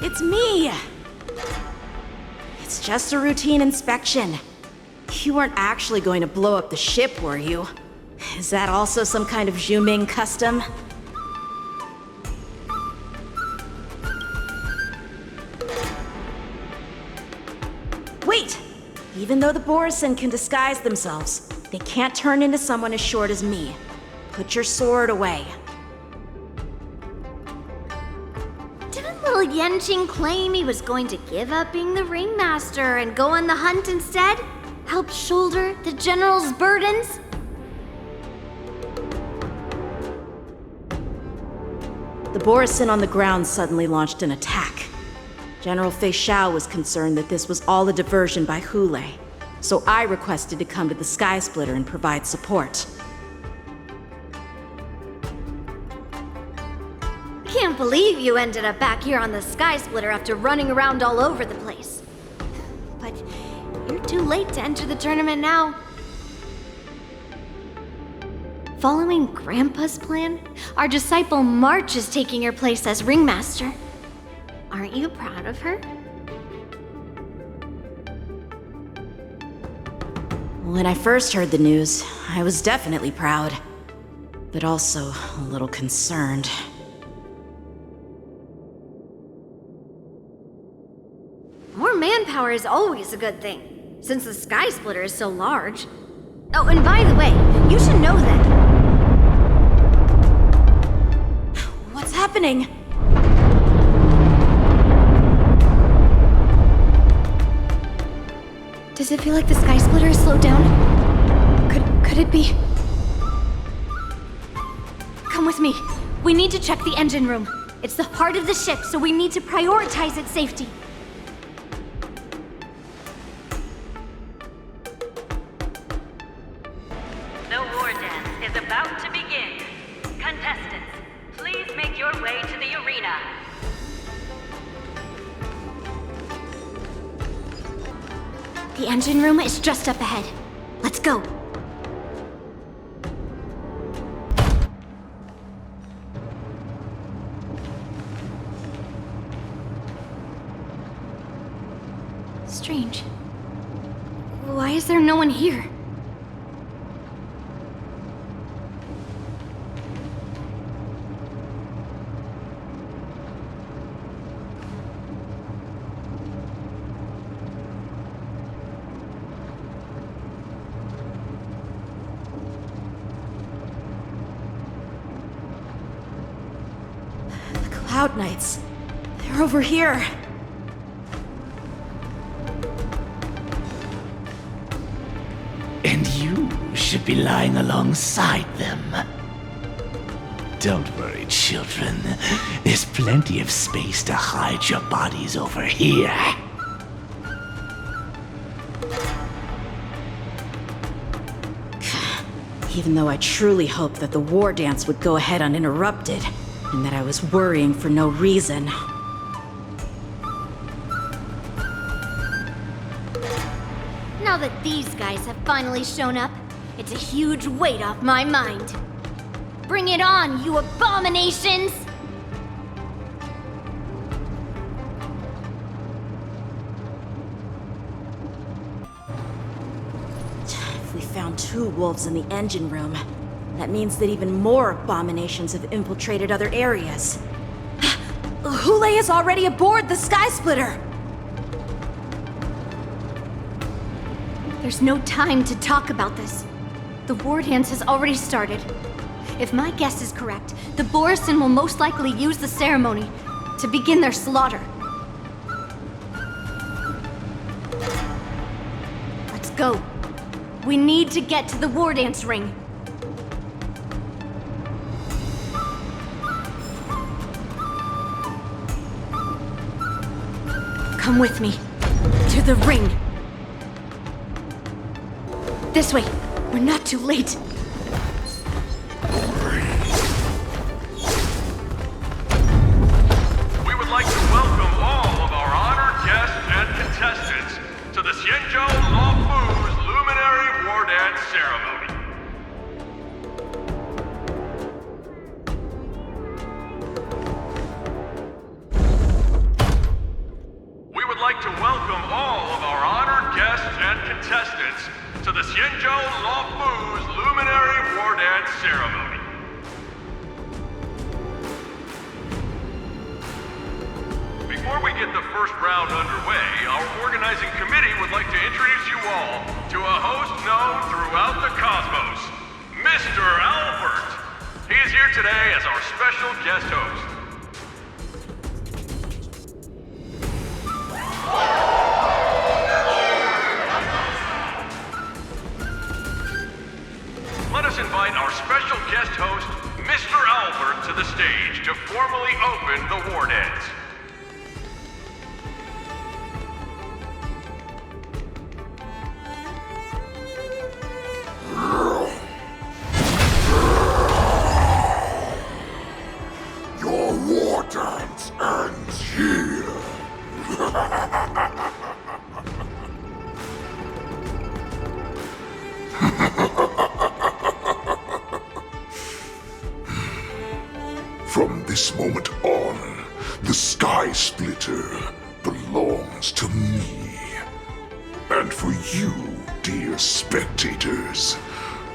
[SPEAKER 4] It's me! It's just a routine inspection. You weren't actually going to blow up the ship, were you? Is that also some kind of Zhuming custom? Wait! Even though the Borisin can disguise themselves, they can't turn into someone as short as me. Put your sword away.
[SPEAKER 1] Didn't little Yanqing claim he was going to give up being the ringmaster and go on the hunt instead? Help shoulder the general's burdens?
[SPEAKER 4] The Borisin on the ground suddenly launched an attack. General Fei Xiao was concerned that this was all a diversion by Hule, so I requested to come to the Sky Splitter and provide support.
[SPEAKER 1] Can't believe you ended up back here on the Sky Splitter after running around all over the place. But you're too late to enter the tournament now. Following Grandpa's plan, our disciple March is taking your place as ringmaster. Aren't you proud of her?
[SPEAKER 4] When I first heard the news, I was definitely proud, but also a little concerned.
[SPEAKER 1] More manpower is always a good thing, since the Sky Splitter is so large. Oh, and by the way, you should know that...
[SPEAKER 4] What's happening?
[SPEAKER 1] Does it feel like the Sky Splitter is slowed down? Could it be? Come with me. We need to check the engine room. It's the heart of the ship, so we need to prioritize its safety.
[SPEAKER 10] The war dance is about to begin. Contestants, please make your way to the arena.
[SPEAKER 1] The engine room is just up ahead. Let's go. Strange. Why is there no one here?
[SPEAKER 4] Cloud Knights. They're over here.
[SPEAKER 13] And you should be lying alongside them. Don't worry, children. There's plenty of space to hide your bodies over here.
[SPEAKER 4] Even though I truly hoped that the war dance would go ahead uninterrupted, and that I was worrying for no reason.
[SPEAKER 1] Now that these guys have finally shown up, it's a huge weight off my mind. Bring it on, you abominations!
[SPEAKER 4] If we found 2 wolves in the engine room, that means that even more abominations have infiltrated other areas. Hule is already aboard the Sky Splitter!
[SPEAKER 1] There's no time to talk about this. The war dance has already started. If my guess is correct, the Borisin will most likely use the ceremony to begin their slaughter. Let's go. We need to get to the war dance ring. Come with me. To the ring. This way. We're not too late.
[SPEAKER 11] We would like to welcome all of our honored guests and contestants to the Xianzhou Luofu's Luminary War Dance Ceremony. We would like to welcome all of our honored guests and contestants to the Xianzhou Luofu's Luminary War Dance Ceremony. Before we get the first round underway, our organizing committee would like to introduce you all to a host known throughout the cosmos, Mr. Albert. He is here today as our special guest host. Let us invite our special guest host, Mr. Albert, to the stage to formally open the war dance.
[SPEAKER 22] Your war dance ends here. From this moment on, the Sky Splitter belongs to me. And for you, dear spectators,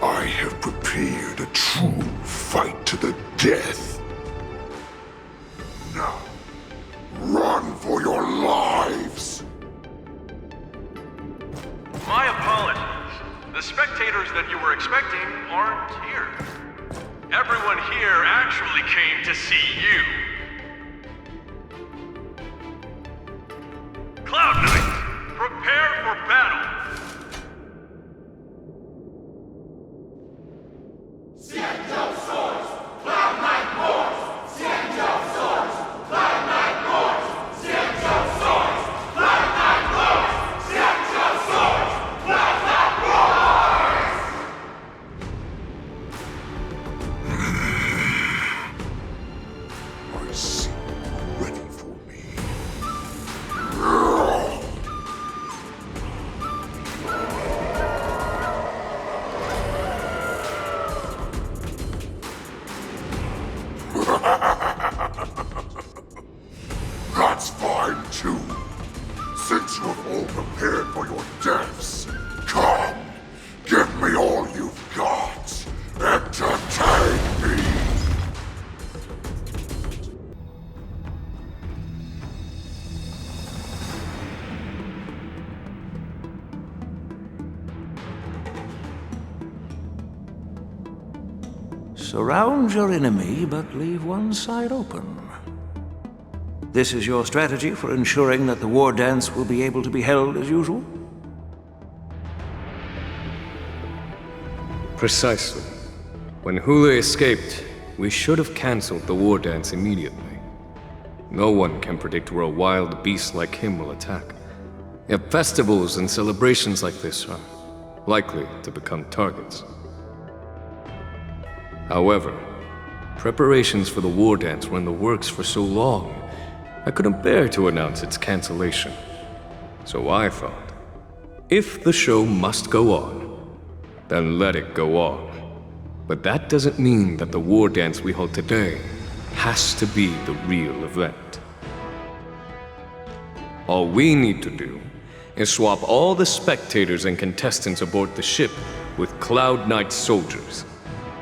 [SPEAKER 22] I have prepared a true fight to the death. Now, run for your lives!
[SPEAKER 11] My apologies. The spectators that you were expecting aren't here. Everyone here actually came to see you. Cloud Knights, prepare for battle!
[SPEAKER 22] Xianzhou swords! Cloud Knight boars! Xianzhou swords! Cloud Knight boars! Xianzhou swords! Cloud Knight boars! Xianzhou swords! Cloud Knight boars! I see you ready for me. That's fine too. Since you have all prepared for your deaths, come, give me all you've got. Entertain me.
[SPEAKER 13] Surround your enemy, but leave one side open.
[SPEAKER 16] This is your strategy for ensuring that the war dance will be able to be held as usual?
[SPEAKER 17] Precisely. When Hule escaped, we should have cancelled the war dance immediately. No one can predict where a wild beast like him will attack. Yet festivals and celebrations like this are likely to become targets. However, preparations for the war dance were in the works for so long, I couldn't bear to announce its cancellation. So I thought, if the show must go on, then let it go on. But that doesn't mean that the war dance we hold today has to be the real event. All we need to do is swap all the spectators and contestants aboard the ship with Cloud Knight soldiers,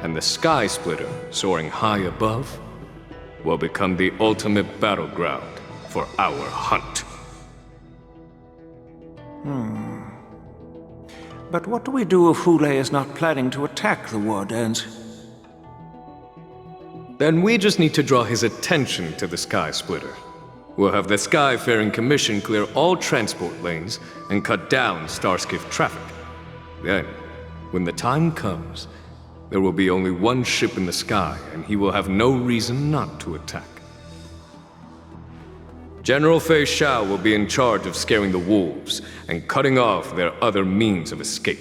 [SPEAKER 17] and the Sky Splitter, soaring high above, will become the ultimate battleground for our hunt.
[SPEAKER 16] But what do we do if Hule is not planning to attack the war dance?
[SPEAKER 17] Then we just need to draw his attention to the Sky Splitter. We'll have the Skyfaring Commission clear all transport lanes and cut down Starskiff traffic. Then, when the time comes, there will be only one ship in the sky, and he will have no reason not to attack. General Fei Xiao will be in charge of scaring the wolves and cutting off their other means of escape,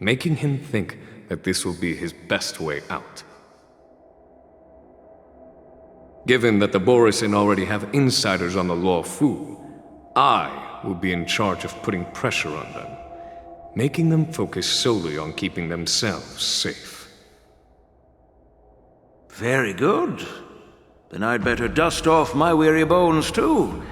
[SPEAKER 17] making him think that this will be his best way out. Given that the Borisin already have insiders on the Law Fu, I will be in charge of putting pressure on them, making them focus solely on keeping themselves safe.
[SPEAKER 16] Very good. Then I'd better dust off my weary bones too.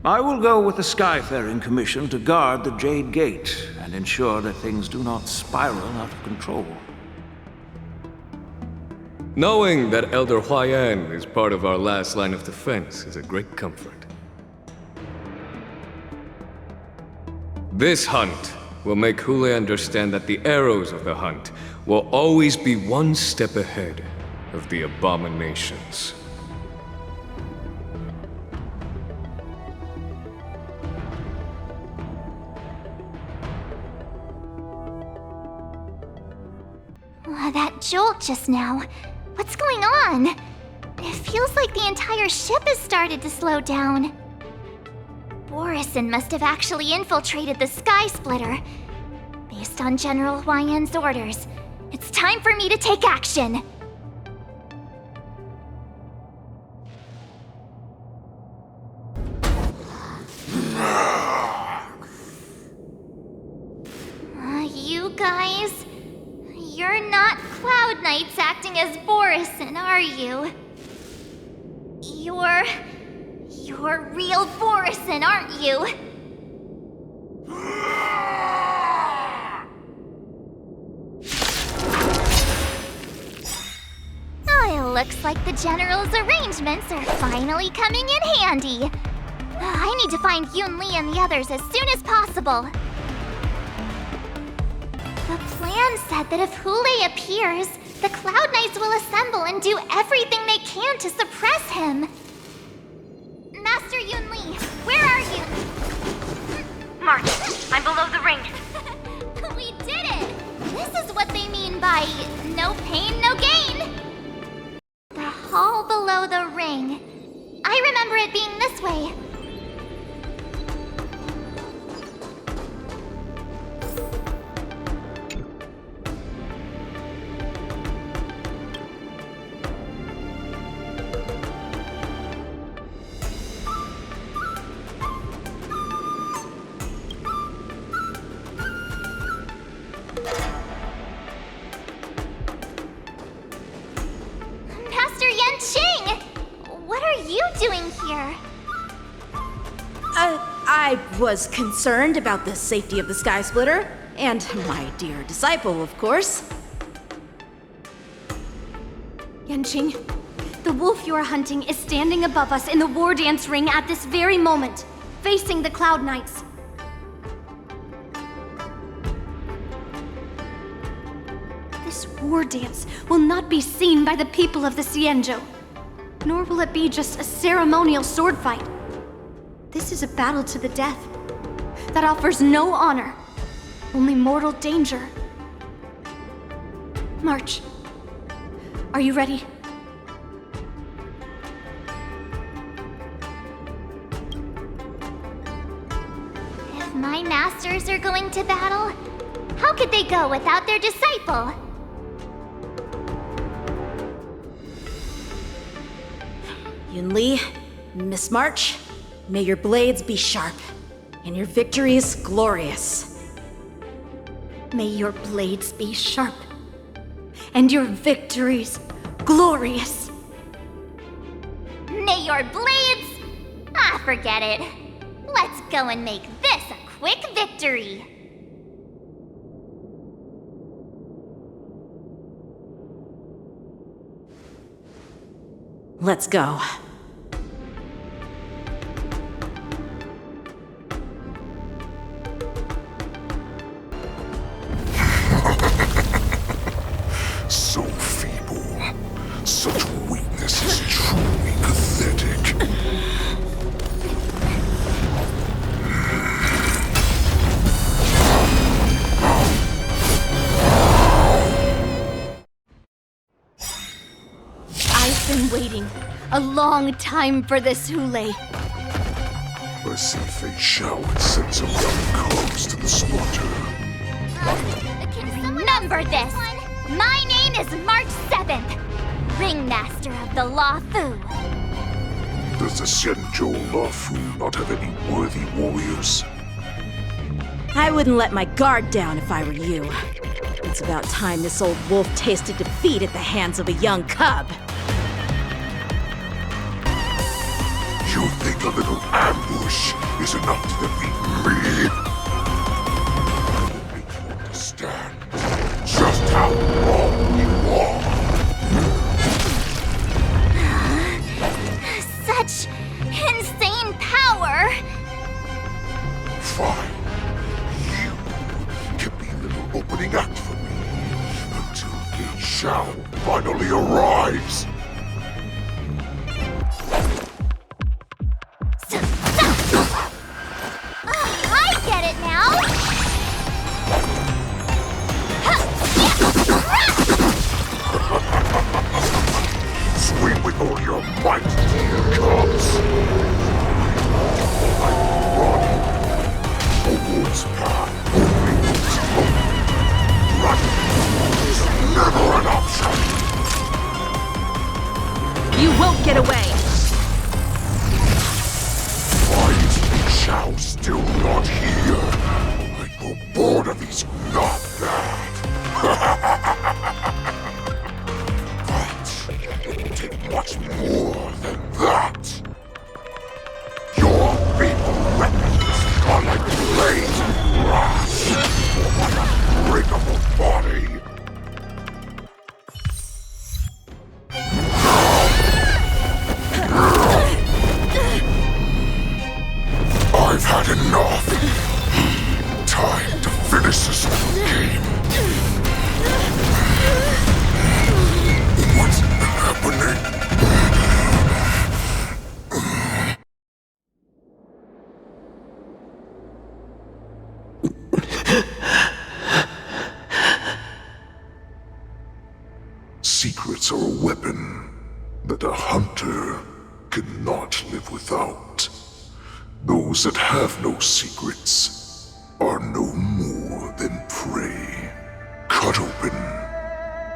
[SPEAKER 16] I will go with the Skyfaring Commission to guard the Jade Gate and ensure that things do not spiral out of control.
[SPEAKER 17] Knowing that Elder Huayan is part of our last line of defense is a great comfort. This hunt will make Hule understand that the arrows of the hunt will always be one step ahead of the abominations.
[SPEAKER 19] That jolt just now. What's going on? It feels like the entire ship has started to slow down. Borisin must have actually infiltrated the Sky Splitter. Based on General Huayan's orders, it's time for me to take action. You guys, you're not Cloud Knights acting as Borisin, are you? You're real Borisin, aren't you? Oh, it looks like the General's arrangements are finally coming in handy. I need to find Yunli and the others as soon as possible. The plan said that if Hule appears, the Cloud Knights will assemble and do everything they can to suppress him. Master Yunli, where are you?
[SPEAKER 10] March, I'm below the ring.
[SPEAKER 19] We did it! This is what they mean by no pain, no gain. The hall below the ring. I remember it being this way. What are you doing here?
[SPEAKER 4] I was concerned about the safety of the Sky Splitter, and my dear disciple, of course.
[SPEAKER 1] Yanqing, the wolf you are hunting is standing above us in the war dance ring at this very moment, facing the Cloud Knights. This war dance will not be seen by the people of the Xianzhou. Nor will it be just a ceremonial sword fight. This is a battle to the death that offers no honor, only mortal danger. March, are you ready?
[SPEAKER 19] If my masters are going to battle, how could they go without their disciple?
[SPEAKER 4] Yunli, Miss March, may your blades be sharp, and your victories glorious.
[SPEAKER 1] May your blades be sharp, and your victories glorious.
[SPEAKER 19] May your blades... Ah, forget it. Let's go and make this a quick victory.
[SPEAKER 4] Let's go.
[SPEAKER 14] So feeble. Such weakness is truly pathetic.
[SPEAKER 1] I've been waiting a long time for this, Hule.
[SPEAKER 14] I see Fei Shao had sent some young cubs to the slaughter.
[SPEAKER 19] Remember this! My name is March 7th, Ringmaster of the Luofu.
[SPEAKER 14] Does the Xianzhou Luofu not have any worthy warriors?
[SPEAKER 4] I wouldn't let my guard down if I were you. It's about time this old wolf tasted defeat at the hands of a young cub.
[SPEAKER 14] You think a little ambush is enough to defeat me? I will make you understand just how wrong you are.
[SPEAKER 19] Such insane power!
[SPEAKER 14] Fine. You can be a little opening act for me until Fei Shao finally arrives.
[SPEAKER 19] I get it now!
[SPEAKER 14] Swing with all your might, dear cubs. Run. A wolf's path only moves home. Running is never an option.
[SPEAKER 4] You won't get away!
[SPEAKER 14] Why is Fei Shao still not here? I grow bored of these not bad. But it will take much more than that. Your feeble weapons are like blades of grass on an unbreakable body. I've had enough. Time to finish this game. What's happening? Secrets are a weapon that a hunter cannot live without. Those that have no secrets are no more than prey, cut open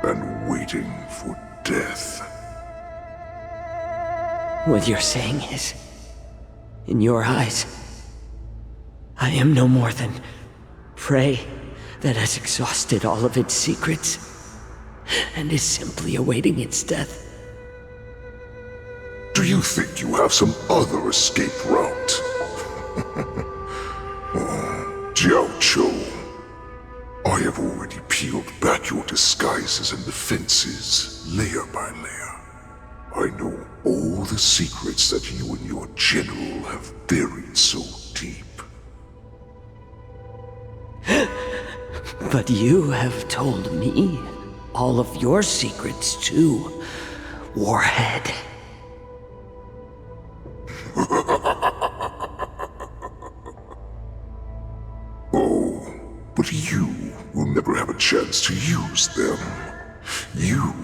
[SPEAKER 14] and waiting for death.
[SPEAKER 12] What you're saying is, in your eyes, I am no more than prey that has exhausted all of its secrets and is simply awaiting its death.
[SPEAKER 14] Do you think you have some other escape route? Jiao Chou, I have already peeled back your disguises and defenses, layer by layer. I know all the secrets that you and your general have buried so deep.
[SPEAKER 12] But you have told me all of your secrets too, Warhead.
[SPEAKER 14] But you will never have a chance to use them. You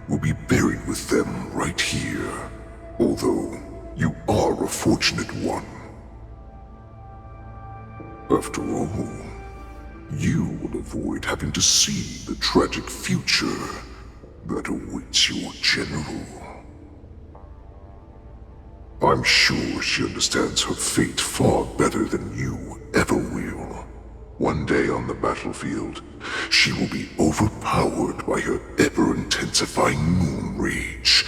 [SPEAKER 14] will be buried with them right here, although you are a fortunate one. After all, you will avoid having to see the tragic future that awaits your general. I'm sure she understands her fate far better than you ever will. One day on the battlefield, she will be overpowered by her ever-intensifying moon rage,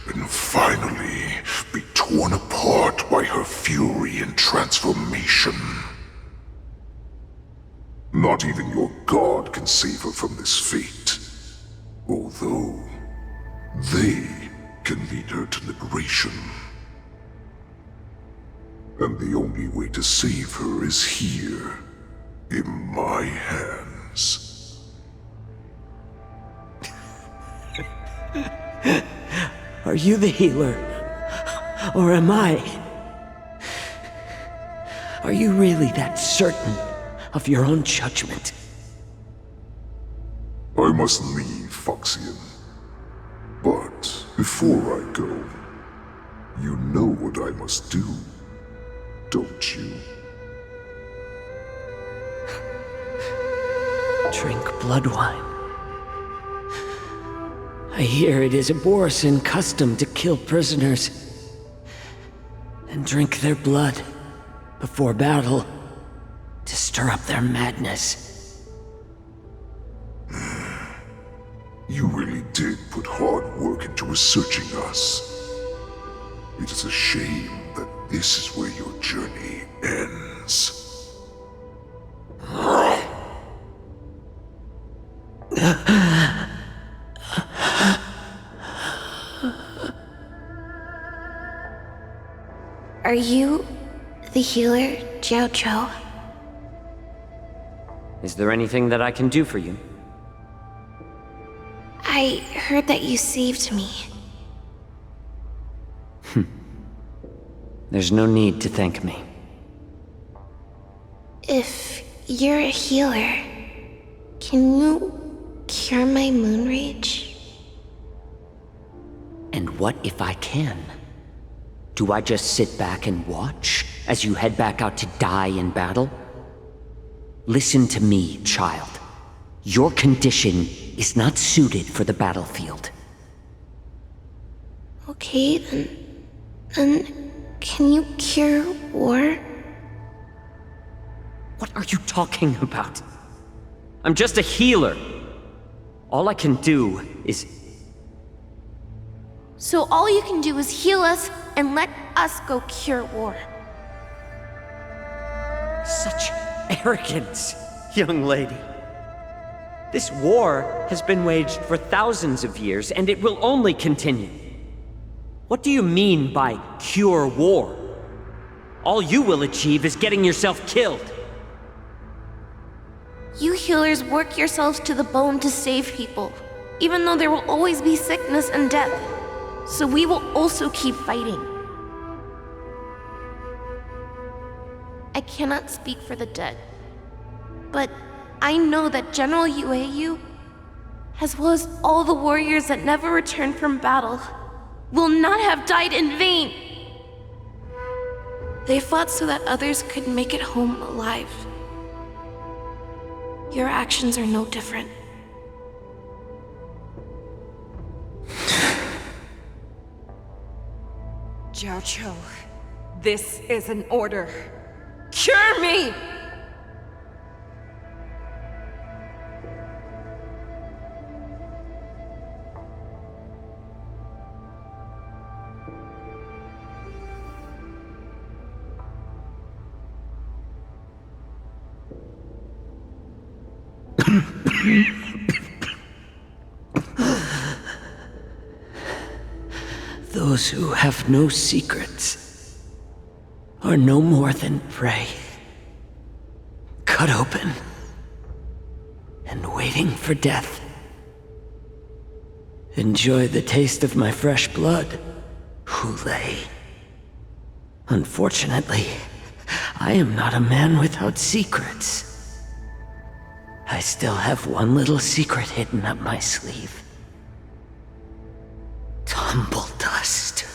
[SPEAKER 14] and finally be torn apart by her fury and transformation. Not even your god can save her from this fate, although they can lead her to liberation. And the only way to save her is here, in my hands.
[SPEAKER 18] Are you the healer? Or am I? Are you really that certain of your own judgment?
[SPEAKER 14] I must leave, Foxian. But before I go, you know what I must do, don't you?
[SPEAKER 18] Drink blood wine. I hear it is a Borisan custom to kill prisoners and drink their blood before battle to stir up their madness.
[SPEAKER 14] You really did put hard work into researching us. It is a shame that this is where your journey ends.
[SPEAKER 1] Are you the healer, Jiao Zhou?
[SPEAKER 12] Is there anything that I can do for you?
[SPEAKER 1] I heard that you saved me.
[SPEAKER 12] There's no need to thank me.
[SPEAKER 1] If you're a healer, can you cure my moon rage?
[SPEAKER 12] And what if I can? Do I just sit back and watch as you head back out to die in battle? Listen to me, child. Your condition is not suited for the battlefield.
[SPEAKER 1] Okay, then can you cure war?
[SPEAKER 12] What are you talking about? I'm just a healer. All I can do is...
[SPEAKER 1] So all you can do is heal us and let us go cure war.
[SPEAKER 12] Such arrogance, young lady. This war has been waged for thousands of years, and it will only continue. What do you mean by cure war? All you will achieve is getting yourself killed.
[SPEAKER 1] You healers work yourselves to the bone to save people, even though there will always be sickness and death. So we will also keep fighting. I cannot speak for the dead, but I know that General Yueyu, as well as all the warriors that never returned from battle, will not have died in vain. They fought so that others could make it home alive. Your actions are no different.
[SPEAKER 6] Jiao Zhou, this is an order. Cure me!
[SPEAKER 18] Those who have no secrets are no more than prey, cut open and waiting for death. Enjoy the taste of my fresh blood, Hulei. Unfortunately, I am not a man without secrets. still have one little secret hidden up my sleeve. Tumble dust.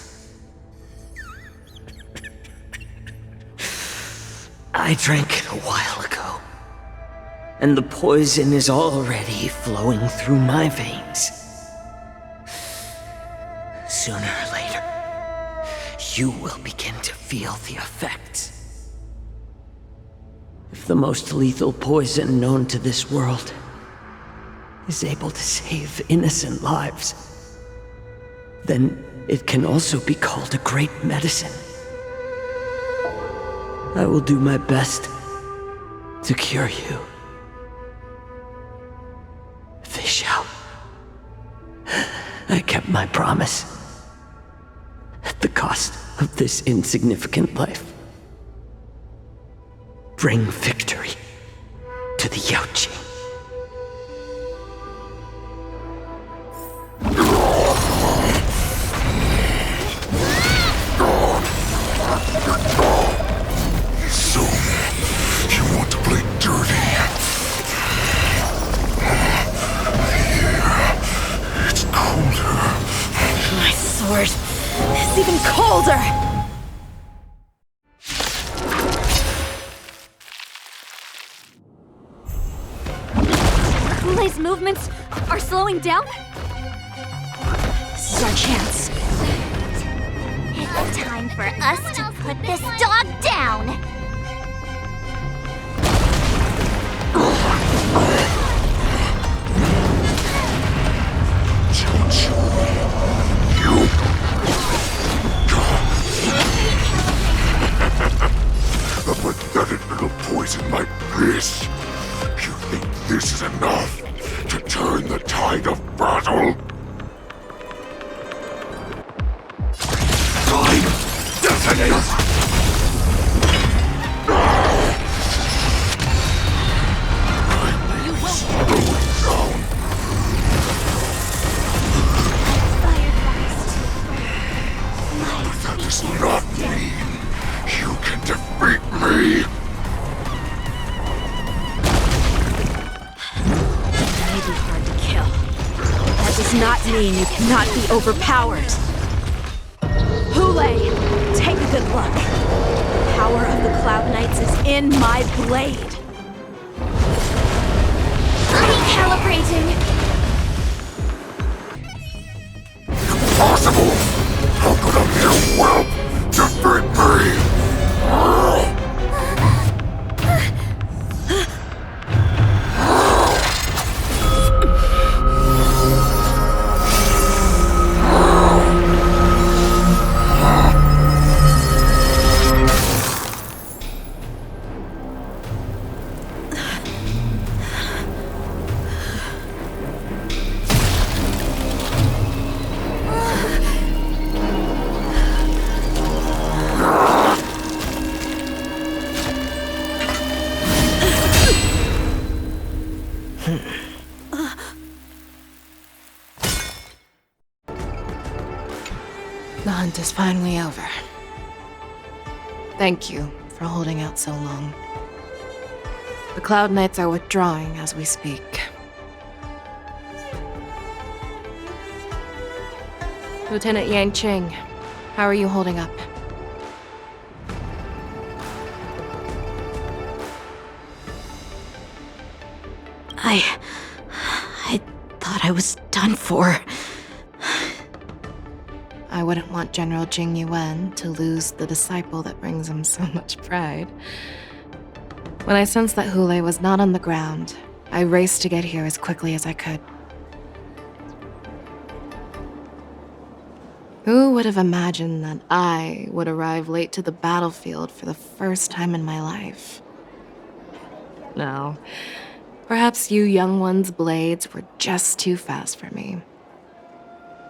[SPEAKER 18] I drank it a while ago, and the poison is already flowing through my veins. Sooner or later, you will begin to feel the effects. If the most lethal poison known to this world is able to save innocent lives, then it can also be called a great medicine. I will do my best to cure you. Fish out. I kept my promise. At the cost of this insignificant life. Bring victory to the Yaoqing.
[SPEAKER 22] So, you want to play dirty? Here, it's colder.
[SPEAKER 4] My sword is even colder!
[SPEAKER 1] Hulei's movements are slowing down?
[SPEAKER 4] This is our chance.
[SPEAKER 19] It's time for us to put this dog down!
[SPEAKER 22] A pathetic little poison like this. You think this is enough to turn the tide of battle? Time detonate! That does not mean you can defeat me!
[SPEAKER 4] You may be hard to kill. That does not mean you cannot be overpowered. Hulei, take a good look. The power of the Cloud Knights is in my blade.
[SPEAKER 19] Recalibrating!
[SPEAKER 22] Impossible! How could a mere whelp defeat me?
[SPEAKER 6] The hunt is finally over. Thank you for holding out so long. The Cloud Knights are withdrawing as we speak. Lieutenant Yanqing, how are you holding up?
[SPEAKER 4] I thought I was done for.
[SPEAKER 6] I wouldn't want General Jing Yuan to lose the disciple that brings him so much pride. When I sensed that Hulei was not on the ground, I raced to get here as quickly as I could. Who would have imagined that I would arrive late to the battlefield for the first time in my life? No, perhaps you young ones' blades were just too fast for me.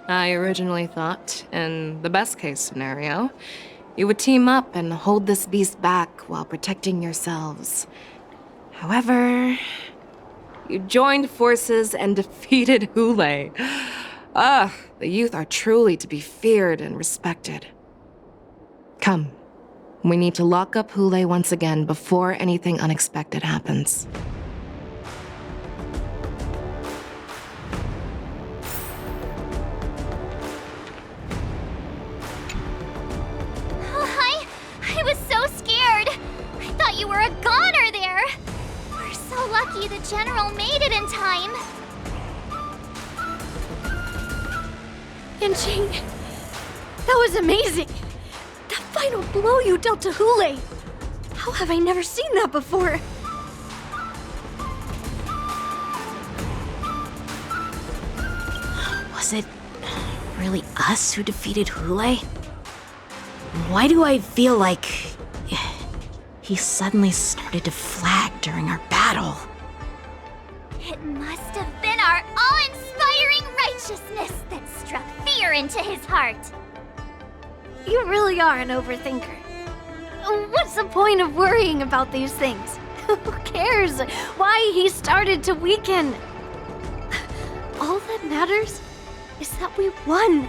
[SPEAKER 6] I originally thought, in the best-case scenario, you would team up and hold this beast back while protecting yourselves. However, you joined forces and defeated Hulei. The youth are truly to be feared and respected. Come, we need to lock up Hulei once again before anything unexpected happens.
[SPEAKER 19] honor there! We're so lucky the General made it in time.
[SPEAKER 1] Yanqing, that was amazing! That final blow you dealt to Hule! How have I never seen that before?
[SPEAKER 4] Was it really us who defeated Hule? Why do I feel like he suddenly started to flag during our battle?
[SPEAKER 19] It must have been our awe-inspiring righteousness that struck fear into his heart.
[SPEAKER 1] You really are an overthinker. What's the point of worrying about these things? Who cares why he started to weaken? All that matters is that we won.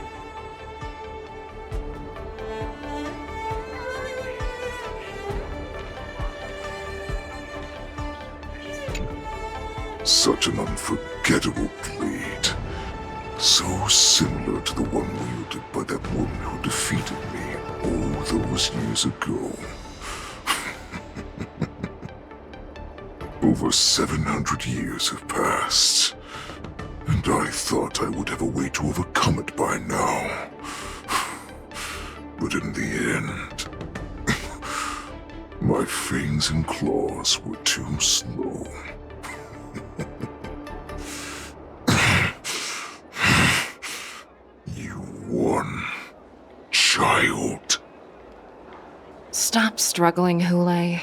[SPEAKER 14] Such an unforgettable blade. So similar to the one wielded by that woman who defeated me all those years ago. Over 700 years have passed, and I thought I would have a way to overcome it by now. But in the end, my fangs and claws were too slow. You won, child.
[SPEAKER 6] Stop struggling, Hule.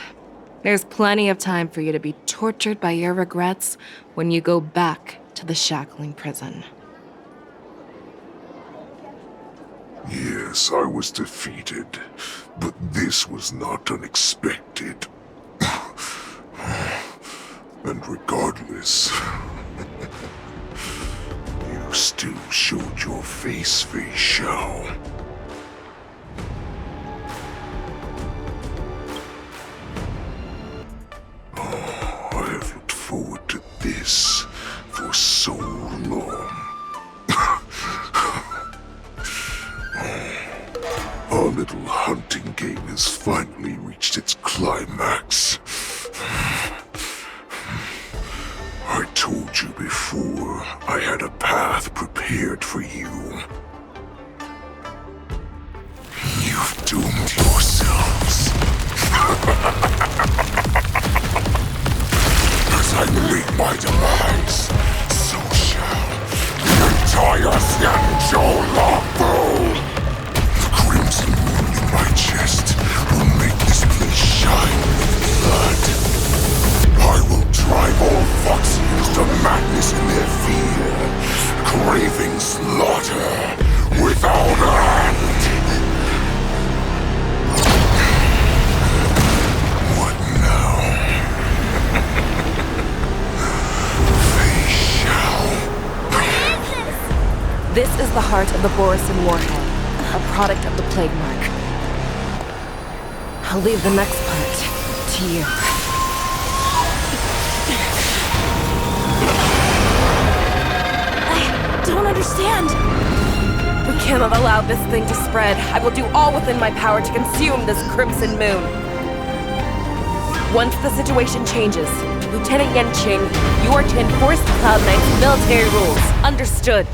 [SPEAKER 6] There's plenty of time for you to be tortured by your regrets when you go back to the shackling prison.
[SPEAKER 14] Yes, I was defeated, but this was not unexpected. And regardless, you still showed your face, Fei Xiao. Oh, I have looked forward to this for so long. Our little hunting game has finally reached its climax. I told you before, I had a path prepared for you. You've doomed yourselves. As I meet my demise, so shall the entire Xianzhou Lafu. The crimson wound in my chest will make this place shine with blood. I will drive all Foxians to madness in their fear, craving slaughter without end. What now? Fei Xiao.
[SPEAKER 6] This is the heart of the Borisin warhead, a product of the Plague Mark. I'll leave the next part to you.
[SPEAKER 4] Don't understand.
[SPEAKER 6] We cannot allow this thing to spread. I will do all within my power to consume this crimson moon. Once the situation changes, Lieutenant Yanqing, you are to enforce the Cloud Knight's military rules. Understood.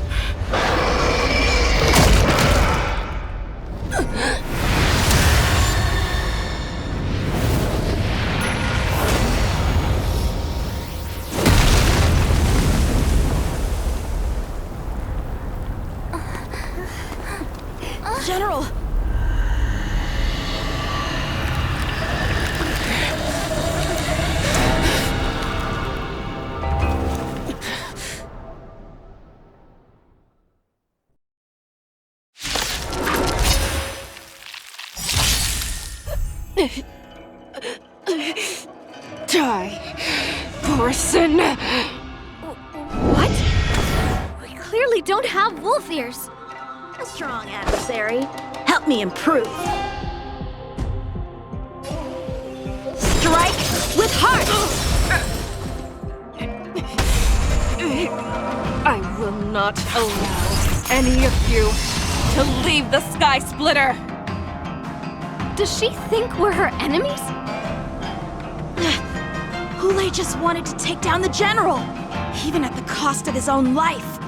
[SPEAKER 4] General!
[SPEAKER 6] Die, Borisin!
[SPEAKER 1] What? We clearly don't have wolf ears.
[SPEAKER 4] A strong adversary. Help me improve. Strike with heart!
[SPEAKER 6] I will not allow any of you to leave the Sky Splitter!
[SPEAKER 1] Does she think we're her enemies?
[SPEAKER 4] Lule just wanted to take down the general, even at the cost of his own life.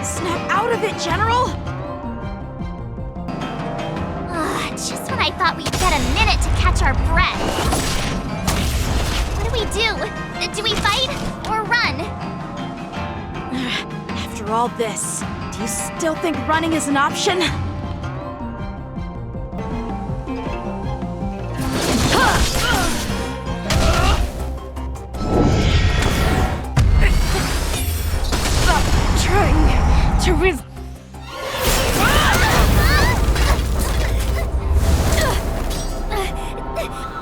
[SPEAKER 4] Snap out of it, General!
[SPEAKER 19] Just when I thought we'd get a minute to catch our breath. What do we do? Do we fight or run?
[SPEAKER 4] After all this, do you still think running is an option?
[SPEAKER 6] Stop trying to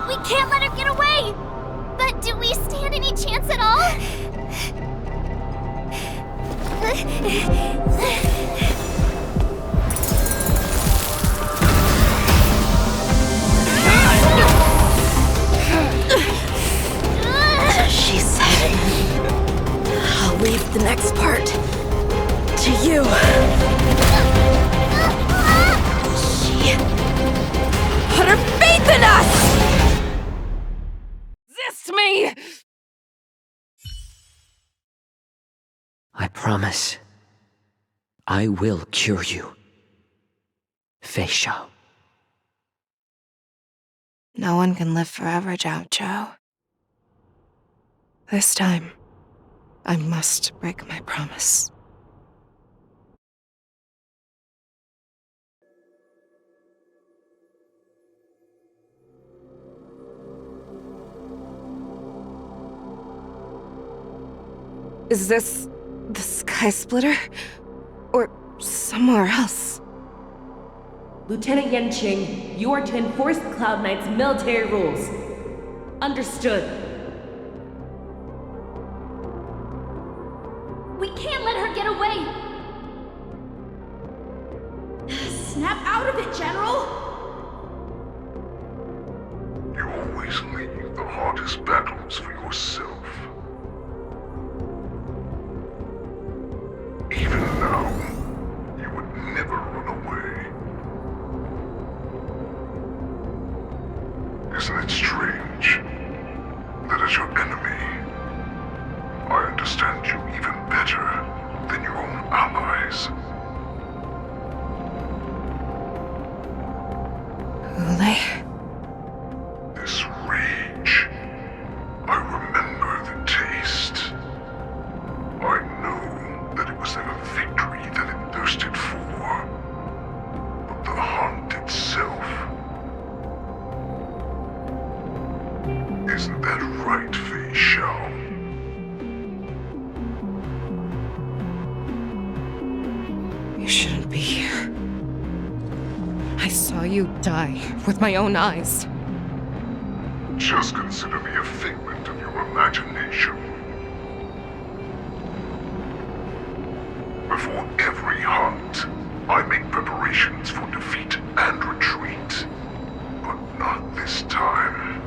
[SPEAKER 19] We can't let her get away! But do we stand any chance at all?
[SPEAKER 4] She said, I'll leave the next part to you. She put her faith in us!
[SPEAKER 6] resist me!
[SPEAKER 12] I promise. I will cure you. Fei Xiao.
[SPEAKER 6] No one can live forever, Zhao Zhou. This time, I must break my promise. Is this the Sky Splitter? Or somewhere else?
[SPEAKER 5] Lieutenant Yanqing, you are to enforce the Cloud Knight's military rules. Understood.
[SPEAKER 19] We can't let her get away!
[SPEAKER 4] Snap out of it, General!
[SPEAKER 22] You always leave the hardest battles for yourself. Even now, you would never run away. Isn't it strange that as your enemy, I understand you even better than your own allies? This rage, I remember the taste. I know that it was never victory that it thirsted for, but the hunt itself. Isn't that right, Fei Xiao?
[SPEAKER 6] You shouldn't be here. I saw you die with my own eyes.
[SPEAKER 22] Just consider me a figment of your imagination. Before every hunt, I make preparations for defeat and retreat. But not this time.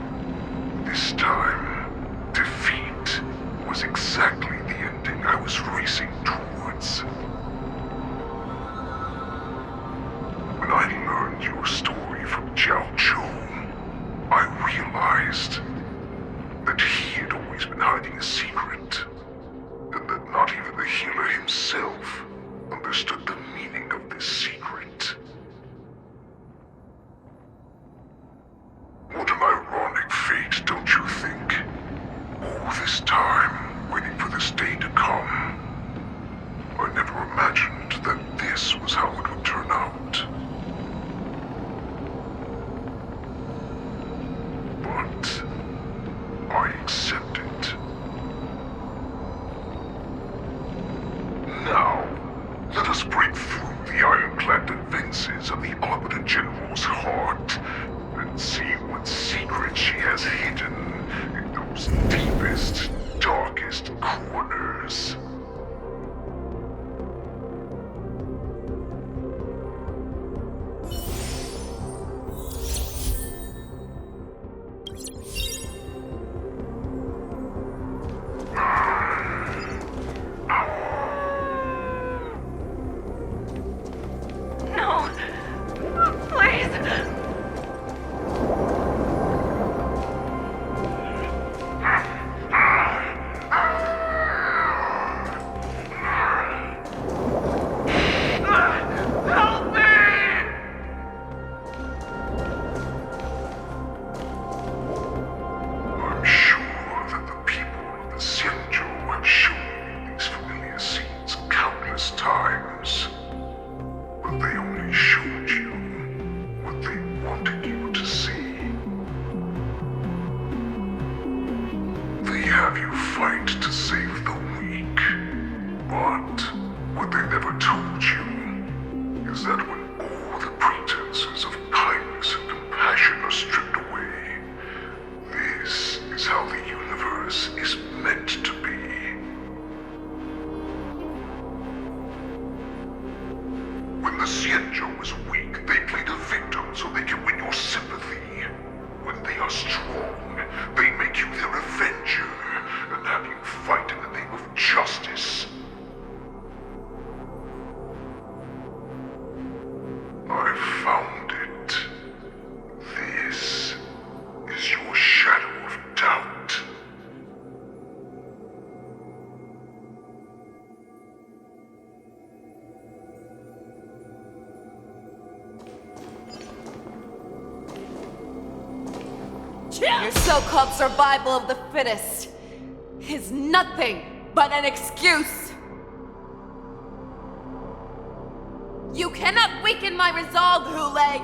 [SPEAKER 22] This time, defeat was exactly the ending I was racing towards. When I learned your story from Zhao Zhou, I realized that he had always been hiding a secret, and that not even the healer himself understood the meaning of this secret. What an ironic fate, don't you think? All this time, waiting for this day to come. I never imagined that this was how it would turn out. But I accept it. Now, let us break through the ironclad defenses of the Omnipotent General's heart and see what secrets she has hidden in those deepest, darkest corners.
[SPEAKER 14] have you fight to save the weak. But what they never told you is that when all the pretenses of kindness and compassion are stripped away, this is how the universe is meant to be. When the Xianzhou is weak, they play the victim so they can win your sympathy. When they are strong, they make you their avenger and have you fight in the name of justice. I found it. This is your shadow of doubt.
[SPEAKER 6] Your so-called survival of the fittest is nothing but an excuse. You cannot weaken my resolve, Hule.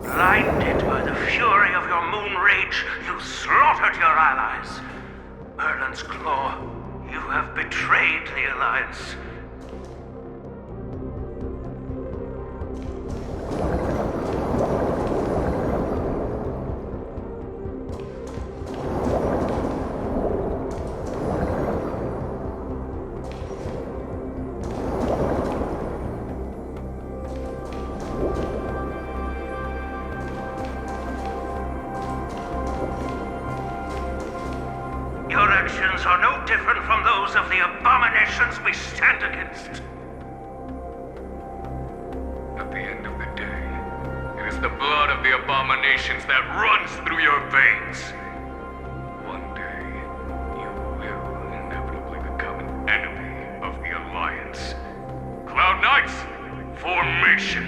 [SPEAKER 16] Blinded by the fury of your moon rage, you slaughtered your allies. Merlin's Claw, you have betrayed the Alliance. Your actions are no different from those of the abominations we stand against.
[SPEAKER 11] At the end of the day, it is the blood of the abominations that runs through your veins. One day, you will inevitably become an enemy of the Alliance. Cloud Knights, formation!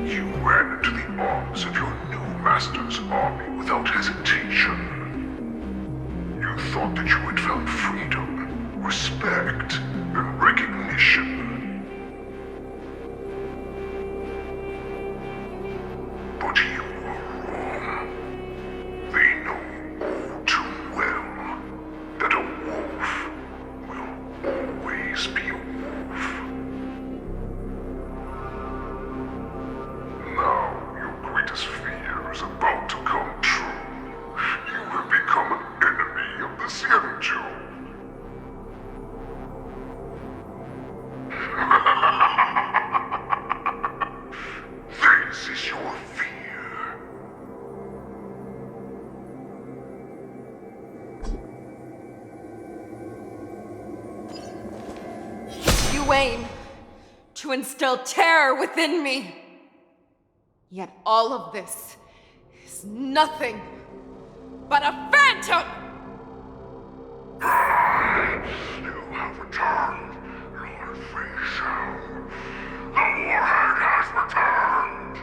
[SPEAKER 14] You ran into the arms of your new master's army without hesitation. You thought that you had found freedom, respect, and recognition. But you were wrong. They know all too well that a wolf will always be a wolf. Now your greatest fear is about to come true. You have become an enemy of the Xianzhou. This is your fear.
[SPEAKER 6] You aim to instill terror within me. Yet all of this is nothing but a phantom!
[SPEAKER 14] You have returned, Lord Fei Shao. The warhead has returned.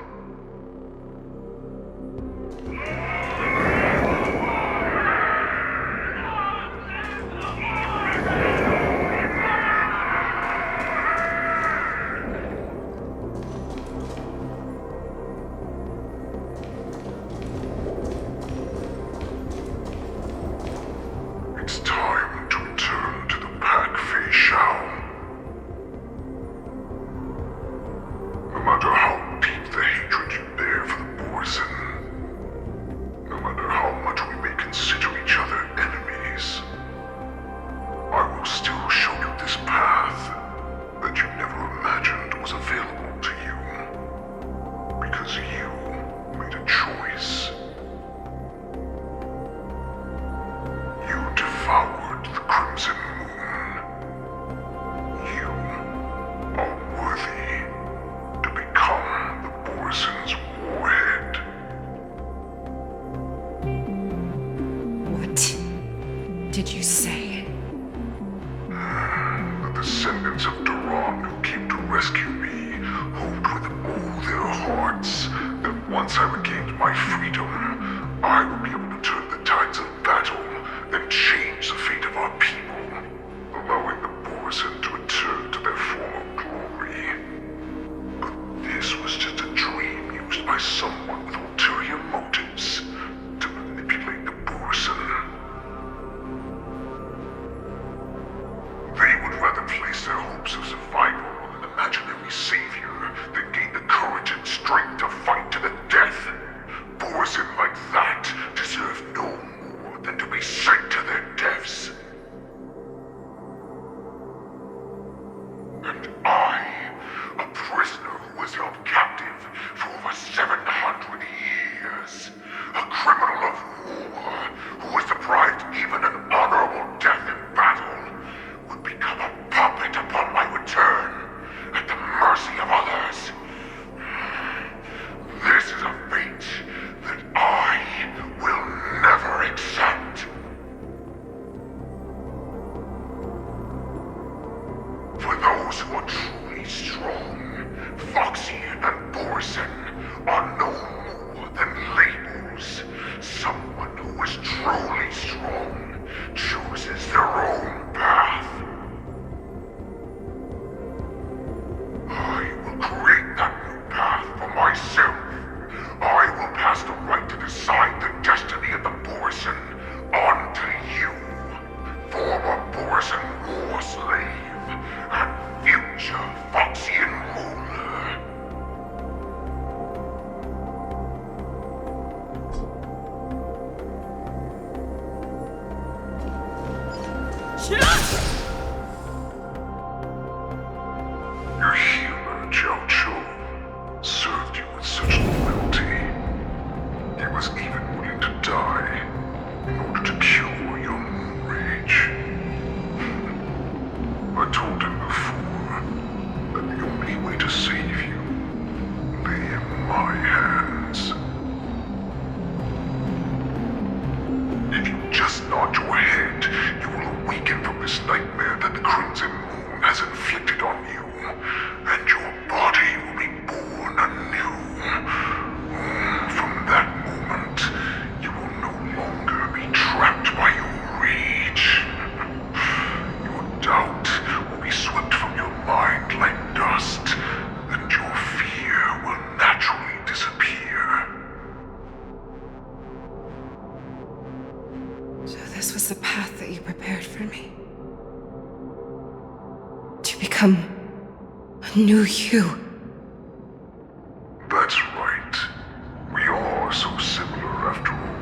[SPEAKER 14] It's time to return to the pack, Fei Shao. No matter how deep the hatred you bear for the Borson, no matter how much we may consider each other enemies, I will still show you this path that you never imagined was available to you. Because you made a choice. You devoured the Crimson Moon. You are worthy to become the Borson's warhead.
[SPEAKER 6] What did you say?
[SPEAKER 14] The descendants of Duran who came to rescue me hoped with all their hearts that once I regained my freedom, I would be able to turn the tides of battle and change the fate of our people, allowing the Borson to return to their former glory. But this was just a dream used by someone
[SPEAKER 22] strength to fight to the death. Borson like that deserve no more than to be sent to their deaths. And I, a prisoner who was held captive for over 700 years, a criminal of war who was deprived even an honorable death in battle, would become a puppet upon my return, at the mercy of others. This is a fate that I will never accept. For those who are truly strong, Foxy and Borson are no more than labels. Someone who is truly strong chooses their own path. I will create that new path for myself. I will pass the right to decide the destiny of the Borson on to you, former Borson war slave and future Foxian ruler. Your human Jiao Cho served you with such loyalty. He was even willing to die in order to cure your moon rage. I told him before that the only way to save you lay in my hands. If you just nod your head, you will awaken from this nightmare that the Crimson Moon has inflicted on you, and your body will be born anew. From that moment, you will no longer be trapped by your rage. Your doubt will be swept from your mind like dust, and your fear will naturally disappear.
[SPEAKER 6] So this was the path that you prepared for me. To become a new you.
[SPEAKER 22] That's right. We are so similar after all.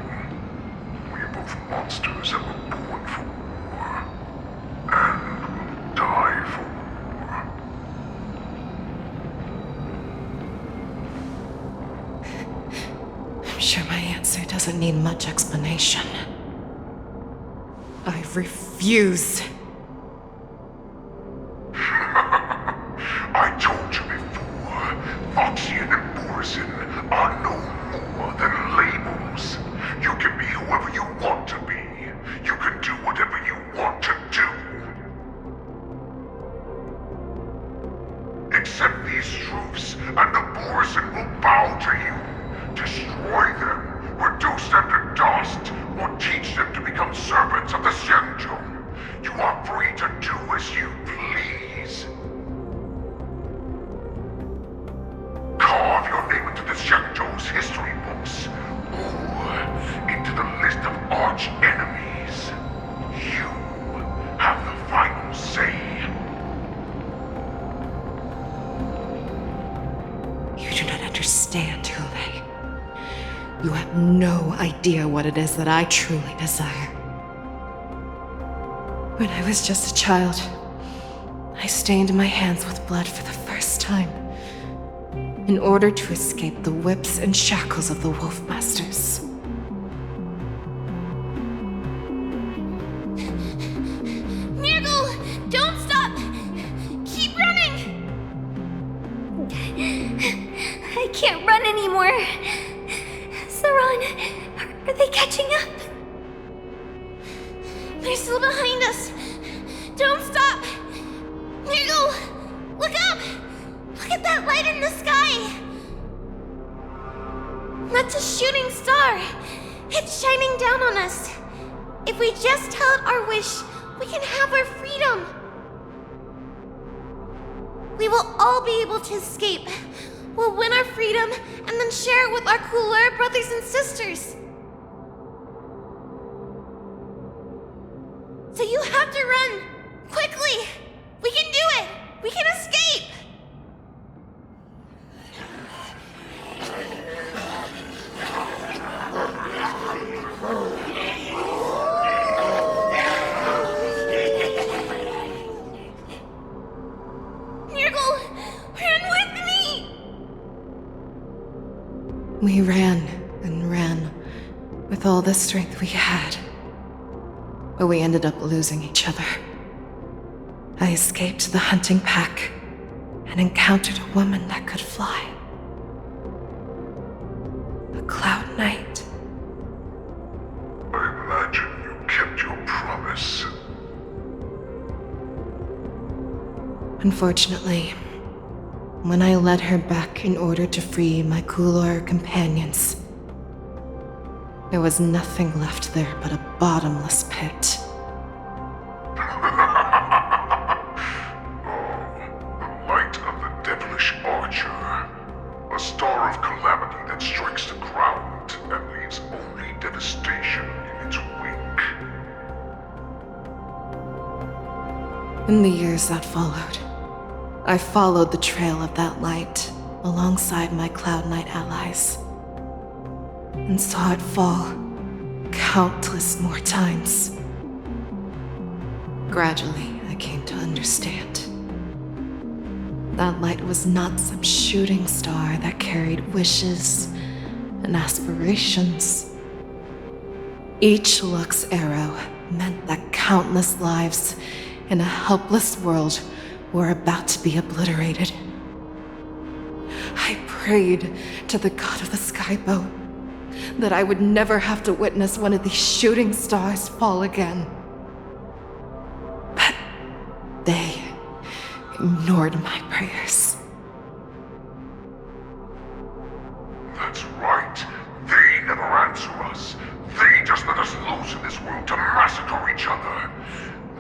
[SPEAKER 22] We are both monsters that were born for war, and will die for war.
[SPEAKER 6] I'm sure my answer doesn't need much explanation. I refuse.
[SPEAKER 22] I told you before, Foxian and Borson are no more than labels. You can be whoever you want to be. You can do whatever you want to do. Accept these truths, and the Borson will bow to you. Destroy them, reduce them to dust, or teach them to become servants of the Xianzhou. You are free to do as you please. Carve your name into the Xianzhou's history books, or into the list of arch enemies. You have the final say.
[SPEAKER 6] You do not understand, Hule. You have no idea what it is that I truly desire. When I was just a child, I stained my hands with blood for the first time, in order to escape the whips and shackles of the Wolfmasters.
[SPEAKER 19] Nirgal, don't stop! Keep running! I can't run anymore. Saran, are they catching up? They're still behind us. Don't stop! Nirgal, look up! Look at that light in the sky! That's a shooting star. It's shining down on us. If we just tell it our wish, we can have our freedom. We will all be able to escape. We'll win our freedom and then share it with our cooler brothers and sisters. So you have to run! Quickly! We can do it! We can escape!
[SPEAKER 6] We ran and ran with all the strength we had, but we ended up losing each other. I escaped the hunting pack and encountered a woman that could fly. A Cloud Knight.
[SPEAKER 14] I imagine you kept your promise.
[SPEAKER 6] Unfortunately, when I led her back in order to free my Kulor companions, there was nothing left there but a bottomless pit.
[SPEAKER 14] Light of the devilish archer. A star of calamity that strikes the ground and leaves only devastation in its wake.
[SPEAKER 6] In the years that followed, I followed the trail of that light alongside my Cloud Knight allies, and saw it fall countless more times. Gradually, I came to understand. That light was not some shooting star that carried wishes and aspirations. Each Lux arrow meant that countless lives in a helpless world were about to be obliterated. I prayed to the god of the skyboat that I would never have to witness one of these shooting stars fall again. But they ignored my prayers.
[SPEAKER 14] That's right. They never answer us. They just let us loose in this world to massacre each other.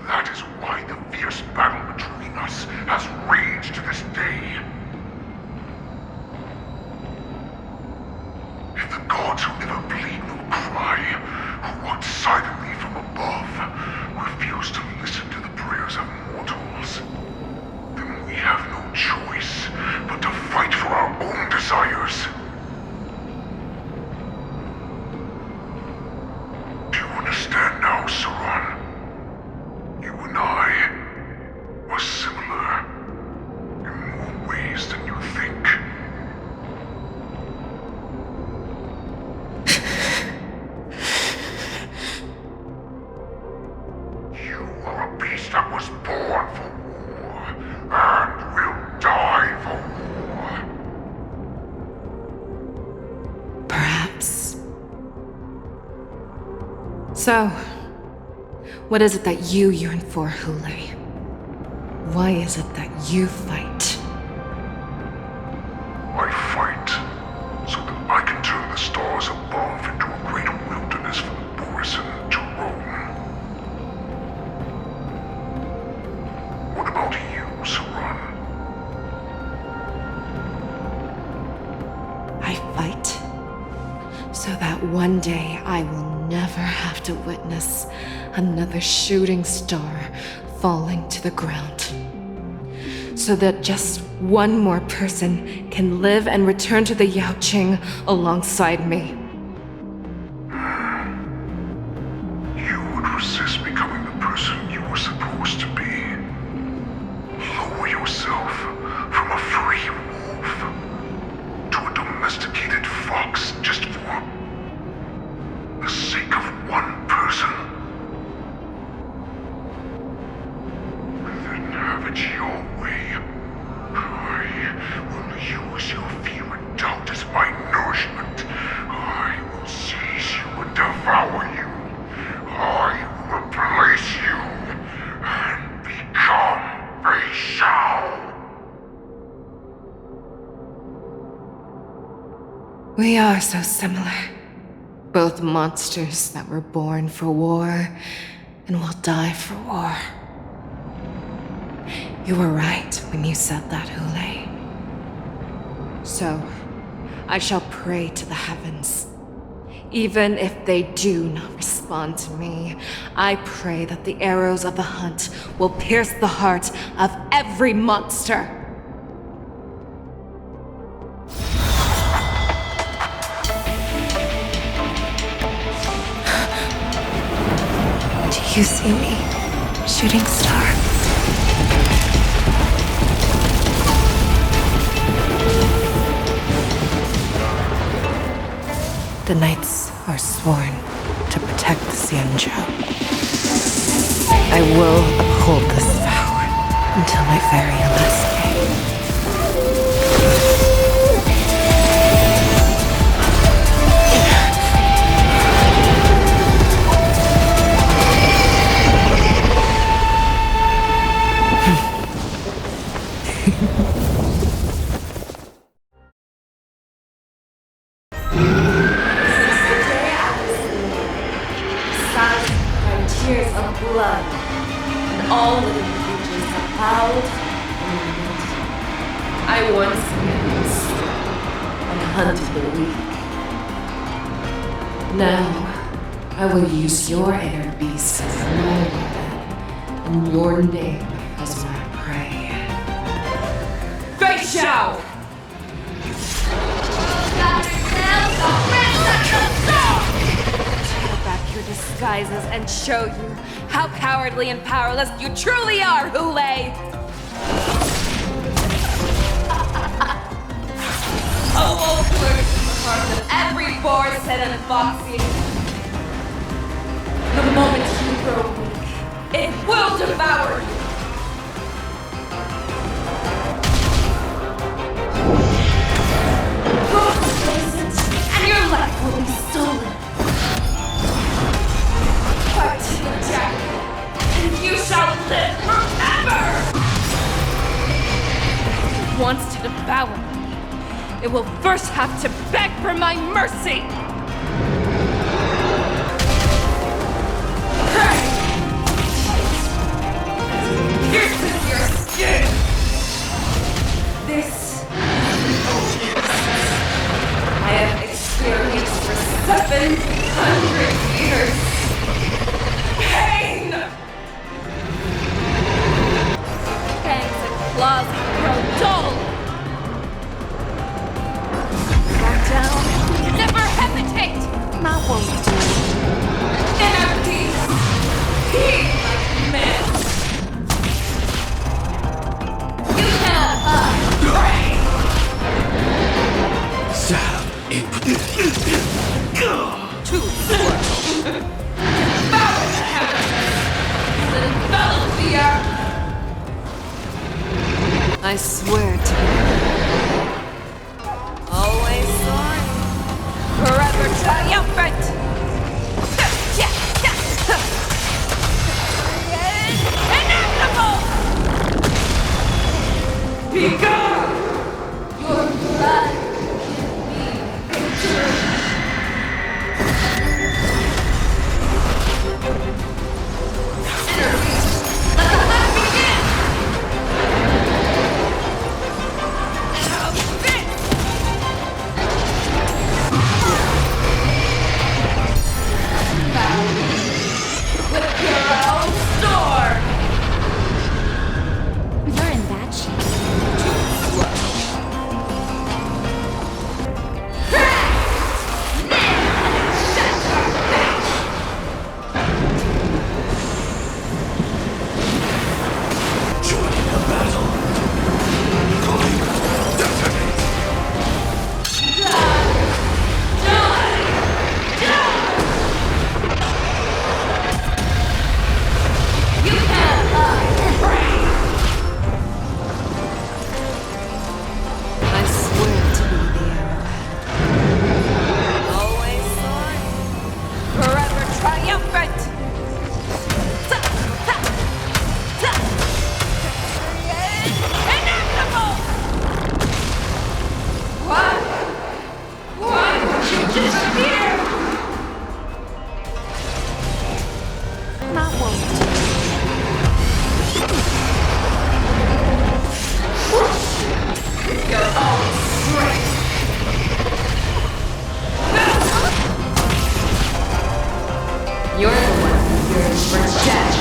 [SPEAKER 14] That is why the fierce battle between us has raged to this day. If the gods who never bleed nor cry, who walk silently from above, refuse to listen to the prayers of mortals, then we have no choice but to fight for our own desires. Do you understand now, Saran? You and I are similar in more ways than you think. You are a beast that was born for war and will die for war.
[SPEAKER 6] Perhaps. So, what is it that you yearn for, Hule? Why is it that you fight?
[SPEAKER 14] I fight so that I can turn the stars above into a great wilderness for the Borisin to roam. What about you, Saran?
[SPEAKER 6] I fight so that one day I will never have to witness another shooting star falling to the ground. So that just one more person can live and return to the Yaoqing alongside me.
[SPEAKER 14] You would resist becoming the person you were supposed to be. Lower yourself from a free wolf to a domesticated fox just for the sake of one person. Then have it your way. I will use your fear and doubt as my nourishment. I will seize you and devour you. I will replace you and become a Shao.
[SPEAKER 6] We are so similar. Both monsters that were born for war and will die for war. You were right when you said that, Hule. So, I shall pray to the heavens. Even if they do not respond to me, I pray that the arrows of the hunt will pierce the heart of every monster. Do you see me, shooting star? The knights are sworn to protect the Xianzhou. I will uphold this vow until my very last day.
[SPEAKER 2] Tears of blood, and all living creatures have bowed and knelt. I once made strong and hunted the weak. Now, I will use your inner beast as my weapon, and your name as my prey. Fei Xiao! Your disguises and show you how cowardly and powerless you truly are, Hule! A wolf lurks in the heart of every boar-set and foxy. The moment you grow weak, it will devour you! Go complacent, and your life will be stolen. Fight, Jack, and you shall live forever! If it wants to devour me, it will first have to beg for my mercy! Pierces your skin! This I have experienced for 700 years! Pain! Fangs and claws grow dull! Back down! Never hesitate! That won't do. Inner peace! Be like men! You cannot pray!
[SPEAKER 22] Sound in.
[SPEAKER 2] Too slow! Devour the heavens! And envelop the earth!
[SPEAKER 6] I swear to you.
[SPEAKER 2] Always soaring, forever triumphant! Inevitable! Be gone! Your blood give me victory!
[SPEAKER 1] You're in bad shape.
[SPEAKER 2] You're the one who yearns for death.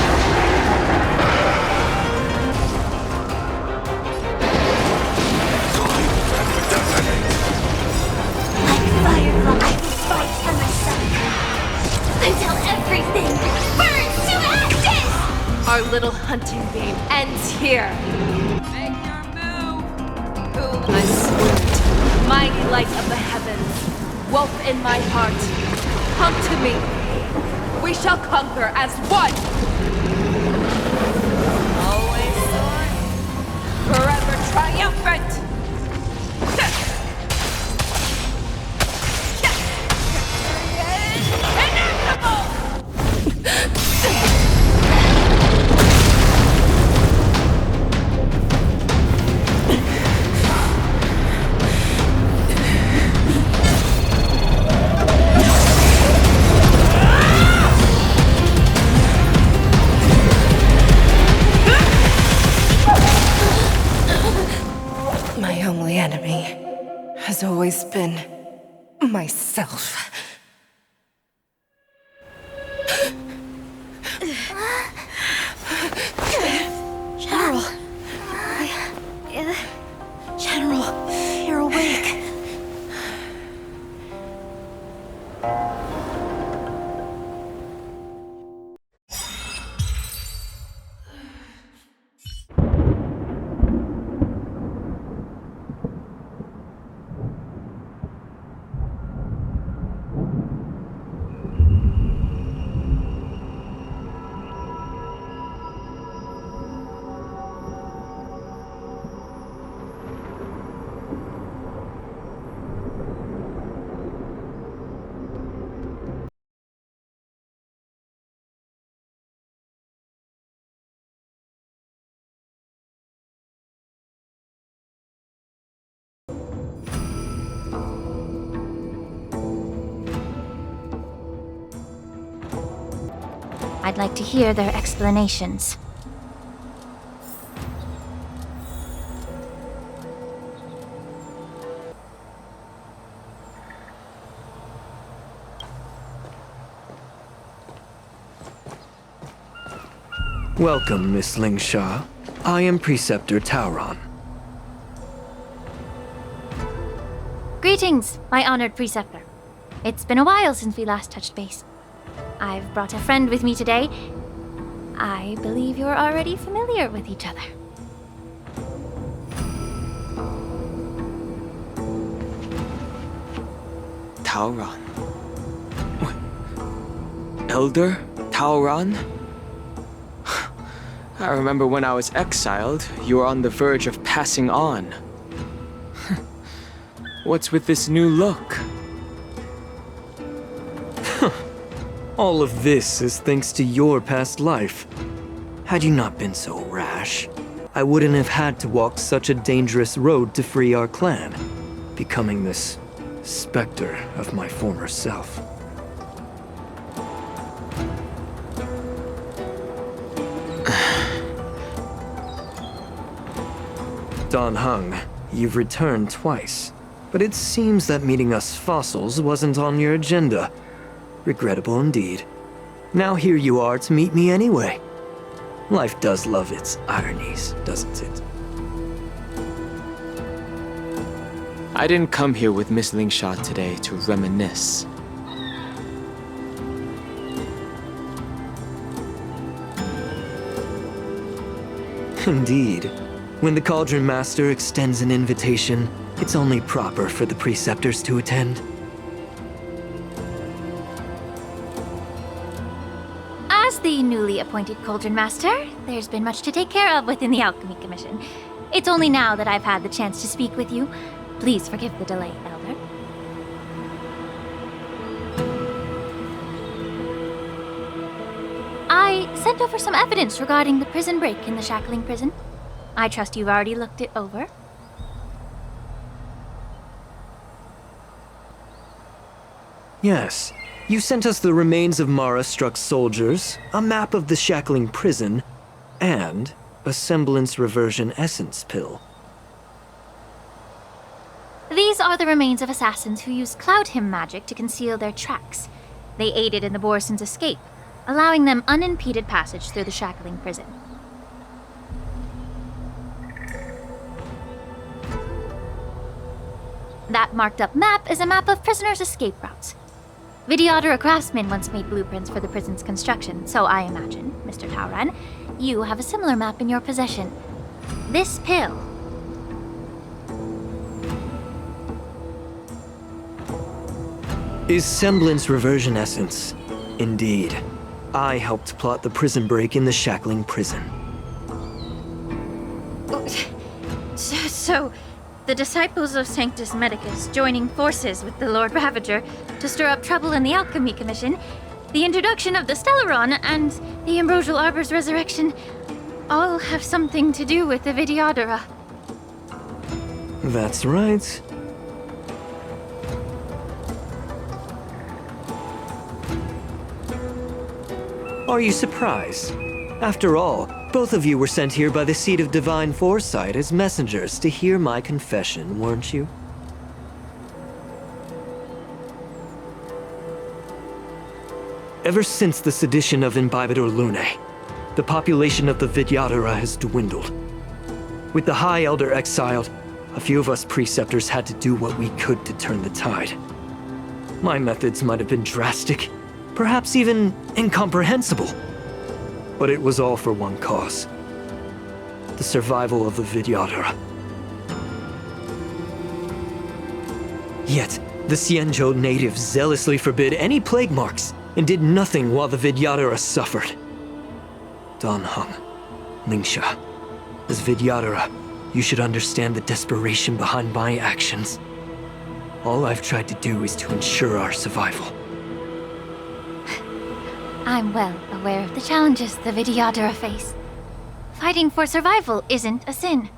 [SPEAKER 19] I fight for myself. Until everything burns to ashes!
[SPEAKER 2] Our little hunting game ends here. Make your move. I swear to the mighty light of the heavens.
[SPEAKER 5] wolf in my heart. Come to me. We shall conquer as one. Always sword. Forever triumphant.
[SPEAKER 6] My only enemy has always been myself.
[SPEAKER 1] General. General, you're awake. I'd like to hear their explanations.
[SPEAKER 21] Welcome, Miss Lingsha. I am Preceptor Tauron.
[SPEAKER 1] Greetings, my honored preceptor. It's been a while since we last touched base. I've brought a friend with me today. I believe you're already familiar with each other.
[SPEAKER 3] Tauron. Elder Tauron? I remember when I was exiled, you were on the verge of passing on. What's with this new look?
[SPEAKER 21] All of this is thanks to your past life. Had you not been so rash, I wouldn't have had to walk such a dangerous road to free our clan, becoming this specter of my former self. Don Hung, you've returned twice, but it seems that meeting us fossils wasn't on your agenda. Regrettable indeed. Now here you are to meet me anyway. Life does love its ironies, doesn't it?
[SPEAKER 3] I didn't come here with Miss Lingsha today to reminisce.
[SPEAKER 21] Indeed. When the Cauldron Master extends an invitation, it's only proper for the Preceptors to attend.
[SPEAKER 1] As the newly appointed Cauldron Master, there's been much to take care of within the Alchemy Commission. It's only now that I've had the chance to speak with you. Please forgive the delay, Elder. I sent over some evidence regarding the prison break in the Shackling prison. I trust you've already looked it over.
[SPEAKER 21] Yes. You sent us the remains of Mara-struck soldiers, a map of the Shackling prison, and a semblance reversion essence pill.
[SPEAKER 1] These are the remains of assassins who used Cloud Hymn magic to conceal their tracks. They aided in the Borisons' escape, allowing them unimpeded passage through the Shackling prison. That marked-up map is a map of prisoners' escape routes. Vidyadhara craftsmen once made blueprints for the prison's construction, so I imagine, Mr. Tauron, you have a similar map in your possession. This pill.
[SPEAKER 21] Is semblance reversion essence? Indeed. I helped plot the prison break in the Shackling prison.
[SPEAKER 7] So, the disciples of Sanctus Medicus joining forces with the Lord Ravager to stir up trouble in the Alchemy Commission, the introduction of the Stellaron, and the Ambrosial Arbor's resurrection all have something to do with the Vidyadhara.
[SPEAKER 21] That's right. Are you surprised? After all, both of you were sent here by the seat of divine foresight as messengers to hear my confession, weren't you? Ever since the sedition of Imbibitor Lunae, the population of the Vidyadhara has dwindled. With the High Elder exiled, a few of us preceptors had to do what we could to turn the tide. My methods might have been drastic, perhaps even incomprehensible. But it was all for one cause. The survival of the Vidyadhara. Yet, the Xianzhou natives zealously forbid any plague marks and did nothing while the Vidyadhara suffered. Dan Heng, Lingsha, as Vidyadhara, you should understand the desperation behind my actions. All I've tried to do is to ensure our survival.
[SPEAKER 7] I'm well aware of the challenges the Vidyadhara face. Fighting for survival isn't a sin.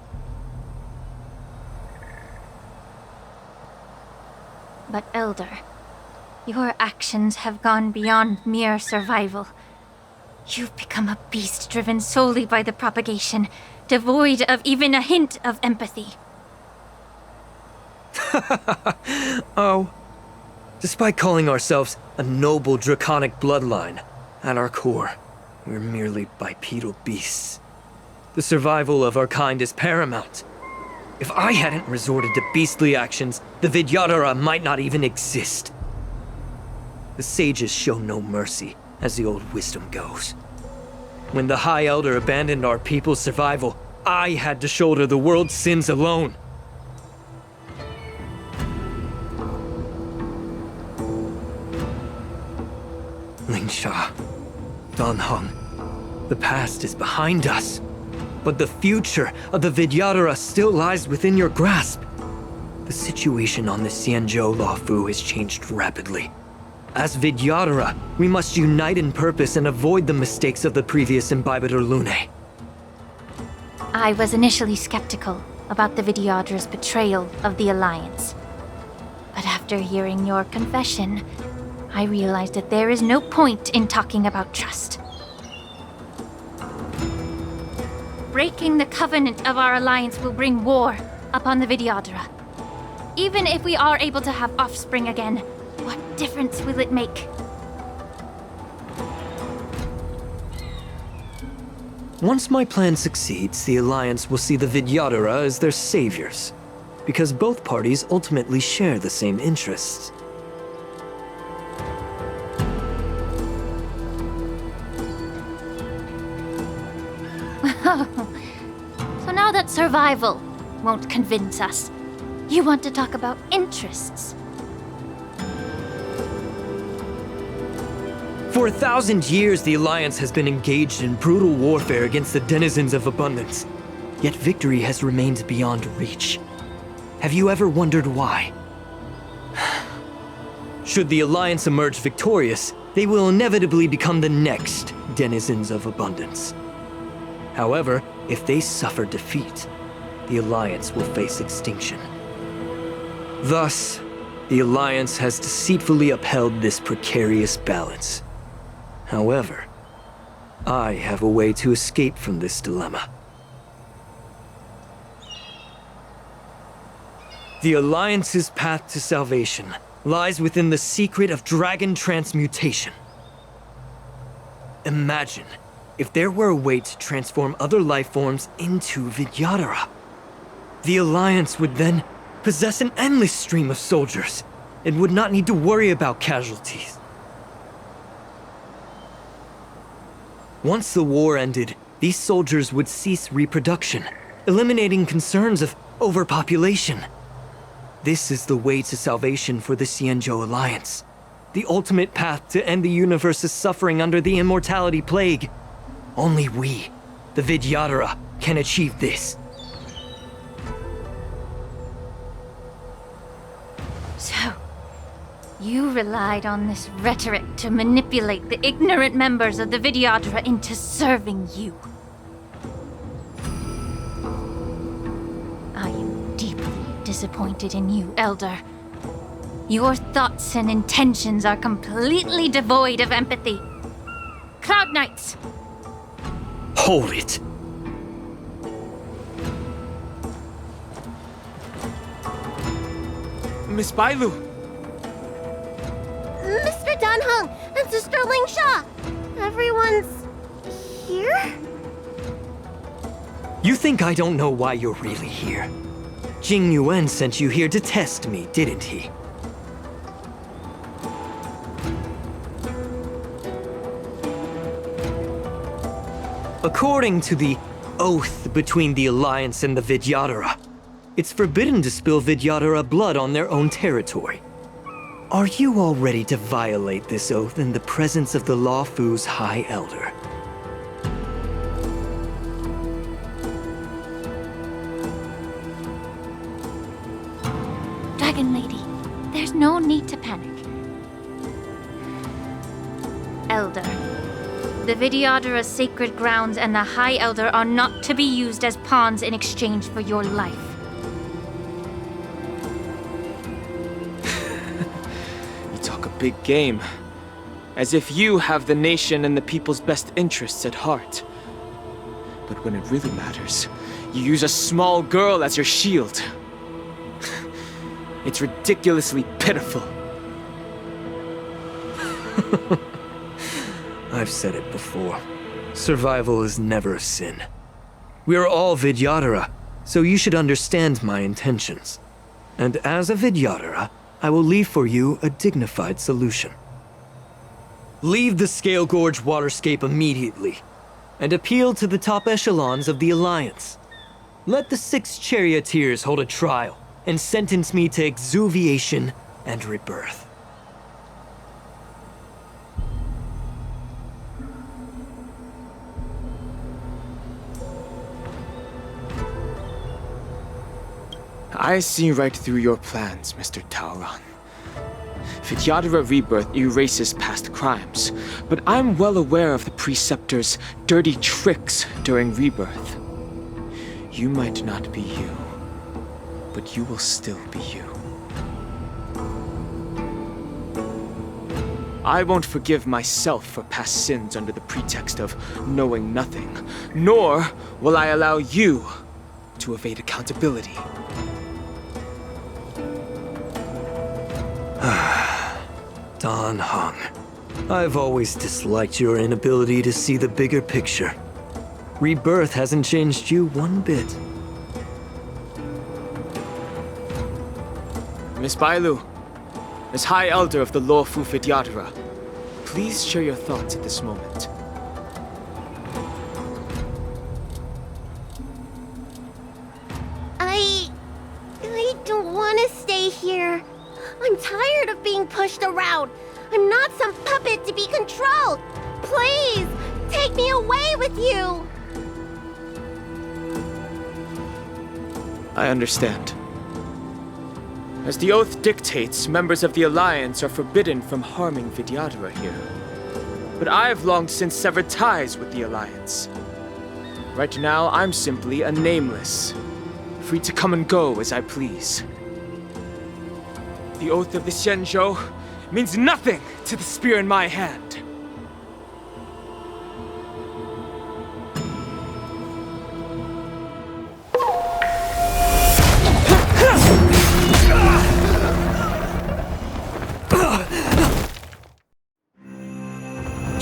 [SPEAKER 7] But Elder, your actions have gone beyond mere survival. You've become a beast driven solely by the propagation, devoid of even a hint of empathy.
[SPEAKER 21] Oh. Despite calling ourselves a noble draconic bloodline, at our core, we're merely bipedal beasts. The survival of our kind is paramount. If I hadn't resorted to beastly actions, the Vidyadhara might not even exist. The sages show no mercy, as the old wisdom goes. When the High Elder abandoned our people's survival, I had to shoulder the world's sins alone. Lingsha, Dan Heng, the past is behind us, but the future of the Vidyadhara still lies within your grasp. The situation on the Xianzhou Luofu has changed rapidly. As Vidyadhara, we must unite in purpose and avoid the mistakes of the previous Imbibitor Lunae.
[SPEAKER 7] I was initially skeptical about the Vidyadhara's betrayal of the Alliance. But after hearing your confession, I realized that there is no point in talking about trust. Breaking the covenant of our alliance will bring war upon the Vidyadhara. Even if we are able to have offspring again, what difference will it make?
[SPEAKER 21] Once my plan succeeds, the Alliance will see the Vidyadhara as their saviors, because both parties ultimately share the same interests.
[SPEAKER 7] So now that survival won't convince us, you want to talk about interests.
[SPEAKER 21] For 1,000 years, the Alliance has been engaged in brutal warfare against the denizens of abundance. Yet victory has remained beyond reach. Have you ever wondered why? Should the Alliance emerge victorious, they will inevitably become the next denizens of abundance. However, if they suffer defeat, the Alliance will face extinction. Thus, the Alliance has deceitfully upheld this precarious balance. However, I have a way to escape from this dilemma. The Alliance's path to salvation lies within the secret of dragon transmutation. Imagine if there were a way to transform other life forms into Vidyadhara. The Alliance would then possess an endless stream of soldiers and would not need to worry about casualties. Once the war ended, these soldiers would cease reproduction, eliminating concerns of overpopulation. This is the way to salvation for the Xianzhou Alliance,
[SPEAKER 15] the ultimate path to end the universe's suffering under the immortality plague. Only we, the Vidyadhara, can achieve this.
[SPEAKER 7] So, you relied on this rhetoric to manipulate the ignorant members of the Vidyadhara into serving you. I am deeply disappointed in you, Elder. Your thoughts and intentions are completely devoid of empathy. Cloud Knights!
[SPEAKER 15] Hold it!
[SPEAKER 3] Miss Bailu!
[SPEAKER 8] Mr. Danheng and Sister Ling Sha! Everyone's here?
[SPEAKER 15] You think I don't know why you're really here? Jing Yuan sent you here to test me, didn't he? According to the oath between the Alliance and the Vidyadhara, it's forbidden to spill Vidyadhara blood on their own territory. Are you all ready to violate this oath in the presence of the Luofu's High Elder?
[SPEAKER 7] Dragon Lady, there's no need to panic. Elder, the Vidyadhara's sacred grounds and the High Elder are not to be used as pawns in exchange for your life.
[SPEAKER 3] You talk a big game. As if you have the nation and the people's best interests at heart. But when it really matters, you use a small girl as your shield. It's ridiculously pitiful.
[SPEAKER 15] I've said it before. Survival is never a sin. We are all Vidyadhara, so you should understand my intentions. And as a Vidyadhara, I will leave for you a dignified solution. Leave the Scale Gorge waterscape immediately, and appeal to the top echelons of the Alliance. Let the 6 charioteers hold a trial, and sentence me to exuviation and rebirth.
[SPEAKER 3] I see right through your plans, Mr. Tauron. Vidyadhara Rebirth erases past crimes, but I'm well aware of the Preceptor's dirty tricks during Rebirth. You might not be you, but you will still be you. I won't forgive myself for past sins under the pretext of knowing nothing, nor will I allow you to evade accountability.
[SPEAKER 15] Danheng, I've always disliked your inability to see the bigger picture. Rebirth hasn't changed you one bit.
[SPEAKER 3] Miss Bailu, as High Elder of the Luofu Vidyadhara, please share your thoughts at this moment.
[SPEAKER 8] I don't want to stay here. I'm tired of being pushed around. I'm not some puppet to be controlled. Please, take me away with you.
[SPEAKER 3] I understand. As the oath dictates, members of the Alliance are forbidden from harming Vidyadhara here. But I've long since severed ties with the Alliance. Right now, I'm simply a nameless, free to come and go as I please. The oath of the Xianzhou means nothing to the spear in my hand.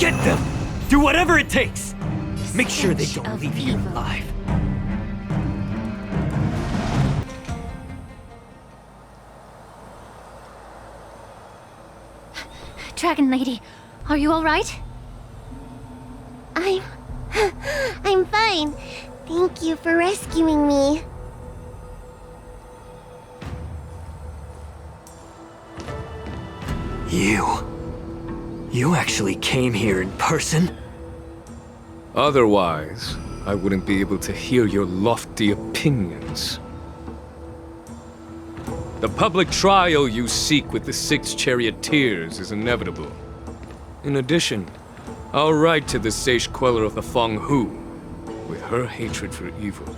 [SPEAKER 15] Get them! Do whatever it takes! Make sure they don't leave here alive.
[SPEAKER 7] Dragon Lady, are you all right?
[SPEAKER 8] I'm fine. Thank you for rescuing me.
[SPEAKER 15] You You actually came here in person?
[SPEAKER 17] Otherwise, I wouldn't be able to hear your lofty opinions. The public trial you seek with the 6 charioteers is inevitable. In addition, I'll write to the sage queller of the Feng Hu. With her hatred for evil,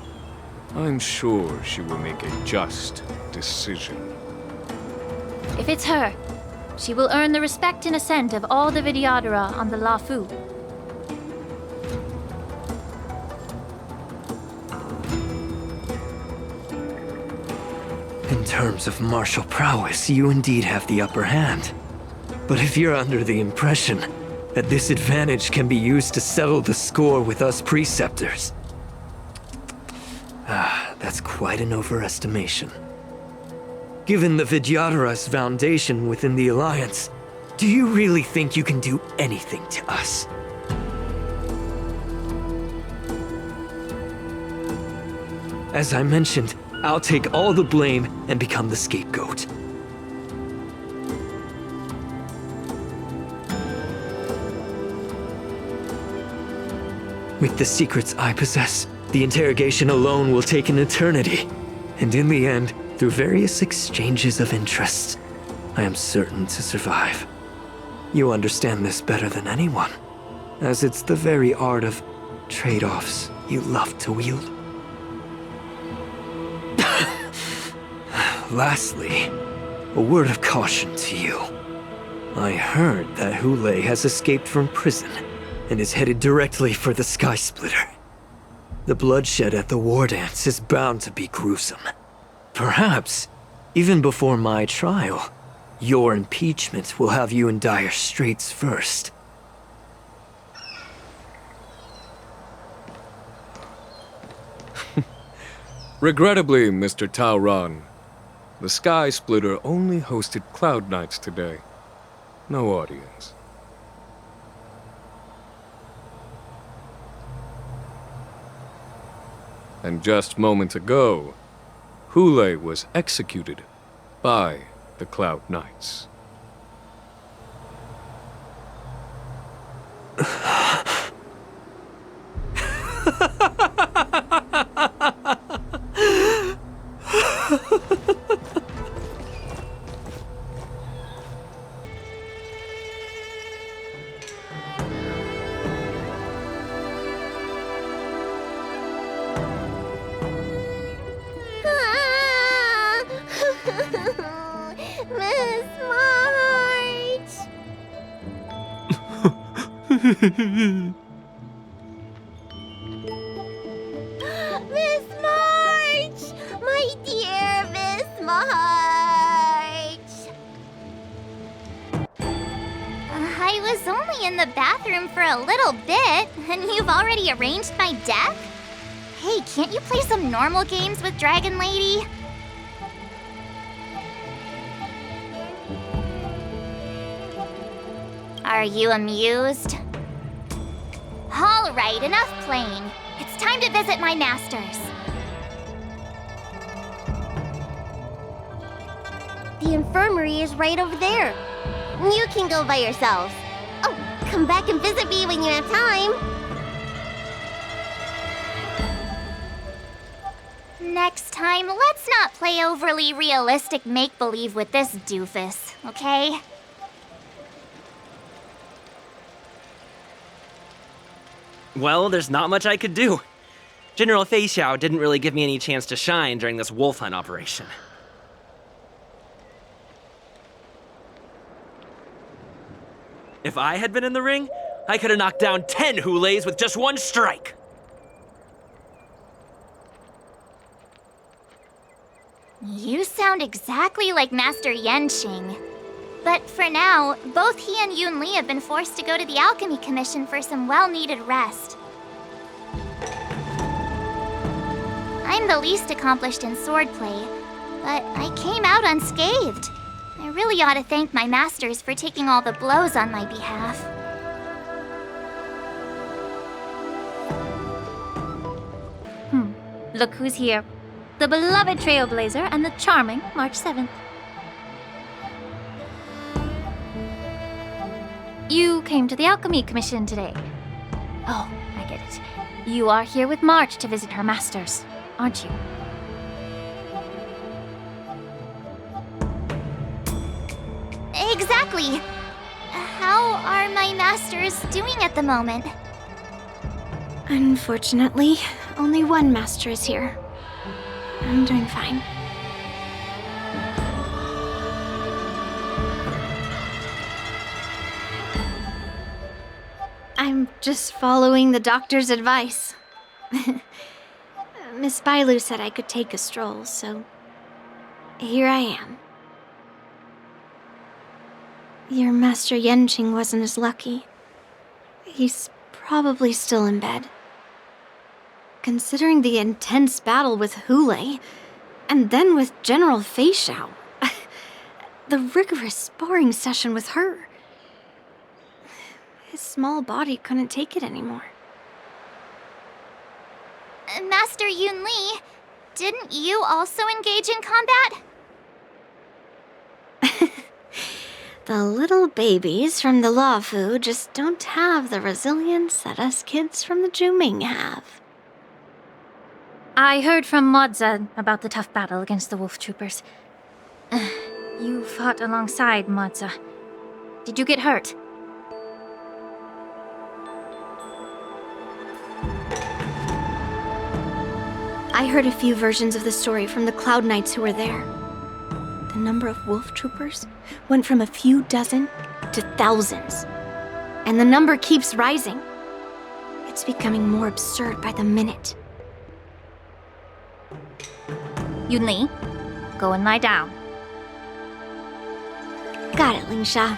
[SPEAKER 17] I'm sure she will make a just decision.
[SPEAKER 7] If it's her, she will earn the respect and assent of all the Vidyadhara on the Lafu.
[SPEAKER 15] In terms of martial prowess, you indeed have the upper hand. But if you're under the impression that this advantage can be used to settle the score with us preceptors, that's quite an overestimation. Given the Vidyadhara's foundation within the Alliance, do you really think you can do anything to us? As I mentioned, I'll take all the blame and become the scapegoat. With the secrets I possess, the interrogation alone will take an eternity. And in the end, through various exchanges of interest, I am certain to survive. You understand this better than anyone, as it's the very art of trade-offs you love to wield. Lastly, a word of caution to you. I heard that Hule has escaped from prison and is headed directly for the Sky Splitter. The bloodshed at the war dance is bound to be gruesome. Perhaps, even before my trial, your impeachment will have you in dire straits first.
[SPEAKER 17] Regrettably, Mr. Taoran, the Sky Splitter only hosted Cloud Knights today. No audience. And just moments ago, Hule was executed by the Cloud Knights.
[SPEAKER 8] Miss March! Miss March! My dear Miss March!
[SPEAKER 19] I was only in the bathroom for a little bit, and you've already arranged my death? Hey, can't you play some normal games with Dragon Lady? Are you amused? All right, enough playing. It's time to visit my masters.
[SPEAKER 8] The infirmary is right over there. You can go by yourself. Oh, come back and visit me when you have time.
[SPEAKER 19] Next time, let's not play overly realistic make-believe with this doofus, okay?
[SPEAKER 9] Well, there's not much I could do. General Fei Xiao didn't really give me any chance to shine during this wolf hunt operation. If I had been in the ring, I could have knocked down 10 Hules with just one strike.
[SPEAKER 19] You sound exactly like Master Yenqing. But for now, both he and Yun Li have been forced to go to the Alchemy Commission for some well-needed rest. I'm the least accomplished in swordplay, but I came out unscathed. I really ought to thank my masters for taking all the blows on my behalf.
[SPEAKER 7] Look who's here. The beloved Trailblazer and the charming March 7th. You came to the Alchemy Commission today. Oh, I get it. You are here with March to visit her masters, aren't you?
[SPEAKER 19] Exactly. How are my masters doing at the moment?
[SPEAKER 1] Unfortunately, only one master is here. I'm doing fine. I'm just following the doctor's advice. Miss Bailu said I could take a stroll, so here I am. Your Master Yenqing wasn't as lucky. He's probably still in bed. Considering the intense battle with Hule, and then with General Fei Xiao, the rigorous sparring session with her, his small body couldn't take it anymore.
[SPEAKER 19] Master Yun Li, didn't you also engage in combat?
[SPEAKER 1] The little babies from the Luofu just don't have the resilience that us kids from the Zhuming have.
[SPEAKER 7] I heard from Modza about the tough battle against the wolf troopers. You fought alongside Modza. Did you get hurt?
[SPEAKER 1] I heard a few versions of the story from the Cloud Knights who were there. The number of wolf troopers went from a few dozen to thousands. And the number keeps rising. It's becoming more absurd by the minute.
[SPEAKER 7] Yun Li, go and lie down.
[SPEAKER 1] Got it, Lingsha.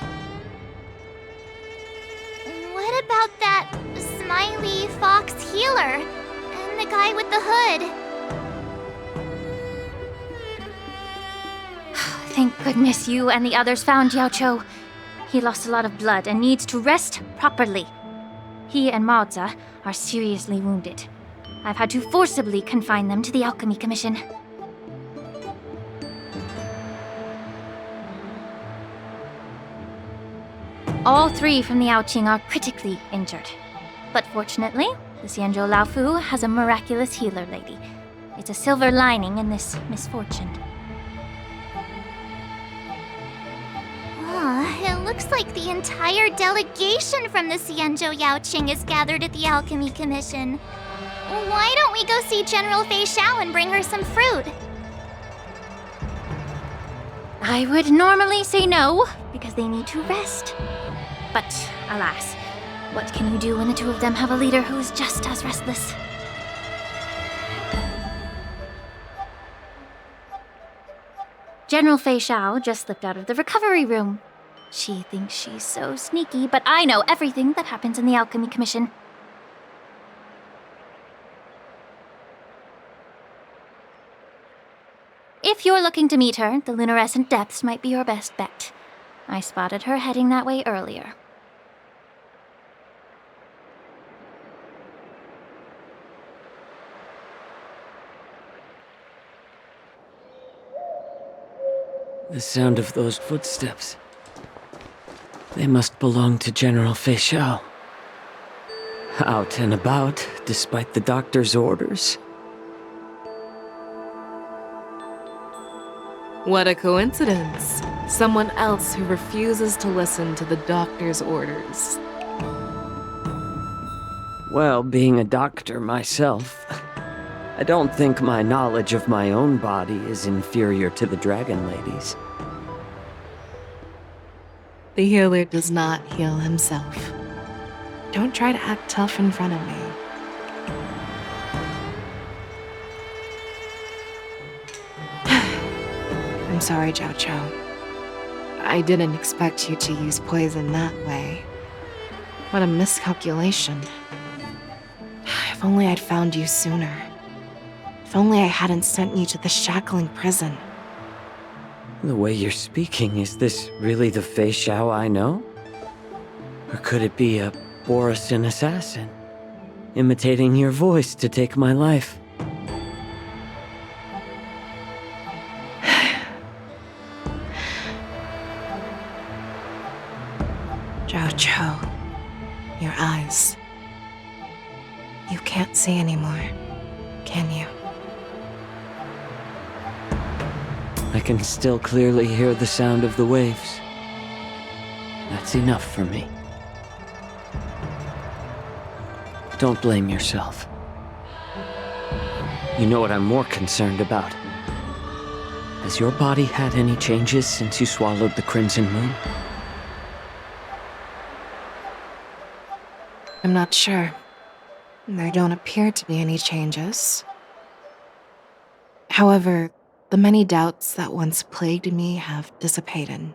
[SPEAKER 19] What about that smiley fox healer? And the guy with the hood?
[SPEAKER 7] Thank goodness you and the others found Yao Cho. He lost a lot of blood and needs to rest properly. He and Maoza are seriously wounded. I've had to forcibly confine them to the Alchemy Commission. All three from the Yaoqing are critically injured. But fortunately, the Xianzhou Laofu has a miraculous healer lady. It's a silver lining in this misfortune.
[SPEAKER 19] It looks like the entire delegation from the Xianzhou Yaoqing is gathered at the Alchemy Commission. Why don't we go see General Fei Xiao and bring her some fruit?
[SPEAKER 7] I would normally say no, because they need to rest. But, alas, what can you do when the two of them have a leader who is just as restless? General Fei Xiao just slipped out of the recovery room. She thinks she's so sneaky, but I know everything that happens in the Alchemy Commission. If you're looking to meet her, the luminescent depths might be your best bet. I spotted her heading that way earlier.
[SPEAKER 18] The sound of those footsteps. They must belong to General Fei Xiao. Out and about, despite the doctor's orders.
[SPEAKER 6] What a coincidence. Someone else who refuses to listen to the doctor's orders.
[SPEAKER 18] Well, being a doctor myself, I don't think my knowledge of my own body is inferior to the Dragon Lady's.
[SPEAKER 6] The healer does not heal himself. Don't try to act tough in front of me. I'm sorry, Zhao Cho. I didn't expect you to use poison that way. What a miscalculation. If only I'd found you sooner. If only I hadn't sent you to the shackling prison.
[SPEAKER 18] The way you're speaking, is this really the Fei Xiao I know? Or could it be a Borisin assassin, imitating your voice to take my life?
[SPEAKER 6] Jojo, your eyes. You can't see anymore, can you?
[SPEAKER 18] I can still clearly hear the sound of the waves. That's enough for me. Don't blame yourself. You know what I'm more concerned about? Has your body had any changes since you swallowed the Crimson Moon?
[SPEAKER 6] I'm not sure. There don't appear to be any changes. However, the many doubts that once plagued me have dissipated.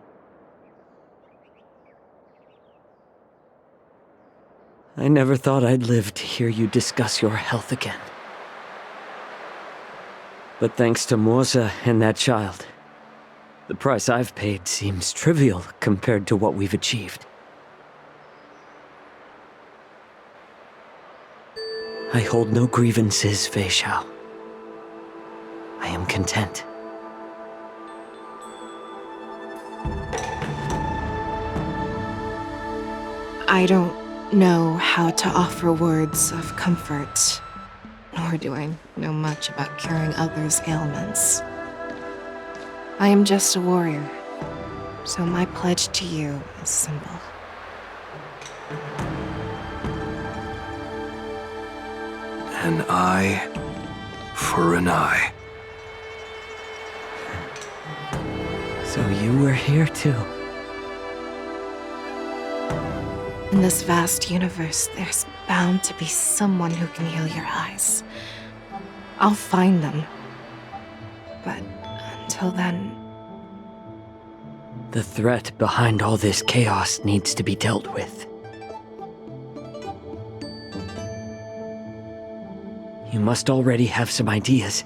[SPEAKER 18] I never thought I'd live to hear you discuss your health again. But thanks to Morza and that child, the price I've paid seems trivial compared to what we've achieved. I hold no grievances, Fei Xiao. I am content.
[SPEAKER 6] I don't know how to offer words of comfort, nor do I know much about curing others' ailments. I am just a warrior, so my pledge to you is simple.
[SPEAKER 15] An eye for an eye.
[SPEAKER 18] So you were here too.
[SPEAKER 6] In this vast universe, there's bound to be someone who can heal your eyes. I'll find them. But until then...
[SPEAKER 18] The threat behind all this chaos needs to be dealt with. You must already have some ideas.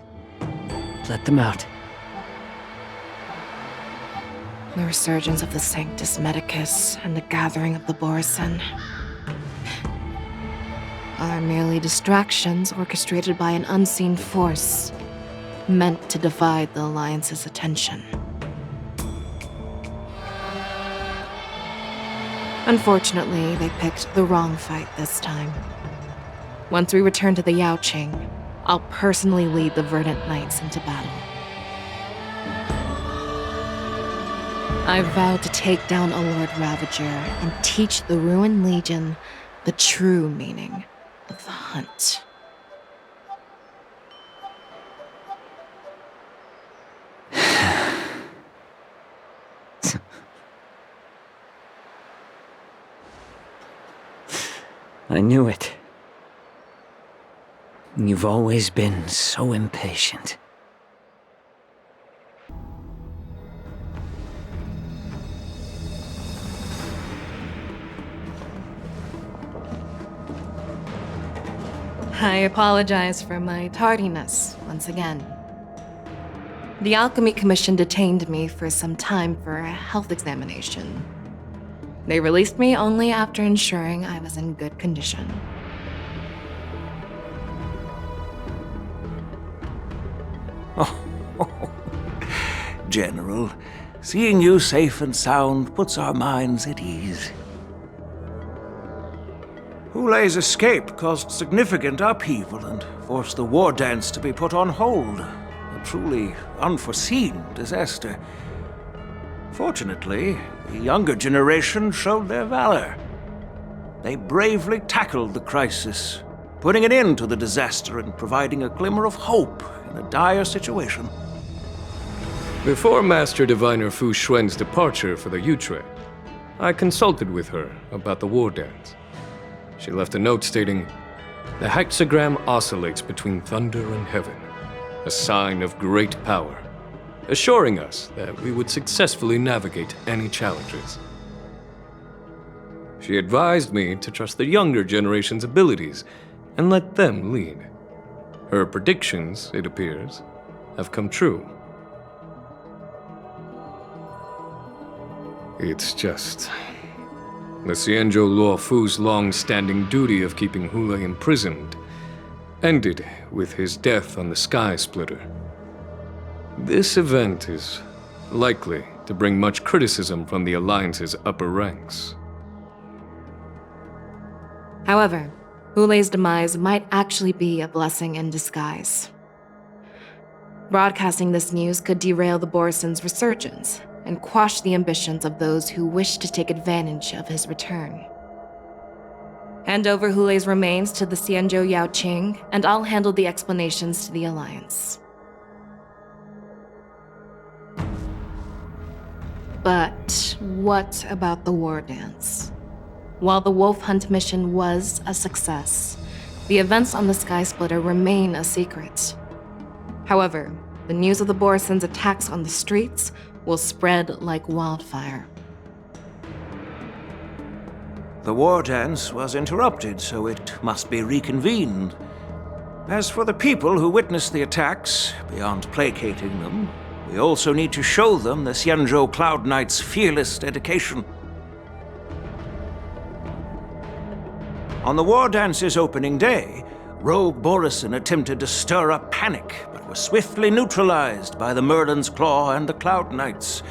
[SPEAKER 18] Let them out.
[SPEAKER 6] The resurgence of the Sanctus Medicus and the gathering of the Borison are merely distractions orchestrated by an unseen force, meant to divide the Alliance's attention. Unfortunately, they picked the wrong fight this time. Once we return to the Yaoqing, I'll personally lead the Verdant Knights into battle. I vowed to take down a Lord Ravager and teach the Ruined Legion the true meaning of the hunt.
[SPEAKER 18] I knew it. You've always been so impatient.
[SPEAKER 6] I apologize for my tardiness once again. The Alchemy Commission detained me for some time for a health examination. They released me only after ensuring I was in good condition.
[SPEAKER 16] General, seeing you safe and sound puts our minds at ease. Hulei's escape caused significant upheaval and forced the war dance to be put on hold. A truly unforeseen disaster. Fortunately, the younger generation showed their valor. They bravely tackled the crisis, putting an end to the disaster and providing a glimmer of hope in a dire situation.
[SPEAKER 17] Before Master Diviner Fu Xuan's departure for the Yutre, I consulted with her about the war dance. She left a note stating, "The hexagram oscillates between thunder and heaven, a sign of great power, assuring us that we would successfully navigate any challenges." She advised me to trust the younger generation's abilities and let them lead. Her predictions, it appears, have come true. It's just... the Xianzhou Luofu's long-standing duty of keeping Hulei imprisoned ended with his death on the Sky Splitter. This event is likely to bring much criticism from the Alliance's upper ranks.
[SPEAKER 6] However, Hule's demise might actually be a blessing in disguise. Broadcasting this news could derail the Borison's resurgence and quash the ambitions of those who wish to take advantage of his return. Hand over Hule's remains to the Xianzhou Yaoqing, and I'll handle the explanations to the Alliance. But what about the war dance? While the Wolf Hunt mission was a success, the events on the Sky Splitter remain a secret. However, the news of the Borison's attacks on the streets will spread like wildfire.
[SPEAKER 16] The war dance was interrupted, so it must be reconvened. As for the people who witnessed the attacks, beyond placating them, we also need to show them the Xianzhou Cloud Knight's fearless dedication. On the war dance's opening day, Rogue Borison attempted to stir up panic, but was swiftly neutralized by the Merlin's Claw and the Cloud Knights.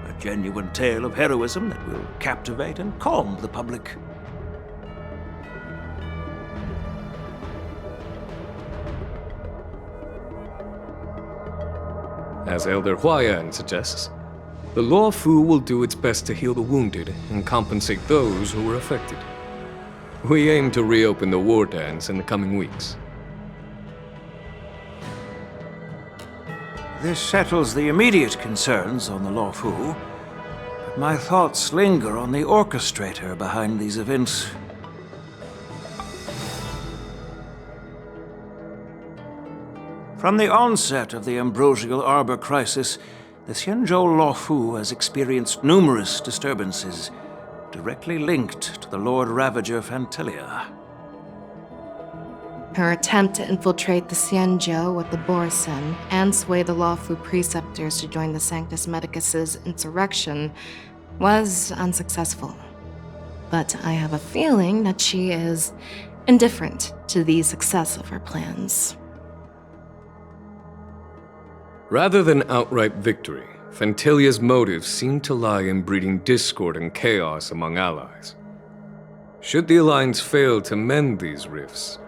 [SPEAKER 16] A genuine tale of heroism that will captivate and calm the public.
[SPEAKER 17] As Elder Huayan suggests, the Law Fu will do its best to heal the wounded and compensate those who were affected. We aim to reopen the war dance in the coming weeks.
[SPEAKER 16] This settles the immediate concerns on the Law Fu, but my thoughts linger on the orchestrator behind these events. From the onset of the Ambrosial Arbor crisis, the Xianzhou Law Fu has experienced numerous disturbances, directly linked to the Lord Ravager Fantelia.
[SPEAKER 6] Her attempt to infiltrate the Xianzhou with the Borison and sway the Law Fu preceptors to join the Sanctus Medicus's insurrection was unsuccessful. But I have a feeling that she is indifferent to the success of her plans.
[SPEAKER 17] Rather than outright victory, Fantelia's motives seem to lie in breeding discord and chaos among allies. Should the Alliance fail to mend these rifts,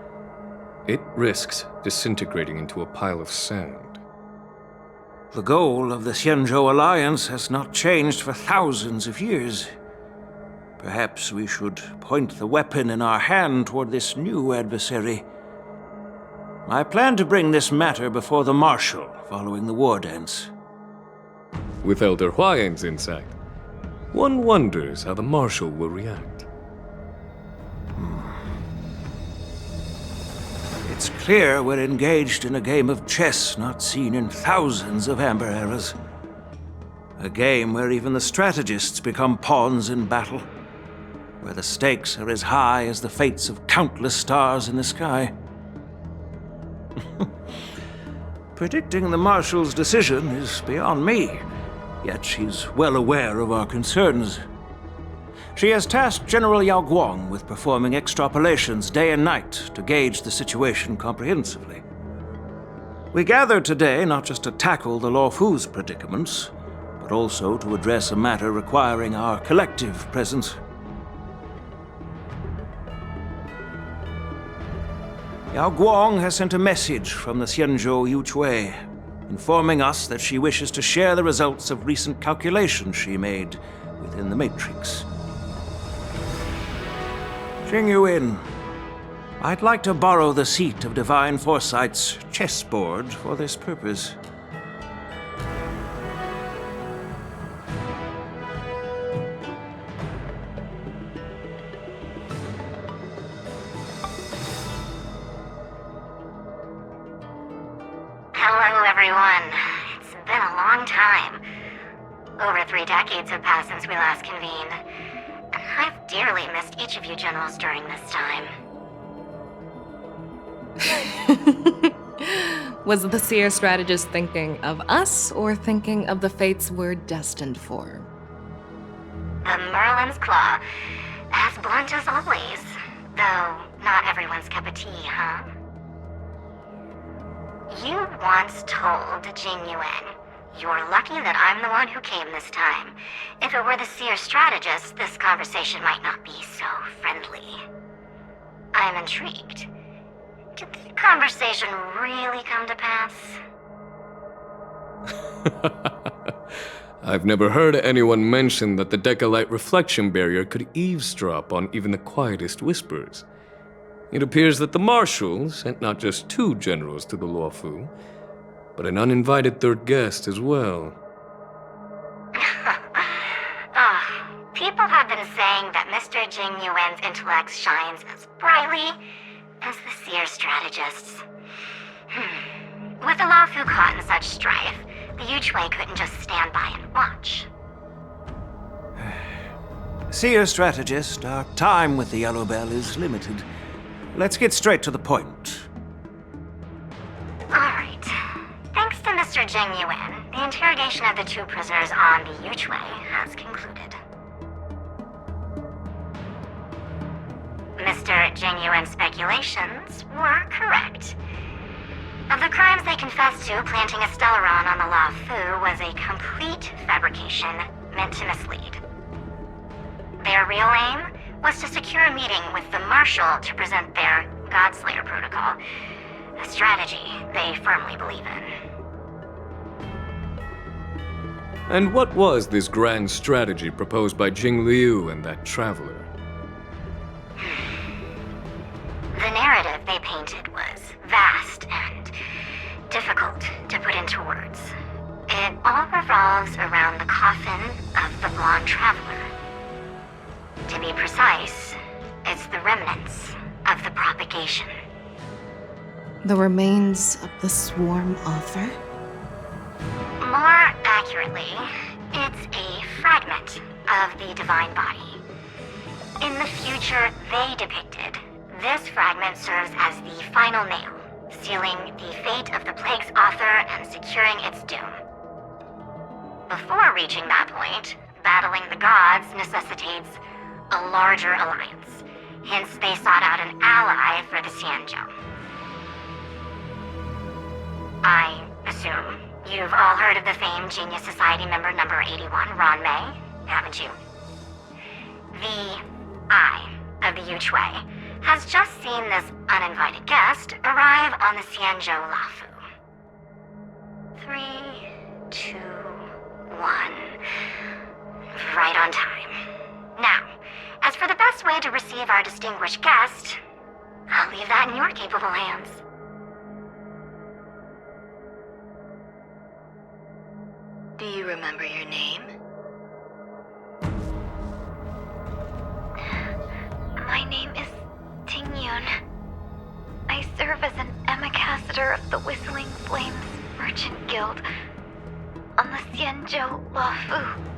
[SPEAKER 17] it risks disintegrating into a pile of sand.
[SPEAKER 16] The goal of the Xianzhou Alliance has not changed for thousands of years. Perhaps we should point the weapon in our hand toward this new adversary. I plan to bring this matter before the Marshal following the war dance.
[SPEAKER 17] With Elder Huayan's insight, one wonders how the Marshal will react.
[SPEAKER 16] It's clear we're engaged in a game of chess not seen in thousands of Amber eras. A game where even the strategists become pawns in battle, where the stakes are as high as the fates of countless stars in the sky. Predicting the Marshal's decision is beyond me, yet she's well aware of our concerns. She has tasked General Yao Guang with performing extrapolations day and night to gauge the situation comprehensively. We gathered today not just to tackle the Law Fu's predicaments, but also to address a matter requiring our collective presence. Yao Guang has sent a message from the Xianzhou Yuchui, informing us that she wishes to share the results of recent calculations she made within the Matrix. Jing Yuin, I'd like to borrow the seat of Divine Foresight's chessboard for this purpose.
[SPEAKER 13] Hello, everyone. It's been a long time. Over 3 decades have passed since we last convened. I've dearly missed each of you generals during this time.
[SPEAKER 6] Was the Seer strategist thinking of us or thinking of the fates we're destined for?
[SPEAKER 13] The Merlin's Claw. As blunt as always. Though not everyone's cup of tea, huh? You once told Jing Yuan, "You're lucky that I'm the one who came this time. If it were the Seer strategist, this conversation might not be so friendly." I'm intrigued. Did the conversation really come to pass?
[SPEAKER 17] I've never heard anyone mention that the Decalite reflection barrier could eavesdrop on even the quietest whispers. It appears that the Marshal sent not just 2 generals to the Luofu, but an uninvited 3rd guest as well.
[SPEAKER 13] People have been saying that Mr. Jing Yuan's intellect shines as brightly as the seer strategists. With the Luofu caught in such strife, the Yuchwei couldn't just stand by and watch.
[SPEAKER 16] Seer strategist, our time with the Yellow Bell is limited. Let's get straight to the point.
[SPEAKER 13] Alright. Thanks to Mr. Jing Yuan, the interrogation of the 2 prisoners on the Yuchwei has concluded. Mr. Jing Yuan's speculations were correct. Of the crimes they confessed to, planting a Stellaron on the Luofu was a complete fabrication meant to mislead. Their real aim was to secure a meeting with the Marshal to present their Godslayer protocol, a strategy they firmly believe in.
[SPEAKER 17] And what was this grand strategy proposed by Jing Liu and that traveler?
[SPEAKER 13] The narrative they painted was vast and difficult to put into words. It all revolves around the coffin of the blonde traveler. To be precise, it's the remnants of the propagation.
[SPEAKER 6] The remains of the swarm author?
[SPEAKER 13] More accurately, it's a fragment of the divine body. In the future they depicted, this fragment serves as the final nail, sealing the fate of the plague's author and securing its doom. Before reaching that point, battling the gods necessitates a larger alliance. Hence, they sought out an ally for the Xianzhou. I assume you've all heard of the famed Genius Society member number 81, Ron Mei, haven't you? The Eye of the Yuchwei has just seen this uninvited guest arrive on the Xianzhou Luofu. 3, 2, 1. Right on time. Now, as for the best way to receive our distinguished guest, I'll leave that in your capable hands.
[SPEAKER 7] Do you remember your name? My name is Ting Yun. I serve as an ambassador of the Whistling Flames Merchant Guild on the Xianzhou Luofu.